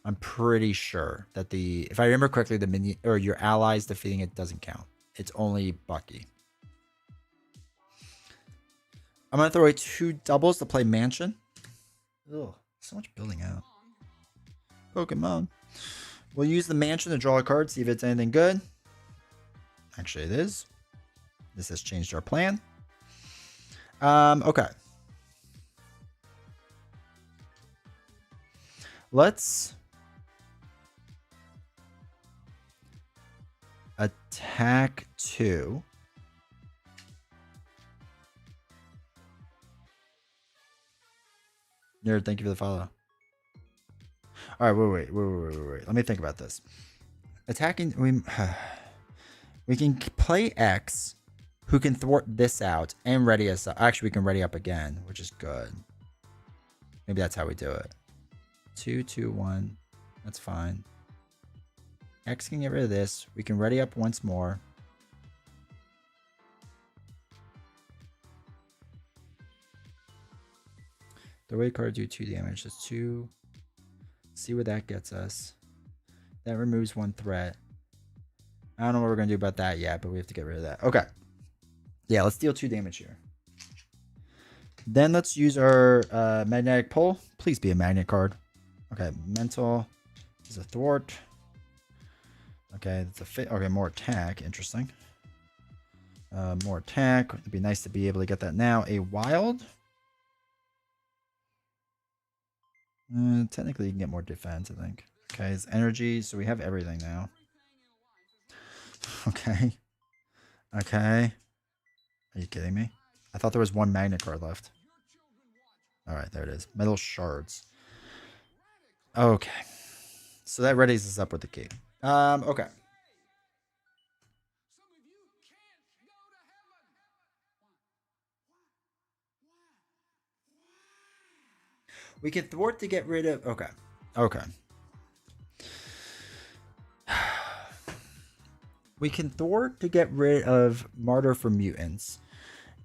I'm pretty sure that if I remember correctly, the minion or your allies defeating it doesn't count. It's only Bucky. I'm gonna throw away 2 doubles to play Mansion. Ugh, so much building out. Pokemon. We'll use the Mansion to draw a card, see if it's anything good. Actually, it is. This has changed our plan. Okay. Let's attack 2. Nerd, thank you for the follow. All right, wait. Let me think about this. Attacking, we can play X, who can thwart this out and ready us up. Actually, we can ready up again, which is good. Maybe that's how we do it. 2, 2, 1. That's fine. X can get rid of this. We can ready up once more. The away card do 2 damage. That's 2. See where that gets us. That removes 1 threat. I don't know what we're going to do about that yet, but we have to get rid of that. Okay. Yeah, let's deal 2 damage here. Then let's use our magnetic pull. Please be a magnet card. Okay, mental is a thwart. Okay, that's a fit. Okay, more attack. Interesting. More attack. It'd be nice to be able to get that now. A wild. Technically, you can get more defense, I think. Okay, it's energy. So we have everything now. Okay. Okay. Are you kidding me? I thought there was 1 magnet card left. All right, there it is. Metal shards. Okay. So that readies us up with the key. Okay. We can thwart to get rid of... Okay. Okay. We can thwart to get rid of Martyr for mutants.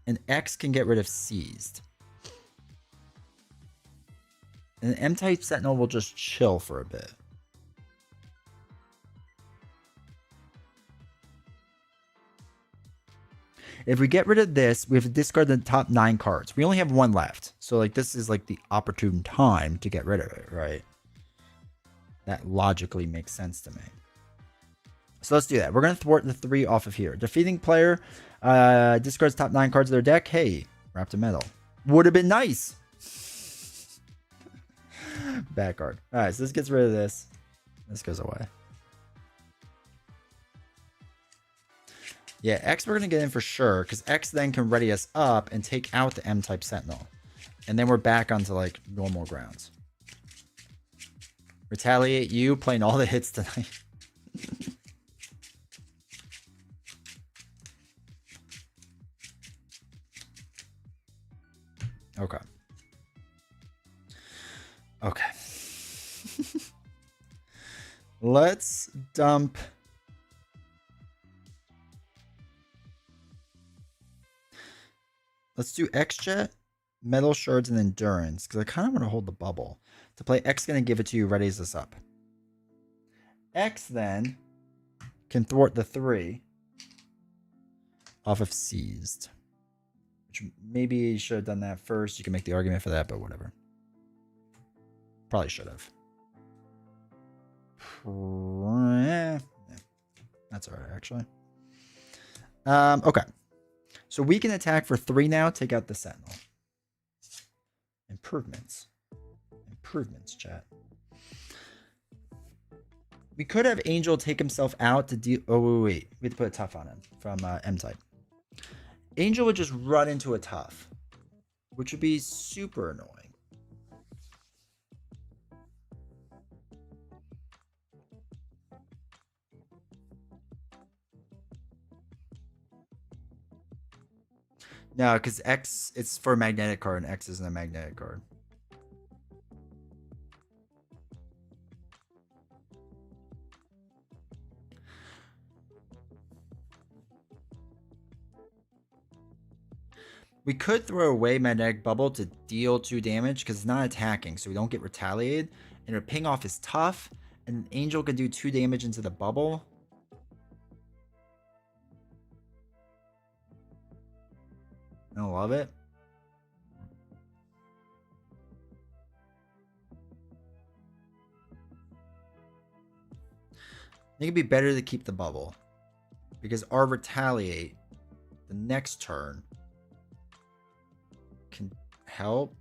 And X can get rid of Seized. And M-type Sentinel will just chill for a bit. If we get rid of this, we have to discard the top 9 cards. We only have 1 left. So like this is like the opportune time to get rid of it, right? That logically makes sense to me. So let's do that. We're going to thwart the 3 off of here. Defeating player discards top 9 cards of their deck. Hey, wrapped in metal. Would have been nice. Bad card. All right, so this gets rid of this. This goes away. Yeah, X we're going to get in for sure, because X then can ready us up and take out the M-type Sentinel. And then we're back onto, like, normal grounds. Retaliate you, playing all the hits tonight. Okay. Okay. Let's dump... Let's do X-Jet, Metal Shards, and Endurance, because I kind of want to hold the bubble. To play X, going to give it to you, readies this up. X then can thwart the 3 off of Seized. Which maybe you should have done that first. You can make the argument for that, but whatever. Probably should have. Yeah. That's alright, actually. Okay. So we can attack for 3 now. Take out the Sentinel. Improvements. Improvements, chat. We could have Angel take himself out to deal... Oh, wait. We have to put a tough on him from M-type. Angel would just run into a tough, which would be super annoying. No, because X, it's for a magnetic card, and X isn't a magnetic card. We could throw away Magnetic Bubble to deal 2 damage, because it's not attacking, so we don't get retaliated. And our ping off is tough, and Angel could do 2 damage into the bubble. I love it. I think it'd be better to keep the bubble, because our retaliate the next turn can help.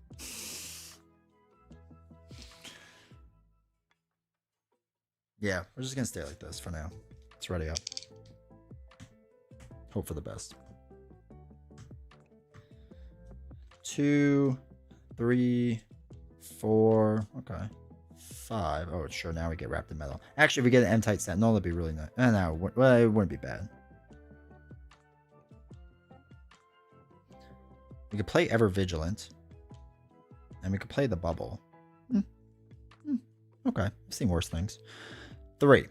Yeah, we're just gonna stay like this for now. It's ready up. Hope for the best. 2, 3, 4. Okay. 5. Oh, sure. Now we get wrapped in metal. Actually, if we get an M-type Sentinel, that'd be really nice. No, well, it wouldn't be bad. We could play Ever Vigilant. And we could play the bubble. Okay, I've seen worse things. 3.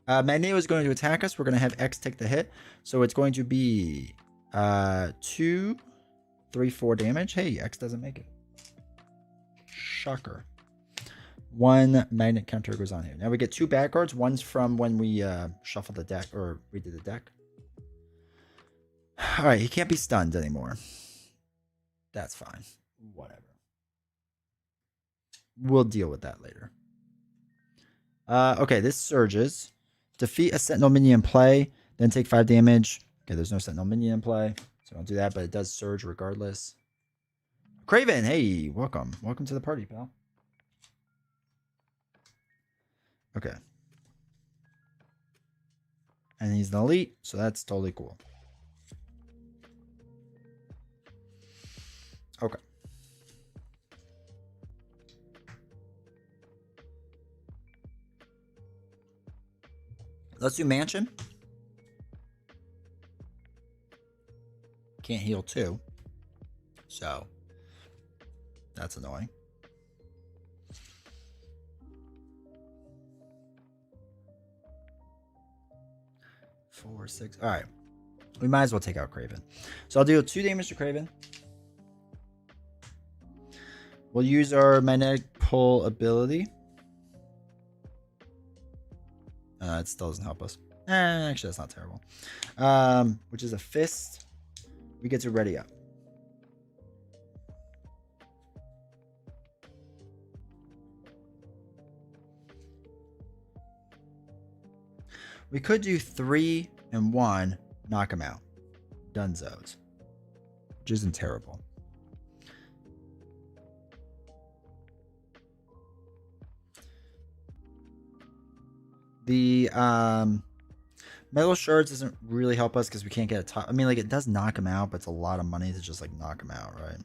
Magneto is going to attack us. We're going to have X take the hit. So it's going to be 2, 3, 4 damage. Hey, X doesn't make it. Shocker. 1 magnet counter goes on here. Now we get 2 back cards. One's from when we shuffled the deck or redid the deck. All right, he can't be stunned anymore. That's fine. Whatever. We'll deal with that later. Okay, this surges. Defeat a Sentinel minion in play, then take 5 damage. Okay, there's no Sentinel minion in play, so don't do that, but it does surge regardless. Craven, hey, welcome. Welcome to the party, pal. Okay. And he's an elite, so that's totally cool. Okay. Let's do Mansion. Can't heal 2. So, that's annoying. Four, 6. All right. We might as well take out Craven. So I'll deal 2 damage to Craven. We'll use our magnetic pull ability. It still doesn't help us. Actually, that's not terrible. Which is a fist. We get to ready up. We could do 3 and 1, knock him out. Dunzos. Which isn't terrible. The metal shards doesn't really help us because we can't get a top. I mean, like, it does knock him out, but it's a lot of money to just like knock him out, right?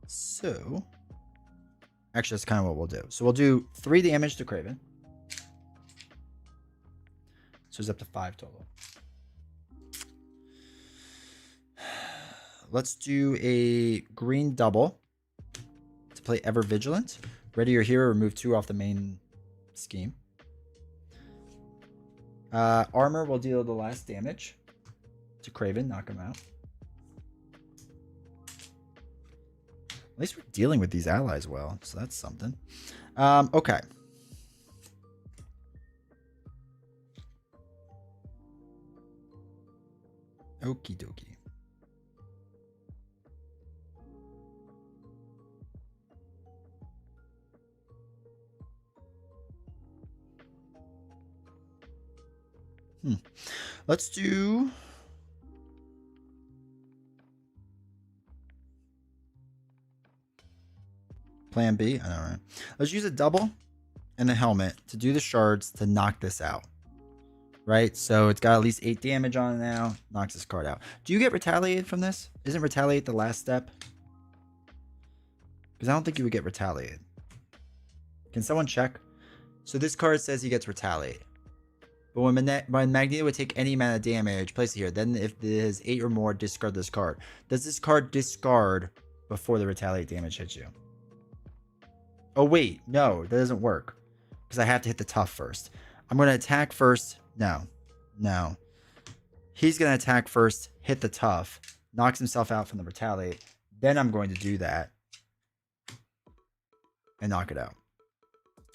So, actually, that's kind of what we'll do. So we'll do 3 damage to Craven. So it's up to 5 total. Let's do a green double to play Ever Vigilant. Ready your hero, remove 2 off the main scheme. Armor will deal the last damage to Craven, knock him out. At least we're dealing with these allies well, so that's something. Okay. Okie dokie. Let's do plan B. I know, right? Let's use a double and a helmet to do the shards to knock this out. Right? So it's got at least 8 damage on it now. Knocks this card out. Do you get retaliated from this? Isn't retaliate the last step? Because I don't think you would get retaliated. Can someone check? So this card says he gets retaliated. But when Magneto would take any amount of damage, place it here. Then if it is 8 or more, discard this card. Does this card discard before the retaliate damage hits you? Oh, wait. No, that doesn't work. Because I have to hit the tough first. I'm going to attack first. No. No. He's going to attack first, hit the tough, knocks himself out from the retaliate. Then I'm going to do that and knock it out.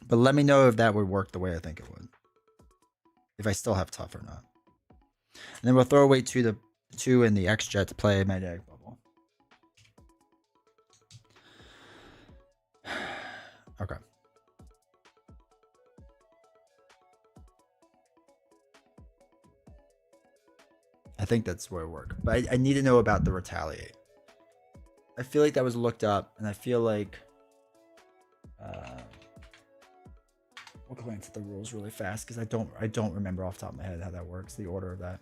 But let me know if that would work the way I think it would. If I still have tough or not. And then we'll throw away 2 in the X jet to play magnetic bubble. Okay. I think that's where it worked. But I need to know about the retaliate. I feel like that was looked up, and I feel like we'll glance at the rules really fast because I don't remember off the top of my head how that works, the order of that.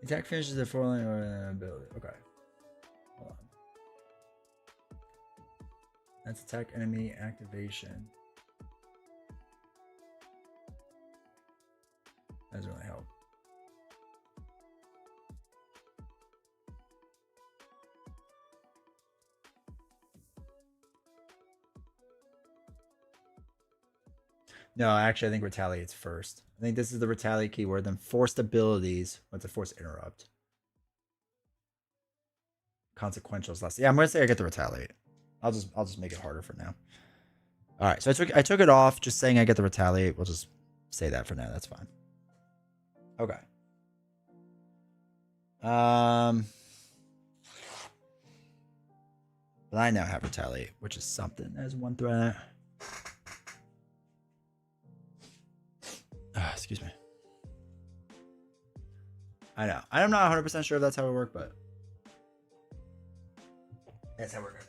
Attack finishes the 4-line or ability. Okay. Hold on. That's attack enemy activation. That doesn't really help. No, actually, I think retaliate's first. I think this is the retaliate keyword. Then forced abilities. What's a forced interrupt? Consequential is less. Yeah, I'm gonna say I get the retaliate. I'll just make it harder for now. All right, so I took it off. Just saying I get the retaliate. We'll just say that for now. That's fine. Okay. But I now have retaliate, which is something as one threat. Excuse me. I know. I'm not 100% sure if that's how it worked, but that's how we're going.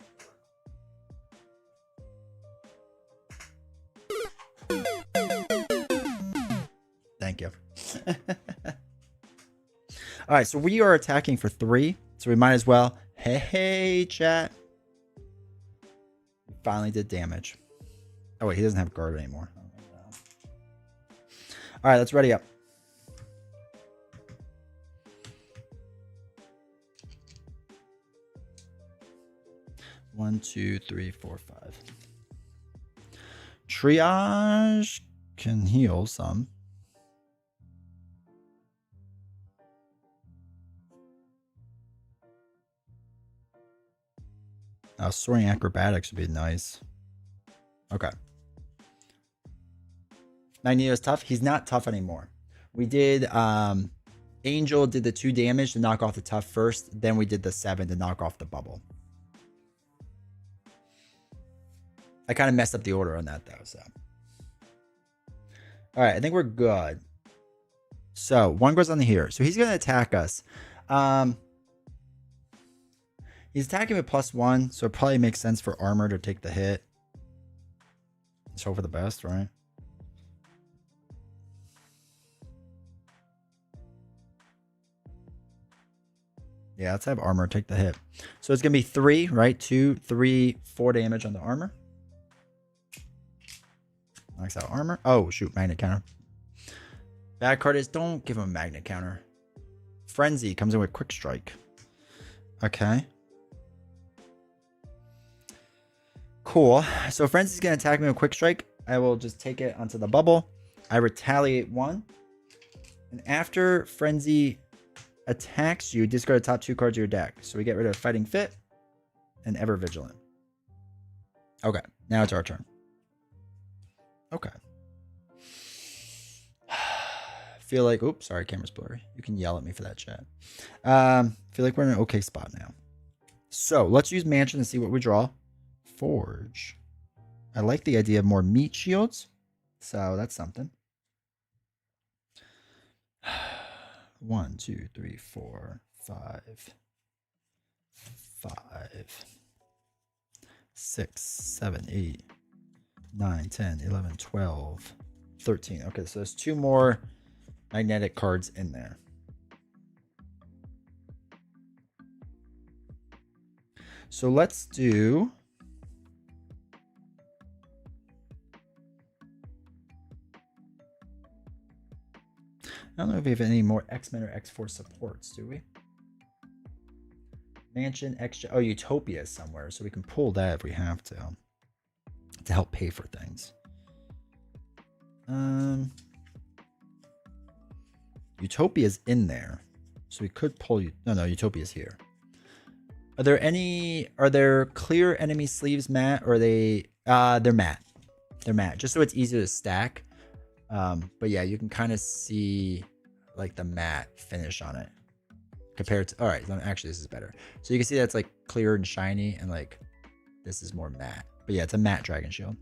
Thank you. All right, so we are attacking for 3, so we might as well. Hey, chat. We finally did damage. Oh wait, he doesn't have guard anymore. All right, let's ready up. One, two, three, four, 5. Triage can heal some. Soaring acrobatics would be nice. Okay. Magneto is tough. He's not tough anymore. We did Angel did the 2 damage to knock off the tough first. Then we did the 7 to knock off the bubble. I kind of messed up the order on that though. So, all right, I think we're good. So 1 goes on the here. So he's gonna attack us. He's attacking with +1, so it probably makes sense for armor to take the hit. Let's hope for the best, right? Yeah, let's have armor take the hit. So it's gonna be 3, right? 2, 3, 4 damage on the armor. Knocks out armor. Oh shoot, magnet counter. Bad card is don't give him a magnet counter. Frenzy comes in with quick strike. Okay. Cool. So Frenzy's gonna attack me with quick strike. I will just take it onto the bubble. I retaliate 1. And after Frenzy attacks you, discard the top 2 cards of your deck. So we get rid of Fighting Fit and Ever Vigilant. Okay, now it's our turn. Okay. Feel like, oops, sorry, camera's blurry. You can yell at me for that, chat. Feel like we're in an okay spot now. So let's use Mansion to see what we draw. Forge. I like the idea of more meat shields. So that's something. 1, 2, 3, 4, 5, 5, 6, 7, 8, 9, 10, 11, 12, 13. Okay, so there's 2 more magnetic cards in there. So let's do... I don't know if we have any more X-Men or X-Force supports, do we? Mansion, X... Oh, Utopia is somewhere, so we can pull that if we have to help pay for things. Utopia's in there, so we could pull you. No, Utopia's here. Are there clear enemy sleeves matte, or are they? They're matte. They're matte, just so it's easier to stack. But yeah, you can kind of see like the matte finish on it compared to. All right, actually, this is better. So you can see that's like clear and shiny, and like this is more matte. But yeah, it's a matte dragon shield.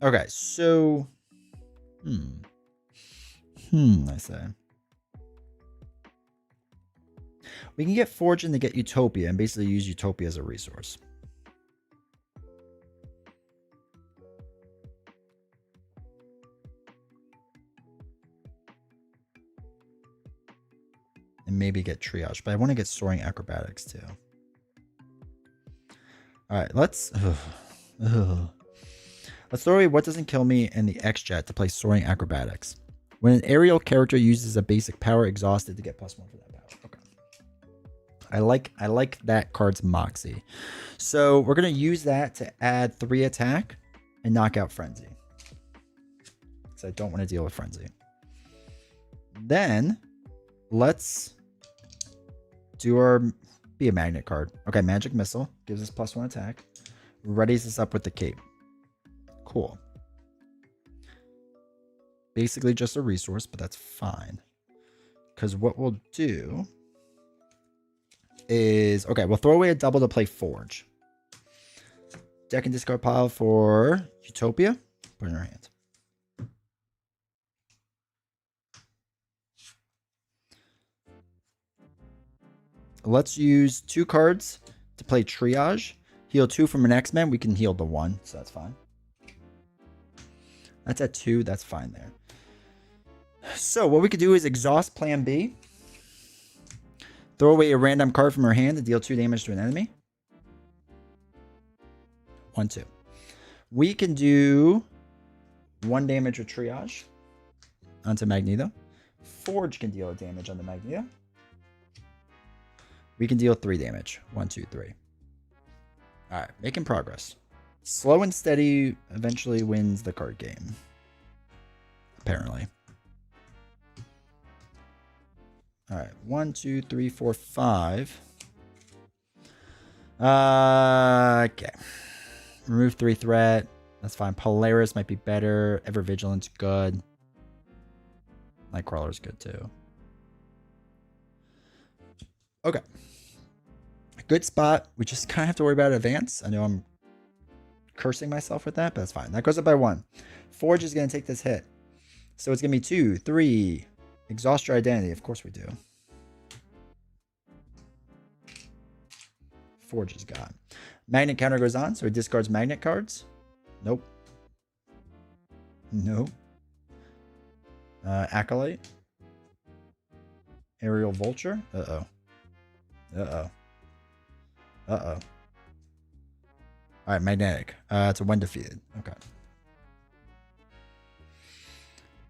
Okay, so I say we can get Fortune to get Utopia and basically use Utopia as a resource. and maybe get triage, but I want to get soaring acrobatics too. All right, let's throw away what doesn't kill me and the X-Jet to play soaring acrobatics. When an aerial character uses a basic power, exhausted to get +1 for that power. Okay. I like that card's Moxie. So we're gonna use that to add 3 attack and knock out Frenzy. Because I don't want to deal with Frenzy. Then let's do our be a magnet card. Okay, Magic Missile gives us +1 attack. Readies us up with the cape. Cool. Basically just a resource, but that's fine. Because what we'll do is, okay, we'll throw away a double to play Forge. Deck and discard pile for Utopia. Put it in our hand. Let's use 2 cards to play Triage. Heal 2 from an X-Men. We can heal the 1, so that's fine. That's at 2. That's fine there. So what we could do is exhaust plan B. Throw away a random card from our hand to deal 2 damage to an enemy. 1, 2. We can do 1 damage with Triage onto Magneto. Forge can deal damage on the Magneto. We can deal 3 damage. 1, 2, 3. All right, making progress. Slow and steady eventually wins the card game. Apparently. All right, 1, 2, 3, 4, 5. Okay. Remove 3 threat. That's fine. Polaris might be better. Ever Vigilance good. Nightcrawler's good too. Okay. Good spot. We just kind of have to worry about advance. I know I'm cursing myself with that, but that's fine. That goes up by 1. Forge is going to take this hit. So it's going to be 2, 3. Exhaust your identity. Of course we do. Forge is gone. Magnet counter goes on, so he discards magnet cards. Nope. Nope. Acolyte. Aerial Vulture. Uh-oh. Uh-oh. Uh-oh. Alright, Magnetic. It's a when defeated. Okay.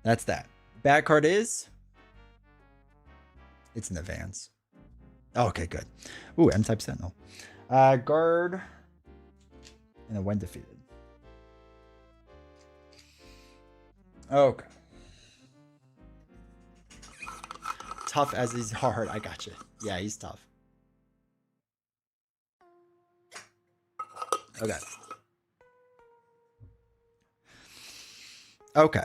That's that. Bad card is... It's an advance. Oh, okay, good. Ooh, M-type Sentinel. Guard. And a when defeated. Okay. Tough as he's hard. I got you. Yeah, he's tough. Okay. Okay.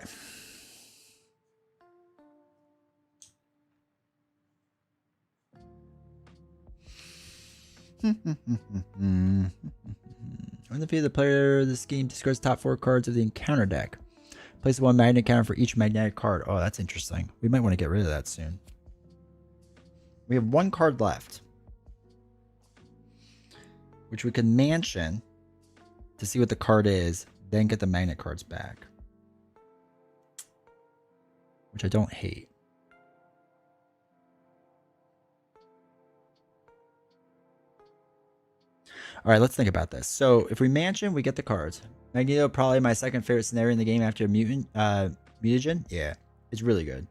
When defeated, the player of this game discards top 4 cards of the encounter deck. Place 1 magnet counter for each magnetic card. Oh, that's interesting. We might want to get rid of that soon. We have 1 card left, which we can mansion to see what the card is, then get the magnet cards back, which I don't hate. All right, let's think about this. So if we mansion, we get the cards. Magneto, probably my second favorite scenario in the game after mutagen. Yeah, it's really good.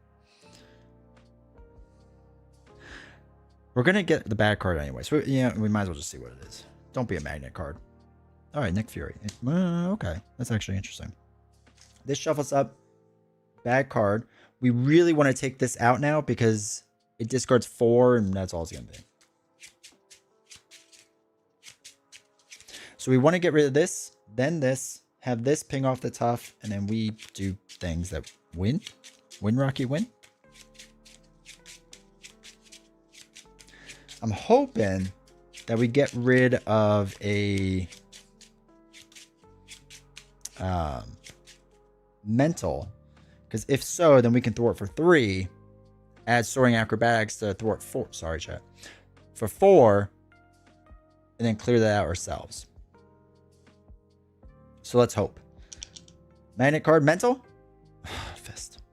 We're going to get the bad card anyway. So, yeah, we might as well just see what it is. Don't be a magnet card. All right, Nick Fury. Okay, that's actually interesting. This shuffles up. Bad card. We really want to take this out now because it discards 4, and that's all it's going to be. So we want to get rid of this, then this, have this ping off the tough, and then we do things that win. Win, Rocky, win. I'm hoping that we get rid of a mental, because if so, then we can thwart for 3, add soaring acrobatics to thwart 4. Sorry, chat. For 4, and then clear that out ourselves. So let's hope. Magnet card, mental. Fist.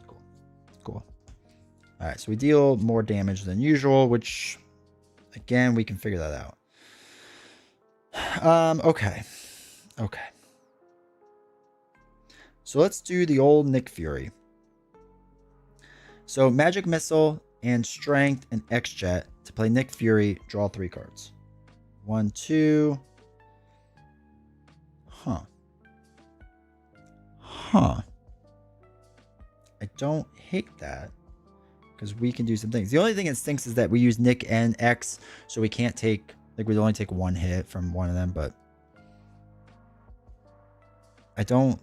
Cool. Cool. All All right, so we deal more damage than usual, which, again, we can figure that out. Okay. Okay. So let's do the old Nick Fury. So Magic Missile and Strength and X-Jet to play Nick Fury, draw 3 cards. 1, 2. Huh. I don't hate that because we can do some things. The only thing that stinks is that we use Nick and X, so we can't take, like, we'd only take 1 hit from one of them, but I don't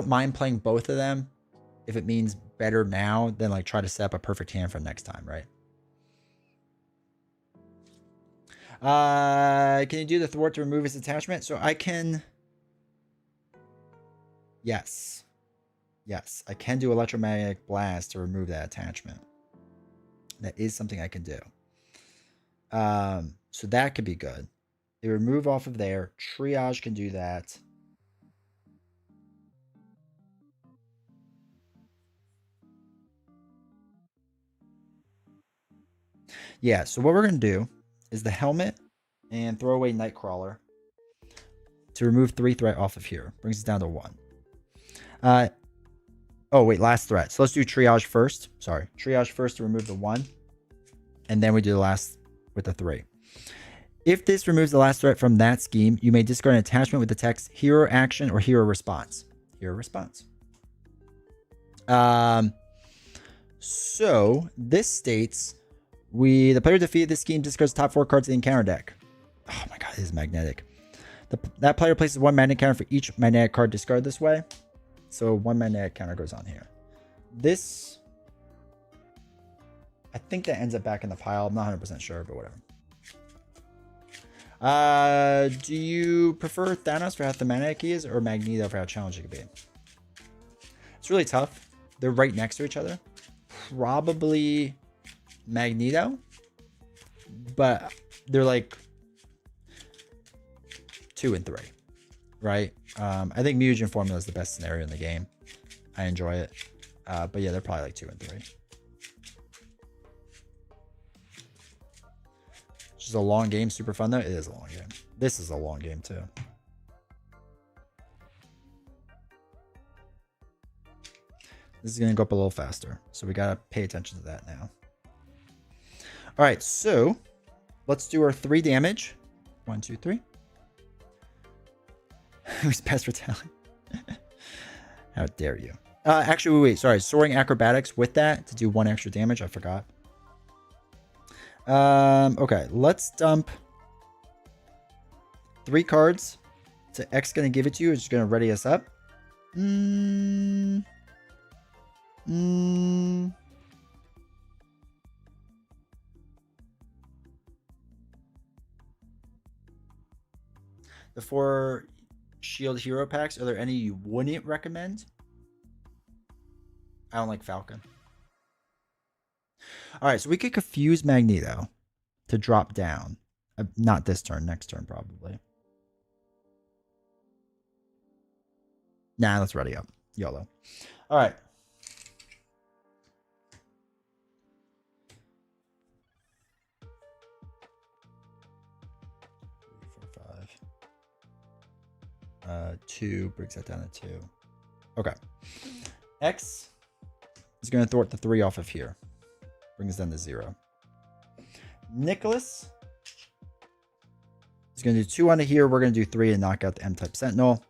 mind playing both of them if it means better now than like try to set up a perfect hand for next time, right? Can you do the thwart to remove his attachment? So I can. Yes, I can do electromagnetic blast to remove that attachment. That is something I can do. So that could be good. They remove off of there. Triage can do that. Yeah, so what we're going to do is the helmet and throw away Nightcrawler to remove 3 threat off of here. Brings us down to 1. Oh, wait, last threat. So let's do triage first. Sorry. Triage first to remove the 1. And then we do the last with the 3. If this removes the last threat from that scheme, you may discard an attachment with the text hero action or hero response. Hero response. So this states the player defeated this scheme discards top 4 cards of the encounter deck. Oh my god, it is magnetic. That player places 1 magnetic counter for each magnetic card discarded this way. So 1 magnetic counter goes on here. This, I think that ends up back in the pile. I'm not 100% sure, but whatever. Do you prefer Thanos for how thematic he is or Magneto for how challenging it can be? It's really tough. They're right next to each other. Probably Magneto, but they're like 2 and 3, right? I think Mutagen Formula is the best scenario in the game. I enjoy it, but yeah, they're probably like 2 and 3. It's just a long game, super fun though. It is a long game. This is a long game too. This is gonna go up a little faster, so we gotta pay attention to that now. All right, so let's do our 3 damage. 1, 2, 3. Who's best for talent? How dare you? Actually, wait. Sorry. Soaring acrobatics with that to do 1 extra damage. I forgot. Okay. Let's dump 3 cards. To X gonna give it to you. It's just gonna ready us up. The 4 shield hero packs, are there any you wouldn't recommend? I don't like Falcon. All right, so we could confuse Magneto to drop down. Not this turn, next turn probably. Nah, let's ready up. YOLO. All right. Two brings that down to 2. Okay. X is going to thwart the 3 off of here. Brings down to 0. Nicholas is going to do 2 onto here. We're going to do 3 and knock out the M-type Sentinel.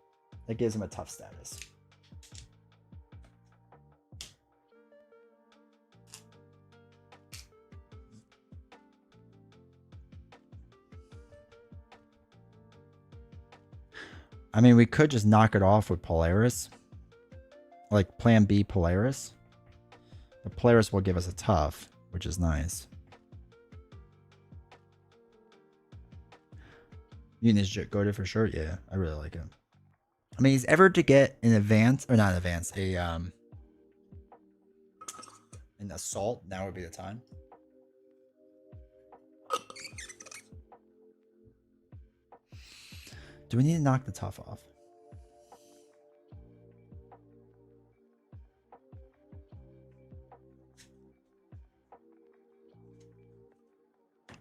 That gives him a tough status. I mean, we could just knock it off with Polaris. Like plan B Polaris. The Polaris will give us a tough, which is nice. Mutant Ninja goated for sure. Yeah, I really like him. I mean, he's ever to get an advance, or not an advance, an assault, now would be the time. Do we need to knock the tough off?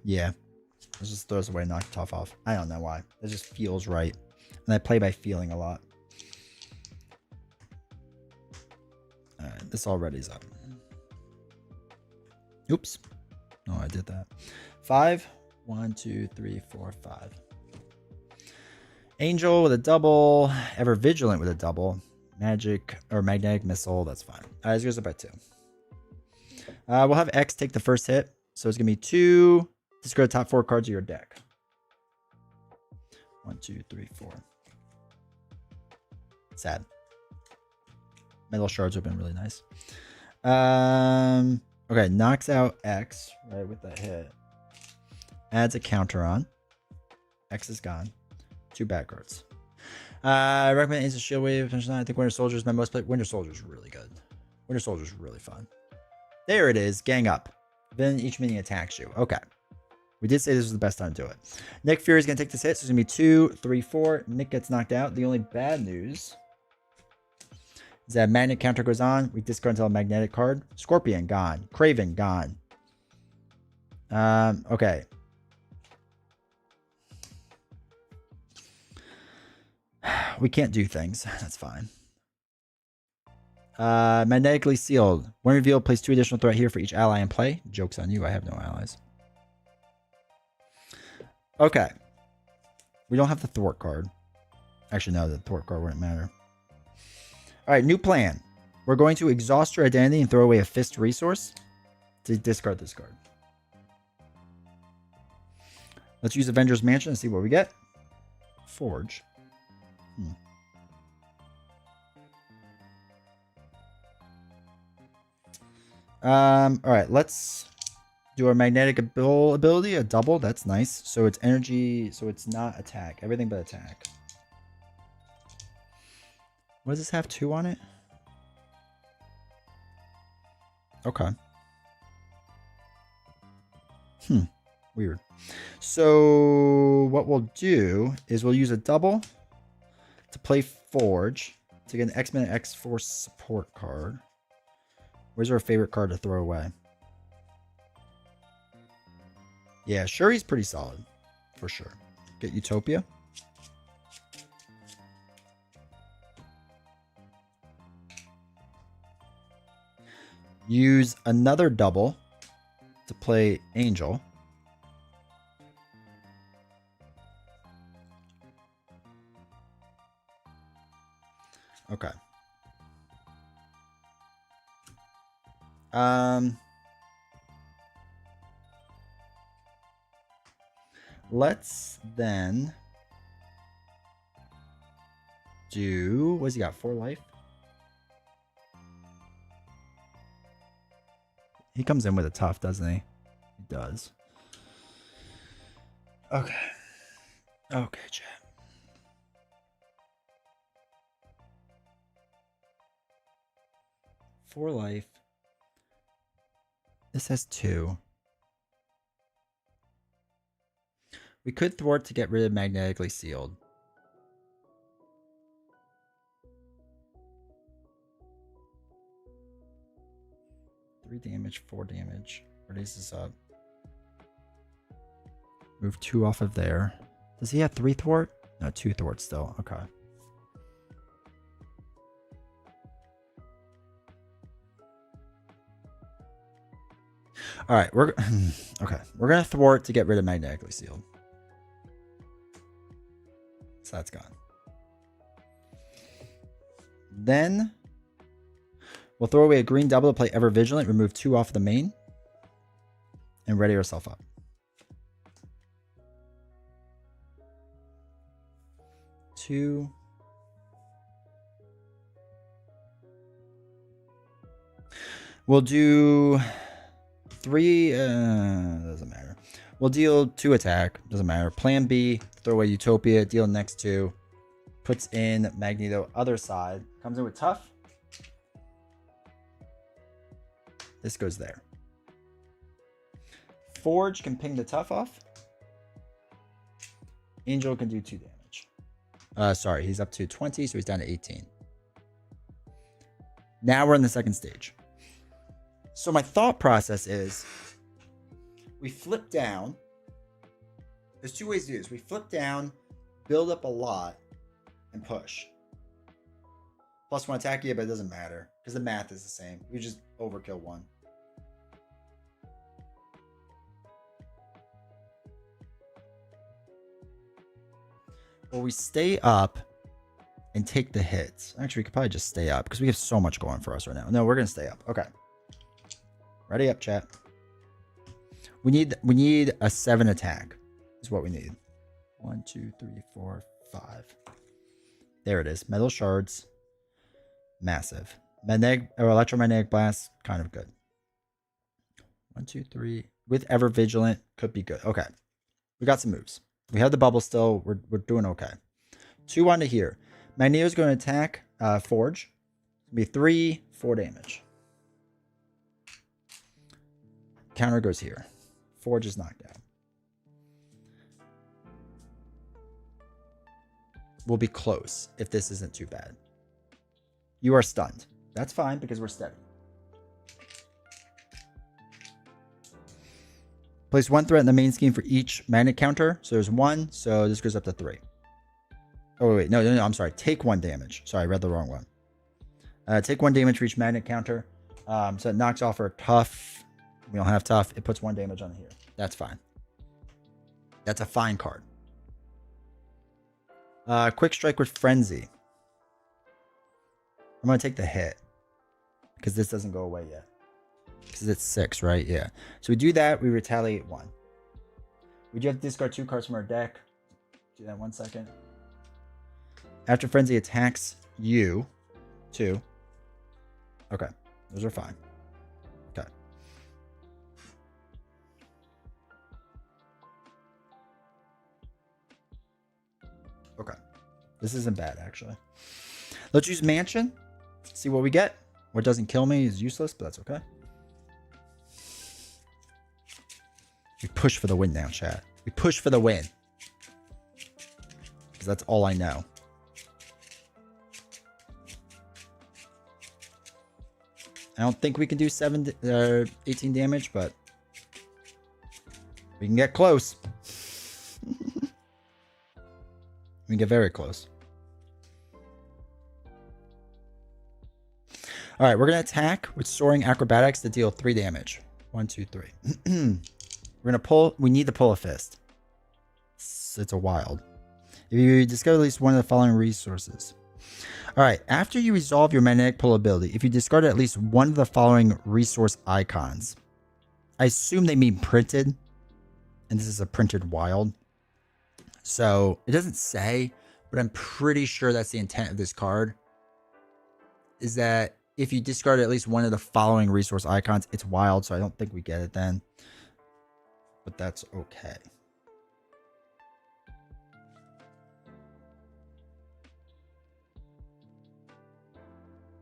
Yeah. It just throws away, knock tough off. I don't know why. It just feels right. And I play by feeling a lot. Alright, this already's up. Oops. Oh, I did that. 5. 1, 2, 3, 4, 5. Angel with a double. Ever Vigilant with a double. Magic or Magnetic Missile. That's fine. Alright, this goes up by 2. We'll have X take the first hit. So it's going to be 2. Discard the top 4 cards of your deck. 1, 2, 3, 4. Sad. Metal shards would have been really nice. Okay, knocks out X, right, with that hit. Adds a counter on. X is gone. 2 bad cards. I recommend Instant Shield Wave. I think Winter Soldier is my most played. Winter Soldier is really good. Winter Soldier is really fun. There it is. Gang up. Then each minion attacks you. Okay. We did say this was the best time to do it. Nick Fury is going to take this hit. So it's going to be 2, 3, 4. Nick gets knocked out. The only bad news is that magnet counter goes on. We discard until a magnetic card. Scorpion, gone. Craven, gone. Okay. We can't do things. That's fine. Magnetically sealed. When revealed, place 2 additional threat here for each ally in play. Joke's on you. I have no allies. Okay. We don't have the thwart card. Actually, no, the thwart card wouldn't matter. All right, new plan. We're going to exhaust your identity and throw away a fist resource to discard this card. Let's use Avengers Mansion and see what we get. Forge. All right, let's do our magnetic ability, a double. That's nice. So it's energy, so it's not attack. Everything but attack. What does this have? 2 on it? Okay. Weird. So what we'll do is we'll use a double to play Forge to get an X-Men X-Force support card. Where's our favorite card to throw away? Yeah, Shuri's pretty solid. For sure. Get Utopia. Use another double to play Angel. Okay. Let's then do, what's he got? 4 life? He comes in with a tough, doesn't he? He does. Okay. Okay, chat. For life. This has 2. We could thwart to get rid of magnetically sealed. Three damage, 4 damage. Raise this up. Move 2 off of there. Does he have 3 thwart? No, 2 thwart still. Okay. All right, we're okay. We're gonna thwart to get rid of magnetically sealed. So that's gone. Then we'll throw away a green double to play Ever Vigilant. Remove 2 off the main, and ready yourself up. Two. We'll do 3, doesn't matter. We'll deal 2 attack, doesn't matter. Plan B, throw away Utopia, deal next 2. Puts in Magneto, other side. Comes in with tough. This goes there. Forge can ping the tough off. Angel can do 2 damage. Sorry, he's up to 20, so he's down to 18. Now we're in the second stage. So my thought process is we flip down There's two ways to do this. We flip down, build up a lot, and push. +1 attack, yeah, but it doesn't matter because the math is the same. We just overkill one. Or we stay up and take the hits. Actually, we could probably just stay up because we have so much going for us right now. No, we're gonna stay up. Okay. Ready up, chat. We need a 7 attack. Is what we need. 1, 2, 3, 4, 5. There it is. Metal shards. Massive. Magnetic or electromagnetic blast. Kind of good. 1, 2, 3. With ever vigilant. Could be good. Okay. We got some moves. We have the bubble still. We're doing okay. 2 onto here. Magneto's going to attack Forge. It'll be 3, 4 damage. Counter goes here. Forge is knocked out. We'll be close if this isn't too bad. You are stunned. That's fine because we're steady. Place 1 threat in the main scheme for each magnet counter. So there's 1. So this goes up to 3. Oh, wait. No, I'm sorry. Take 1 damage. Sorry, I read the wrong one. Take 1 damage for each magnet counter. So it knocks off our tough. We don't have tough. It puts 1 damage on here. That's fine. That's a fine card. Quick strike with frenzy. I'm going to take the hit. Because this doesn't go away yet. Because it's 6, right? Yeah. So we do that. We retaliate 1. We do have to discard 2 cards from our deck. Do that 1 second. After frenzy attacks you, 2. Okay. Those are fine. Okay. Okay. This isn't bad, actually. Let's use Mansion. See what we get. What doesn't kill me is useless, but that's okay. We push for the win now, chat. We push for the win. Because that's all I know. I don't think we can do 18 damage, but we can get close. We can get very close. All right, we're going to attack with Soaring Acrobatics to deal 3 damage. 1, 2, 3. We're going to pull. We need to pull a fist. It's a wild. If you discover at least one of the following resources. All right, after you resolve your magnetic pull ability, if you discard at least one of the following resource icons. I assume they mean printed. And this is a printed wild. So it doesn't say, but I'm pretty sure that's the intent of this card. Is that if you discard at least one of the following resource icons, it's wild, so I don't think we get it then. But that's okay.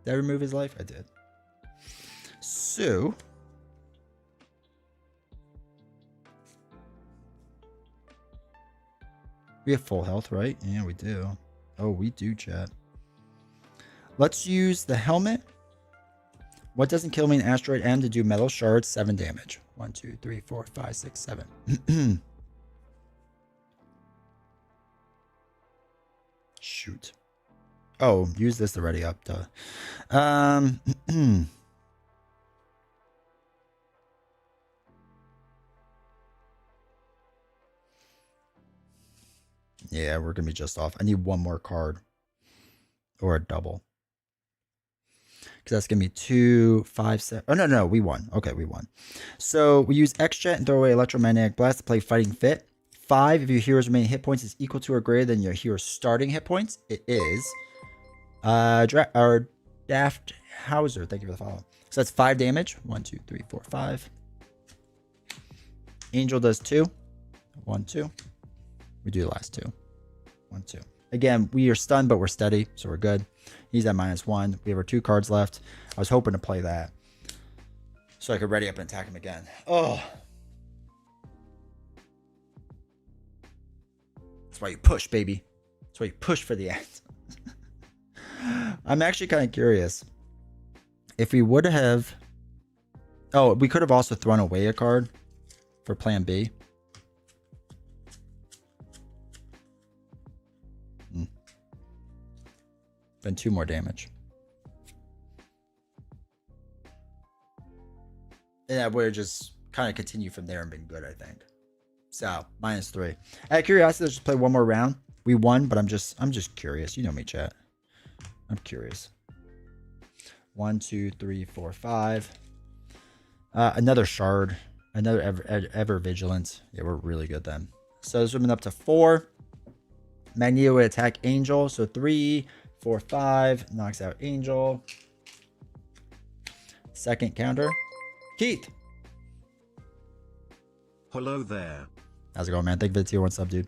Did I remove his life? I did. So we have full health, right? Yeah, we do. Oh, we do, chat. Let's use the helmet. What doesn't kill me in Asteroid M to do metal shards 7 damage? 1, 2, 3, 4, 5, 6, 7. Shoot. Oh, use this to ready up. Duh. Yeah, we're gonna be just off. I need 1 more card. Or a double. Because that's going to be 2, 5, 7. Oh, no, we won. Okay, we won. So we use X-Jet and throw away Electromagnetic Blast to play Fighting Fit. 5, if your hero's remaining hit points is equal to or greater than your hero's starting hit points. It is. Daft Hauser, thank you for the follow. So that's 5 damage. 1, 2, 3, 4, 5. Angel does 2. 1, 2. We do the last 2. 1, 2. Again, we are stunned, but we're steady, so we're good. He's at -1. We have our 2 cards left. I was hoping to play that so I could ready up and attack him again. Oh. That's why you push, baby. That's why you push for the end. I'm actually kind of curious. If we would have... Oh, we could have also thrown away a card for plan B. Then 2 more damage. And that would have just kind of continued from there and been good, I think. So, -3. Out of curiosity, let's just play one more round. We won, but I'm just curious. You know me, chat. I'm curious. 1, 2, 3, 4, 5. Another shard. Another ever vigilant. Yeah, we're really good then. So this would have been up to 4. Magneto would attack Angel. So 3, 4, 5. Knocks out Angel. Second counter. Keith. Hello there. How's it going, man? Thank you for the tier 1 sub, dude.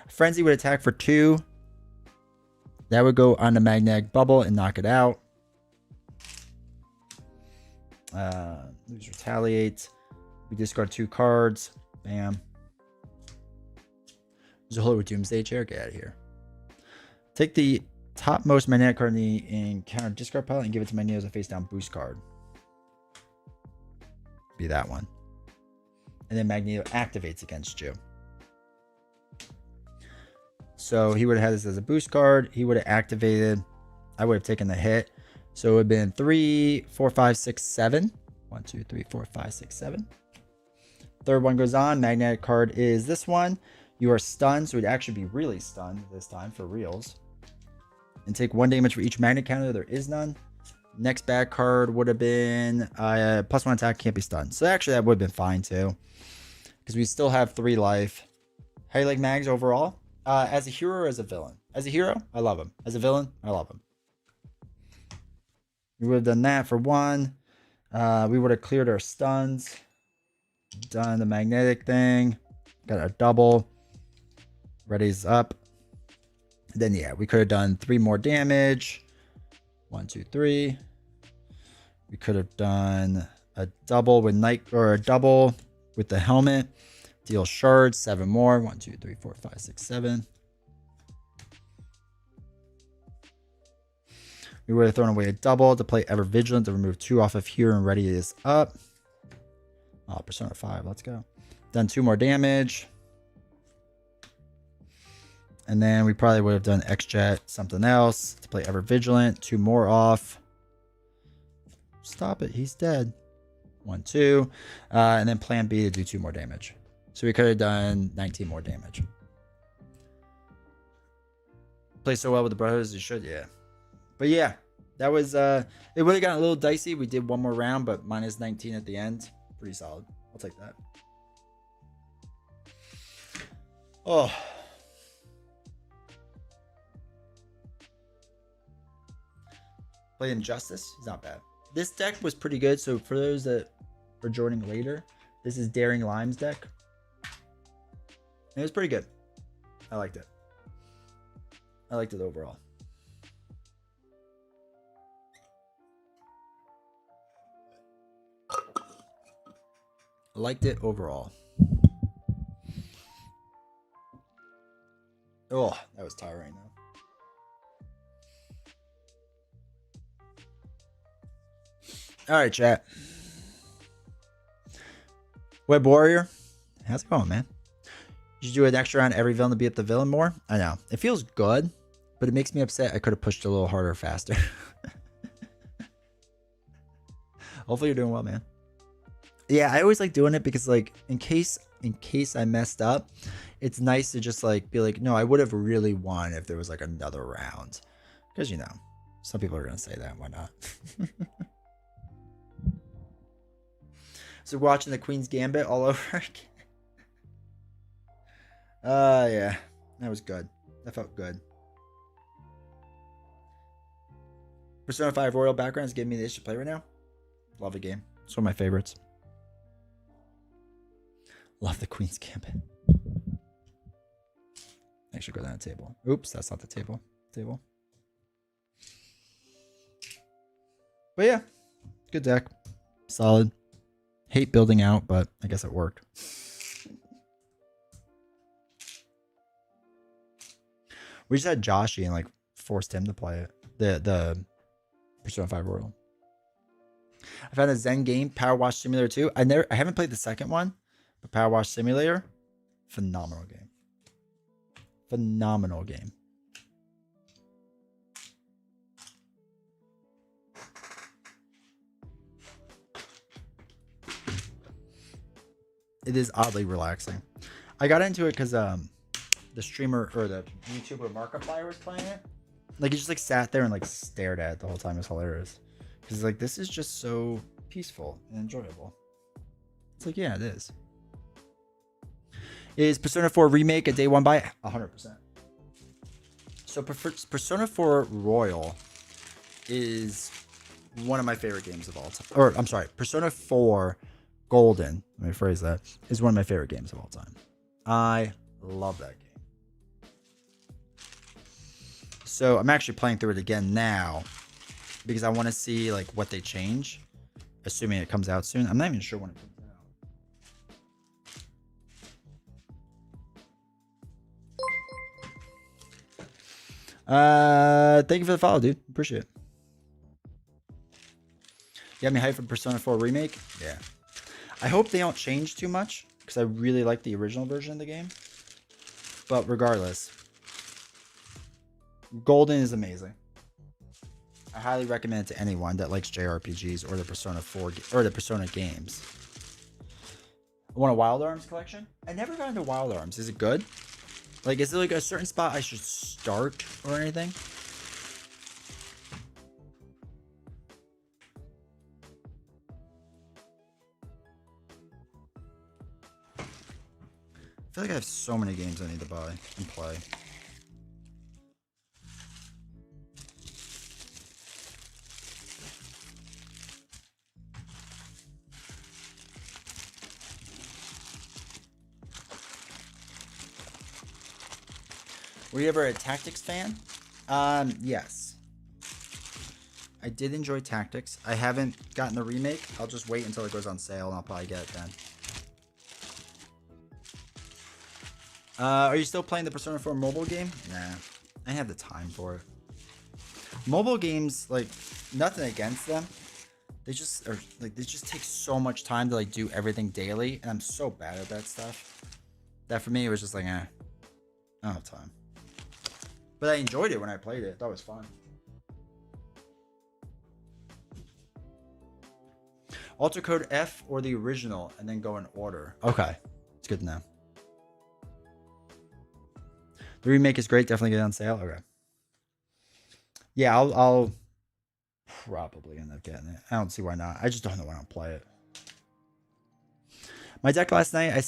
Frenzy would attack for 2. That would go on the magnetic bubble and knock it out. Lose retaliate. We discard 2 cards. Bam. Zola with Doomsday Chair. Get out of here. Take the topmost magnetic card in the encounter discard pile and give it to Magneto as a face down boost card. Be that one. And then Magneto activates against you. So he would have had this as a boost card. He would have activated. I would have taken the hit. So it would have been 3, 4, 5, 6, 7. 1, 2, 3, 4, 5, 6, 7. Third one goes on. Magnetic card is this one. You are stunned. So it would actually be really stunned this time for reals. And take 1 damage for each magnet counter. There is none. Next bad card would have been +1 attack, can't be stunned. So actually that would have been fine too. Because we still have 3 life. How do you like Mags overall? As a hero or as a villain? As a hero, I love him. As a villain, I love him. We would have done that for 1. We would have cleared our stuns. Done the magnetic thing. Got a double. Ready's up. Then yeah, we could have done 3 more damage. 1, 2, 3. We could have done a double with a double with the helmet. Deal shards, 7 more. 1, 2, 3, 4, 5, 6, 7. We would have thrown away a double to play Ever Vigilant to remove 2 off of here and ready is up. Oh, Persona 5, let's go. Done 2 more damage. And then we probably would have done X-Jet, something else to play Ever Vigilant. 2 more off. Stop it, he's dead. 1, 2. And then plan B to do 2 more damage. So we could have done 19 more damage. Play so well with the brothers as you should, yeah. But yeah, that was it would have gotten a little dicey. We did 1 more round, but -19 at the end. Pretty solid. I'll take that. Oh. Play Injustice. It's not bad. This deck was pretty good. So for those that are joining later, this is Daring Lime's deck. It was pretty good. I liked it. I liked it overall. I liked it overall. Oh, that was tiring though. All right, chat. Web Warrior, how's it going, man? You should do an extra on every villain to beat up the villain more. I know it feels good, but it makes me upset. I could have pushed a little harder, faster. Hopefully, you're doing well, man. Yeah, I always like doing it because, like, in case I messed up, it's nice to just like be like, no, I would have really won if there was like another round, because you know, some people are gonna say that. Why not? So watching the Queen's Gambit all over again. Yeah, that was good. That felt good. Persona 5 Royal Backgrounds giving me the itch to play right now. Love the game. It's one of my favorites. Love the Queen's Gambit. I should go down the table. Oops, that's not the table. But yeah, good deck. Solid. Hate building out, but I guess it worked. We just had Joshy and like forced him to play it. The Persona 5 Royal. I found a Zen game, Power Wash Simulator 2. I haven't played the second one, but Power Wash Simulator, phenomenal game. Phenomenal game. It is oddly relaxing. I got into it because the streamer or the YouTuber Markiplier was playing it. Like he just like sat there and like stared at it the whole time. It was hilarious. Because like this is just so peaceful and enjoyable. It's like, yeah, it is. Is Persona 4 Remake a day one buy? 100%. So Persona 4 Royal is one of my favorite games of all time. Or I'm sorry, Persona 4 Golden, let me phrase that, is one of my favorite games of all time. I love that game. So I'm actually playing through it again now because I want to see like what they change, assuming it comes out soon. I'm not even sure when it comes out. Thank you for the follow, dude. Appreciate it. You got me hyped for Persona 4 Remake? Yeah. I hope they don't change too much because I really like the original version of the game. But regardless, Golden is amazing. I highly recommend it to anyone that likes JRPGs or the Persona 4 or the Persona games. I want a Wild Arms collection? I never got into Wild Arms. Is it good? Like, is there like a certain spot I should start or anything? I feel like I have so many games I need to buy and play. Were you ever a Tactics fan? Yes. I did enjoy Tactics. I haven't gotten the remake. I'll just wait until it goes on sale and I'll probably get it then. Are you still playing the Persona 4 mobile game? Nah, I didn't have the time for it. Mobile games, like, nothing against them. They just are like they just take so much time to like do everything daily, and I'm so bad at that stuff. That for me it was just like, I don't have time. But I enjoyed it when I played it. That was fun. Alter code F or the original, and then go in order. Okay, it's good to know. The remake is great. Definitely get it on sale. Okay. Yeah, I'll probably end up getting it. I don't see why not. I just don't know when I'll play it. My deck last night I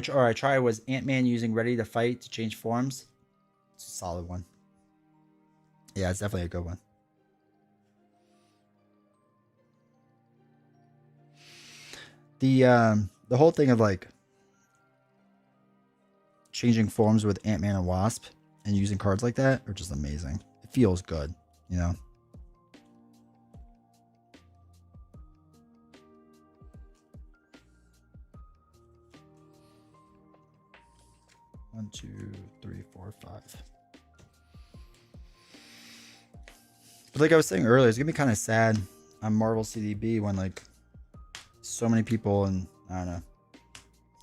tried was Ant-Man using Ready to Fight to change forms. It's a solid one. Yeah, it's definitely a good one. The whole thing of like changing forms with Ant-Man and Wasp and using cards like that are just amazing. It feels good, you know. One, two, three, four, five. But like I was saying earlier, it's gonna be kind of sad on Marvel CDB when like so many people in, I don't know,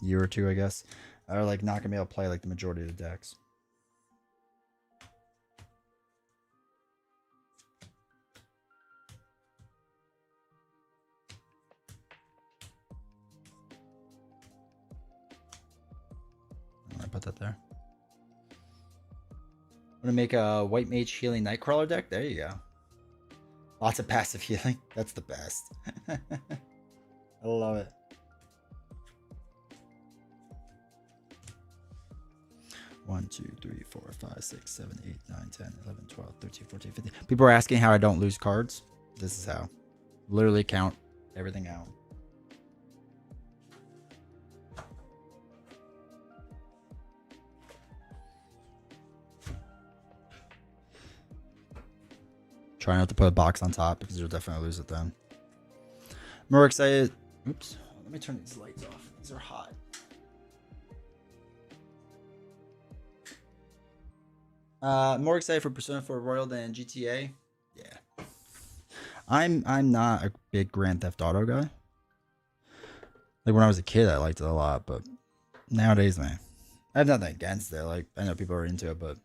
a year or two, I guess, are like not gonna be able to play like the majority of the decks. I put that there. I'm gonna make a White Mage Healing Nightcrawler deck. There you go. Lots of passive healing. That's the best. I love it. One, two, three, 4, 5, 6, 7, 8, 9, 10, 11, 12, 13, 14, 15. People are asking how I don't lose cards. This is how. Literally count everything out. Try not to put a box on top because you'll definitely lose it then. More excited. Oops. Let me turn these lights off. These are hot. More excited for Persona 4 Royal than GTA. Yeah. I'm not a big Grand Theft Auto guy. Like when I was a kid, I liked it a lot, but nowadays, man, I have nothing against it. Like I know people are into it, but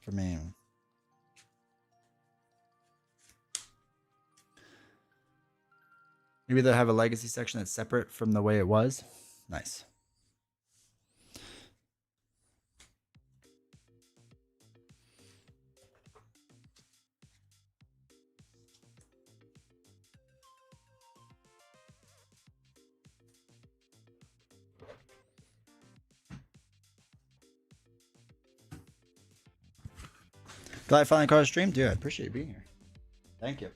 for me, maybe they'll have a legacy section that's separate from the way it was. Nice. Glad I finally caught a stream, dude. I appreciate you being here. Thank you.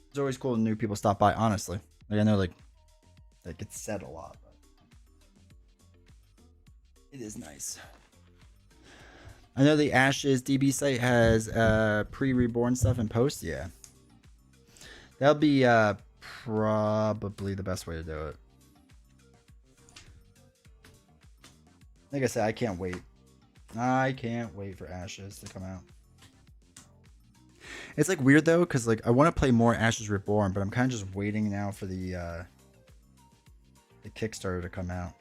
It's always cool when new people stop by, honestly. Like, I know, like, that gets said a lot, but it is nice. I know the Ashes DB site has pre-reborn stuff in post. Yeah. That'll be probably the best way to do it. Like I said, I can't wait. I can't wait for Ashes to come out. It's like weird though, because like I want to play more Ashes Reborn, but I'm kind of just waiting now for the Kickstarter to come out.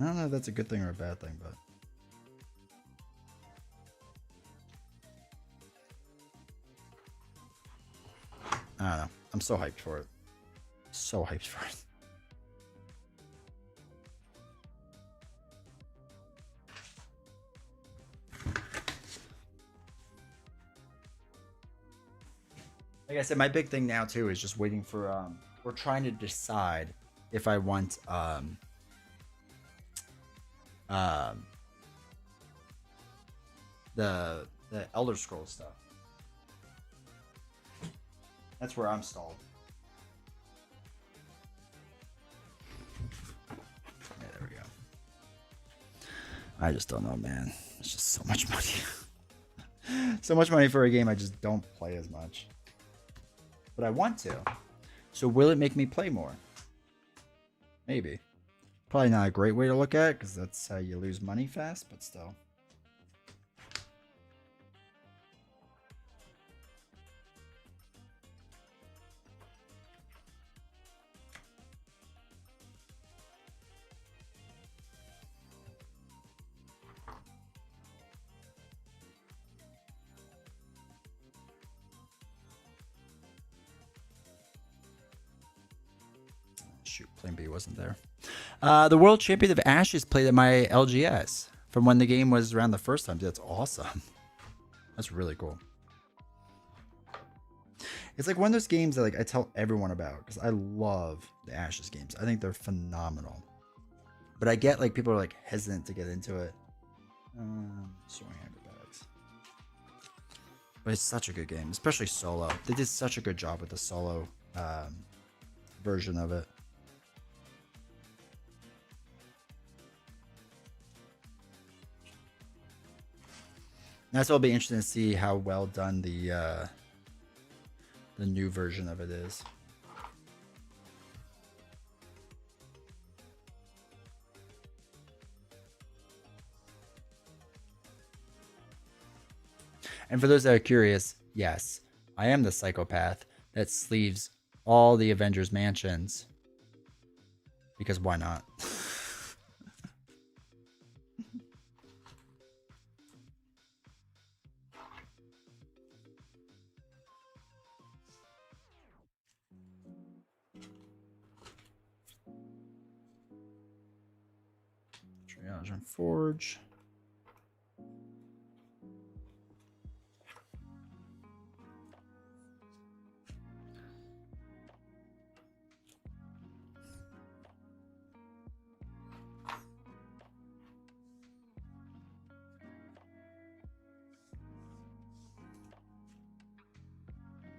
I don't know if that's a good thing or a bad thing, but I don't know. I'm so hyped for it. So hyped for it. Like I said, my big thing now too is just waiting for we're trying to decide if I want the Elder Scrolls stuff. That's where I'm stalled. Yeah, there we go. I just don't know, man. It's just so much money. So much money for a game I just don't play as much. But I want to. So will it make me play more? Maybe. Probably not a great way to look at it, because that's how you lose money fast, but still. Shoot, Plan B wasn't there. The World Champion of Ashes played at my LGS from when the game was around the first time. That's awesome. That's really cool. It's like one of those games that like I tell everyone about because I love the Ashes games. I think they're phenomenal. But I get like people are like hesitant to get into it. Soaring Bags. But it's such a good game, especially solo. They did such a good job with the solo version of it. That's what'll be interesting to see how well done the new version of it is. And for those that are curious, yes, I am the psychopath that sleeves all the Avengers mansions. Because why not? Triage and Forge.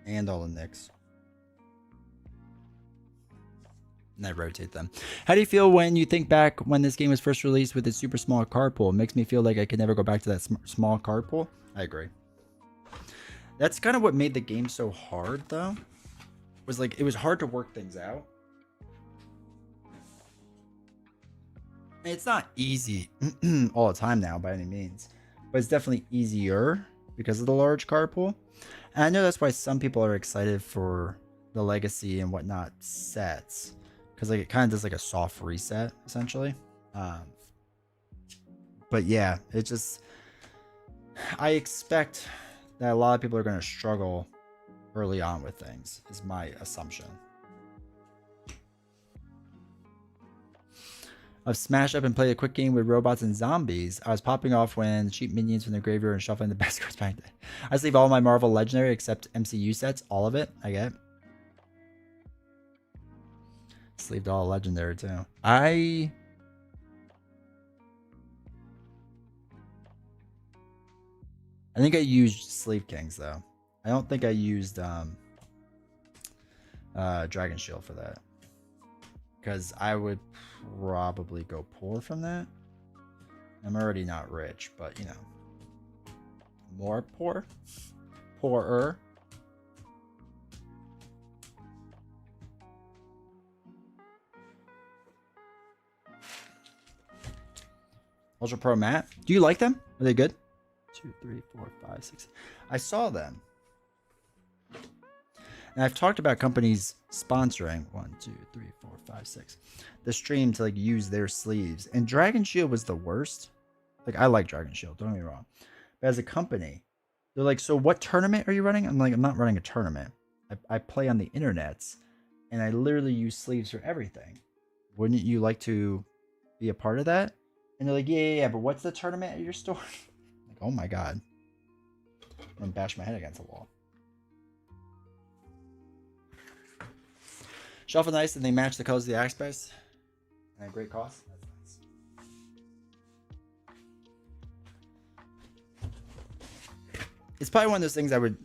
And all the nicks. And I rotate them. How do you feel when you think back when this game was first released with its super small card pool? It makes me feel like I could never go back to that small card pool. I agree. That's kind of what made the game so hard, though. Was like it was hard to work things out. It's not easy all the time now by any means, but it's definitely easier because of the large card pool. And I know that's why some people are excited for the legacy and whatnot sets, because like it kind of does like a soft reset essentially. But yeah, it just I expect that a lot of people are going to struggle early on with things, is my assumption. I've smashed up and played a quick game with robots and zombies. I was popping off when cheap minions from the graveyard and shuffling the best cards back. I sleeve all my Marvel Legendary except MCU sets, all of it. I get. Sleeved all Legendary too. I think I used Sleeve Kings though. I don't think I used Dragon Shield for that. Because I would probably go poor from that. I'm already not rich, but you know. More poor? Poorer? Ultra Pro Matte? Do you like them? Are they good? 2, 3, 4, 5, 6. I saw them. And I've talked about companies sponsoring 1, 2, 3, 4, 5, 6 the stream to like use their sleeves. And Dragon Shield was the worst. Like I like Dragon Shield, don't get me wrong. But as a company, they're like, so what tournament are you running? I'm like, I'm not running a tournament. I play on the internets and I literally use sleeves for everything. Wouldn't you like to be a part of that? And they're like, yeah, but what's the tournament at your store? Like, oh my God. And bash my head against the wall. Shuffle nice and they match the colors of the axe base. And at great cost. That's nice. It's probably one of those things I would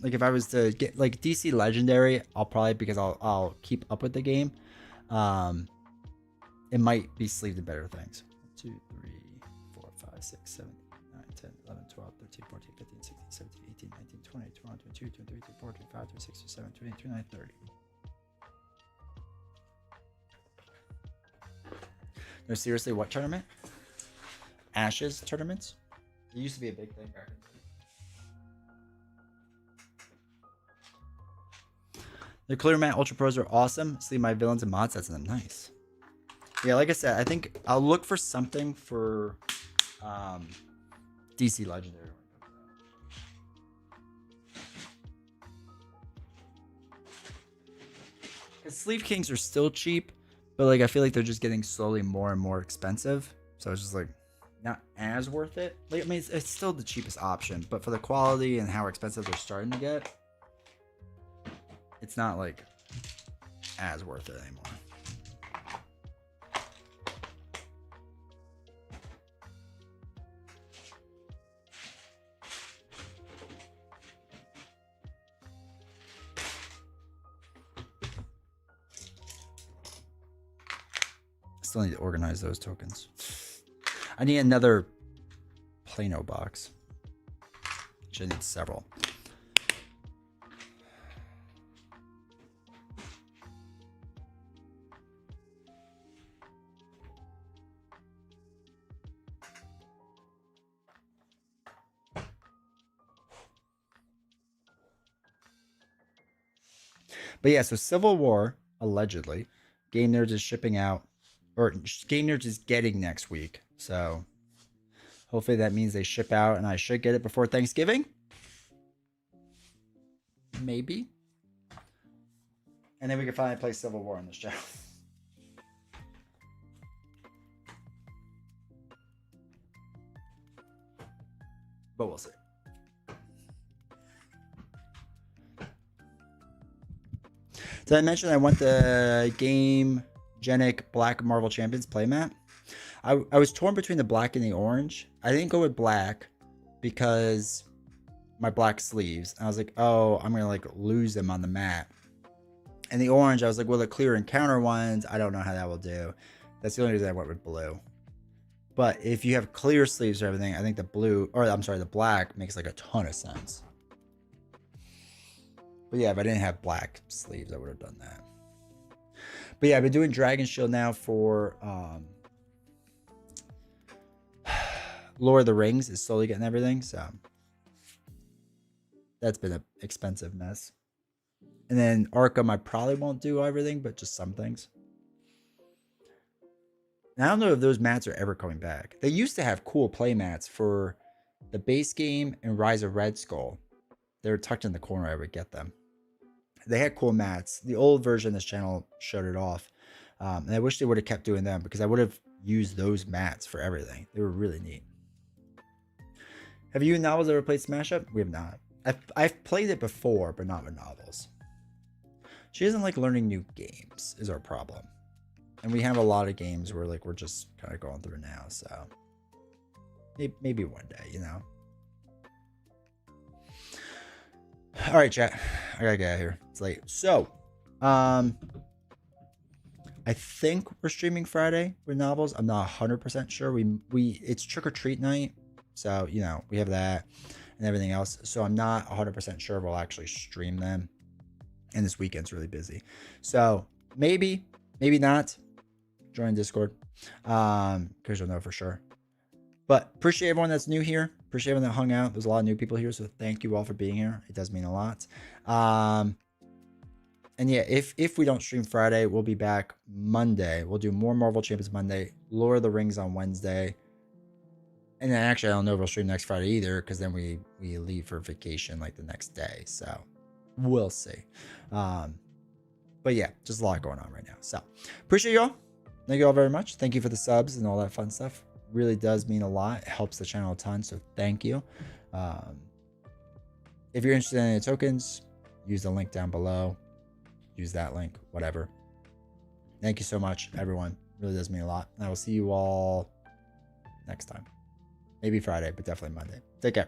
like if I was to get like DC Legendary, I'll probably because I'll keep up with the game. It might be sleeved in better things. 1, 2, 3, 4, 5, 6, 7, 8, 9, 10, 11, 12, 13, 14, 15, 16, 17, 18, 19, 20, 21, 22, 23, 24, 25, 26, 27, 28, 29, 30. No, seriously, what tournament? Ashes tournaments? It used to be a big thing back in the day. The Clear Matte Ultra Pros are awesome. See my villains and mod sets in them. Nice. Yeah, like I said, I think I'll look for something for DC Legendary. Because Sleeve Kings are still cheap. But like I feel like they're just getting slowly more and more expensive. So it's just like not as worth it. Like I mean it's still the cheapest option, but for the quality and how expensive they're starting to get, it's not like as worth it anymore. Still need to organize those tokens. I need another Plano box. Actually, I need several. But yeah, so Civil War, allegedly, Game Nerds is shipping out, or Game Nerds is getting next week. So hopefully that means they ship out and I should get it before Thanksgiving. Maybe. And then we can finally play Civil War on the show. But we'll see. Did I mention I want the Game Genic Black Marvel Champions playmat? I was torn between the black and the orange. I didn't go with black because my black sleeves. And I was like, oh, I'm going to like lose them on the mat. And the orange, I was like, well, the clear encounter ones, I don't know how that will do. That's the only reason I went with blue. But if you have clear sleeves or everything, I think the blue, or I'm sorry, the black makes like a ton of sense. But yeah, if I didn't have black sleeves, I would have done that. But yeah, I've been doing Dragon Shield now for Lord of the Rings is slowly getting everything. So that's been an expensive mess. And then Arkham, I probably won't do everything, but just some things. And I don't know if those mats are ever coming back. They used to have cool play mats for The base game and Rise of Red Skull. They were tucked in the corner. I would get them. They had cool mats. The old version of this channel showed it off. And I wish they would have kept doing them because I would have used those mats for everything. They were really neat. Have you and Novels ever played Smash Up? We have not. I've played it before, but not with Novels. She doesn't like learning new games is our problem. And we have a lot of games where like we're just kind of going through now. So maybe one day, you know. All right, chat. I gotta get out of here. It's late. So, I think we're streaming Friday with Novels. I'm not 100% sure. It's trick or treat night, so you know we have that and everything else. So I'm not 100% sure we'll actually stream them. And this weekend's really busy, so maybe not. Join Discord, because you'll know for sure. But appreciate everyone that's new here. Appreciate everyone that hung out. There's a lot of new people here, so thank you all for being here. It does mean a lot. And yeah, if we don't stream Friday, we'll be back Monday. We'll do more Marvel Champions Monday, Lord of the Rings on Wednesday. And then actually, I don't know if we'll stream next Friday either, because then we leave for vacation like the next day. So we'll see. But yeah, just a lot going on right now. So appreciate you all. Thank you all very much. Thank you for the subs and all that fun stuff. Really does mean a lot. It helps the channel a ton. So thank you. If you're interested in any tokens, use the link down below. Use that link, whatever. Thank you so much, everyone. Really does mean a lot. And I will see you all next time. Maybe Friday, but definitely Monday. Take care.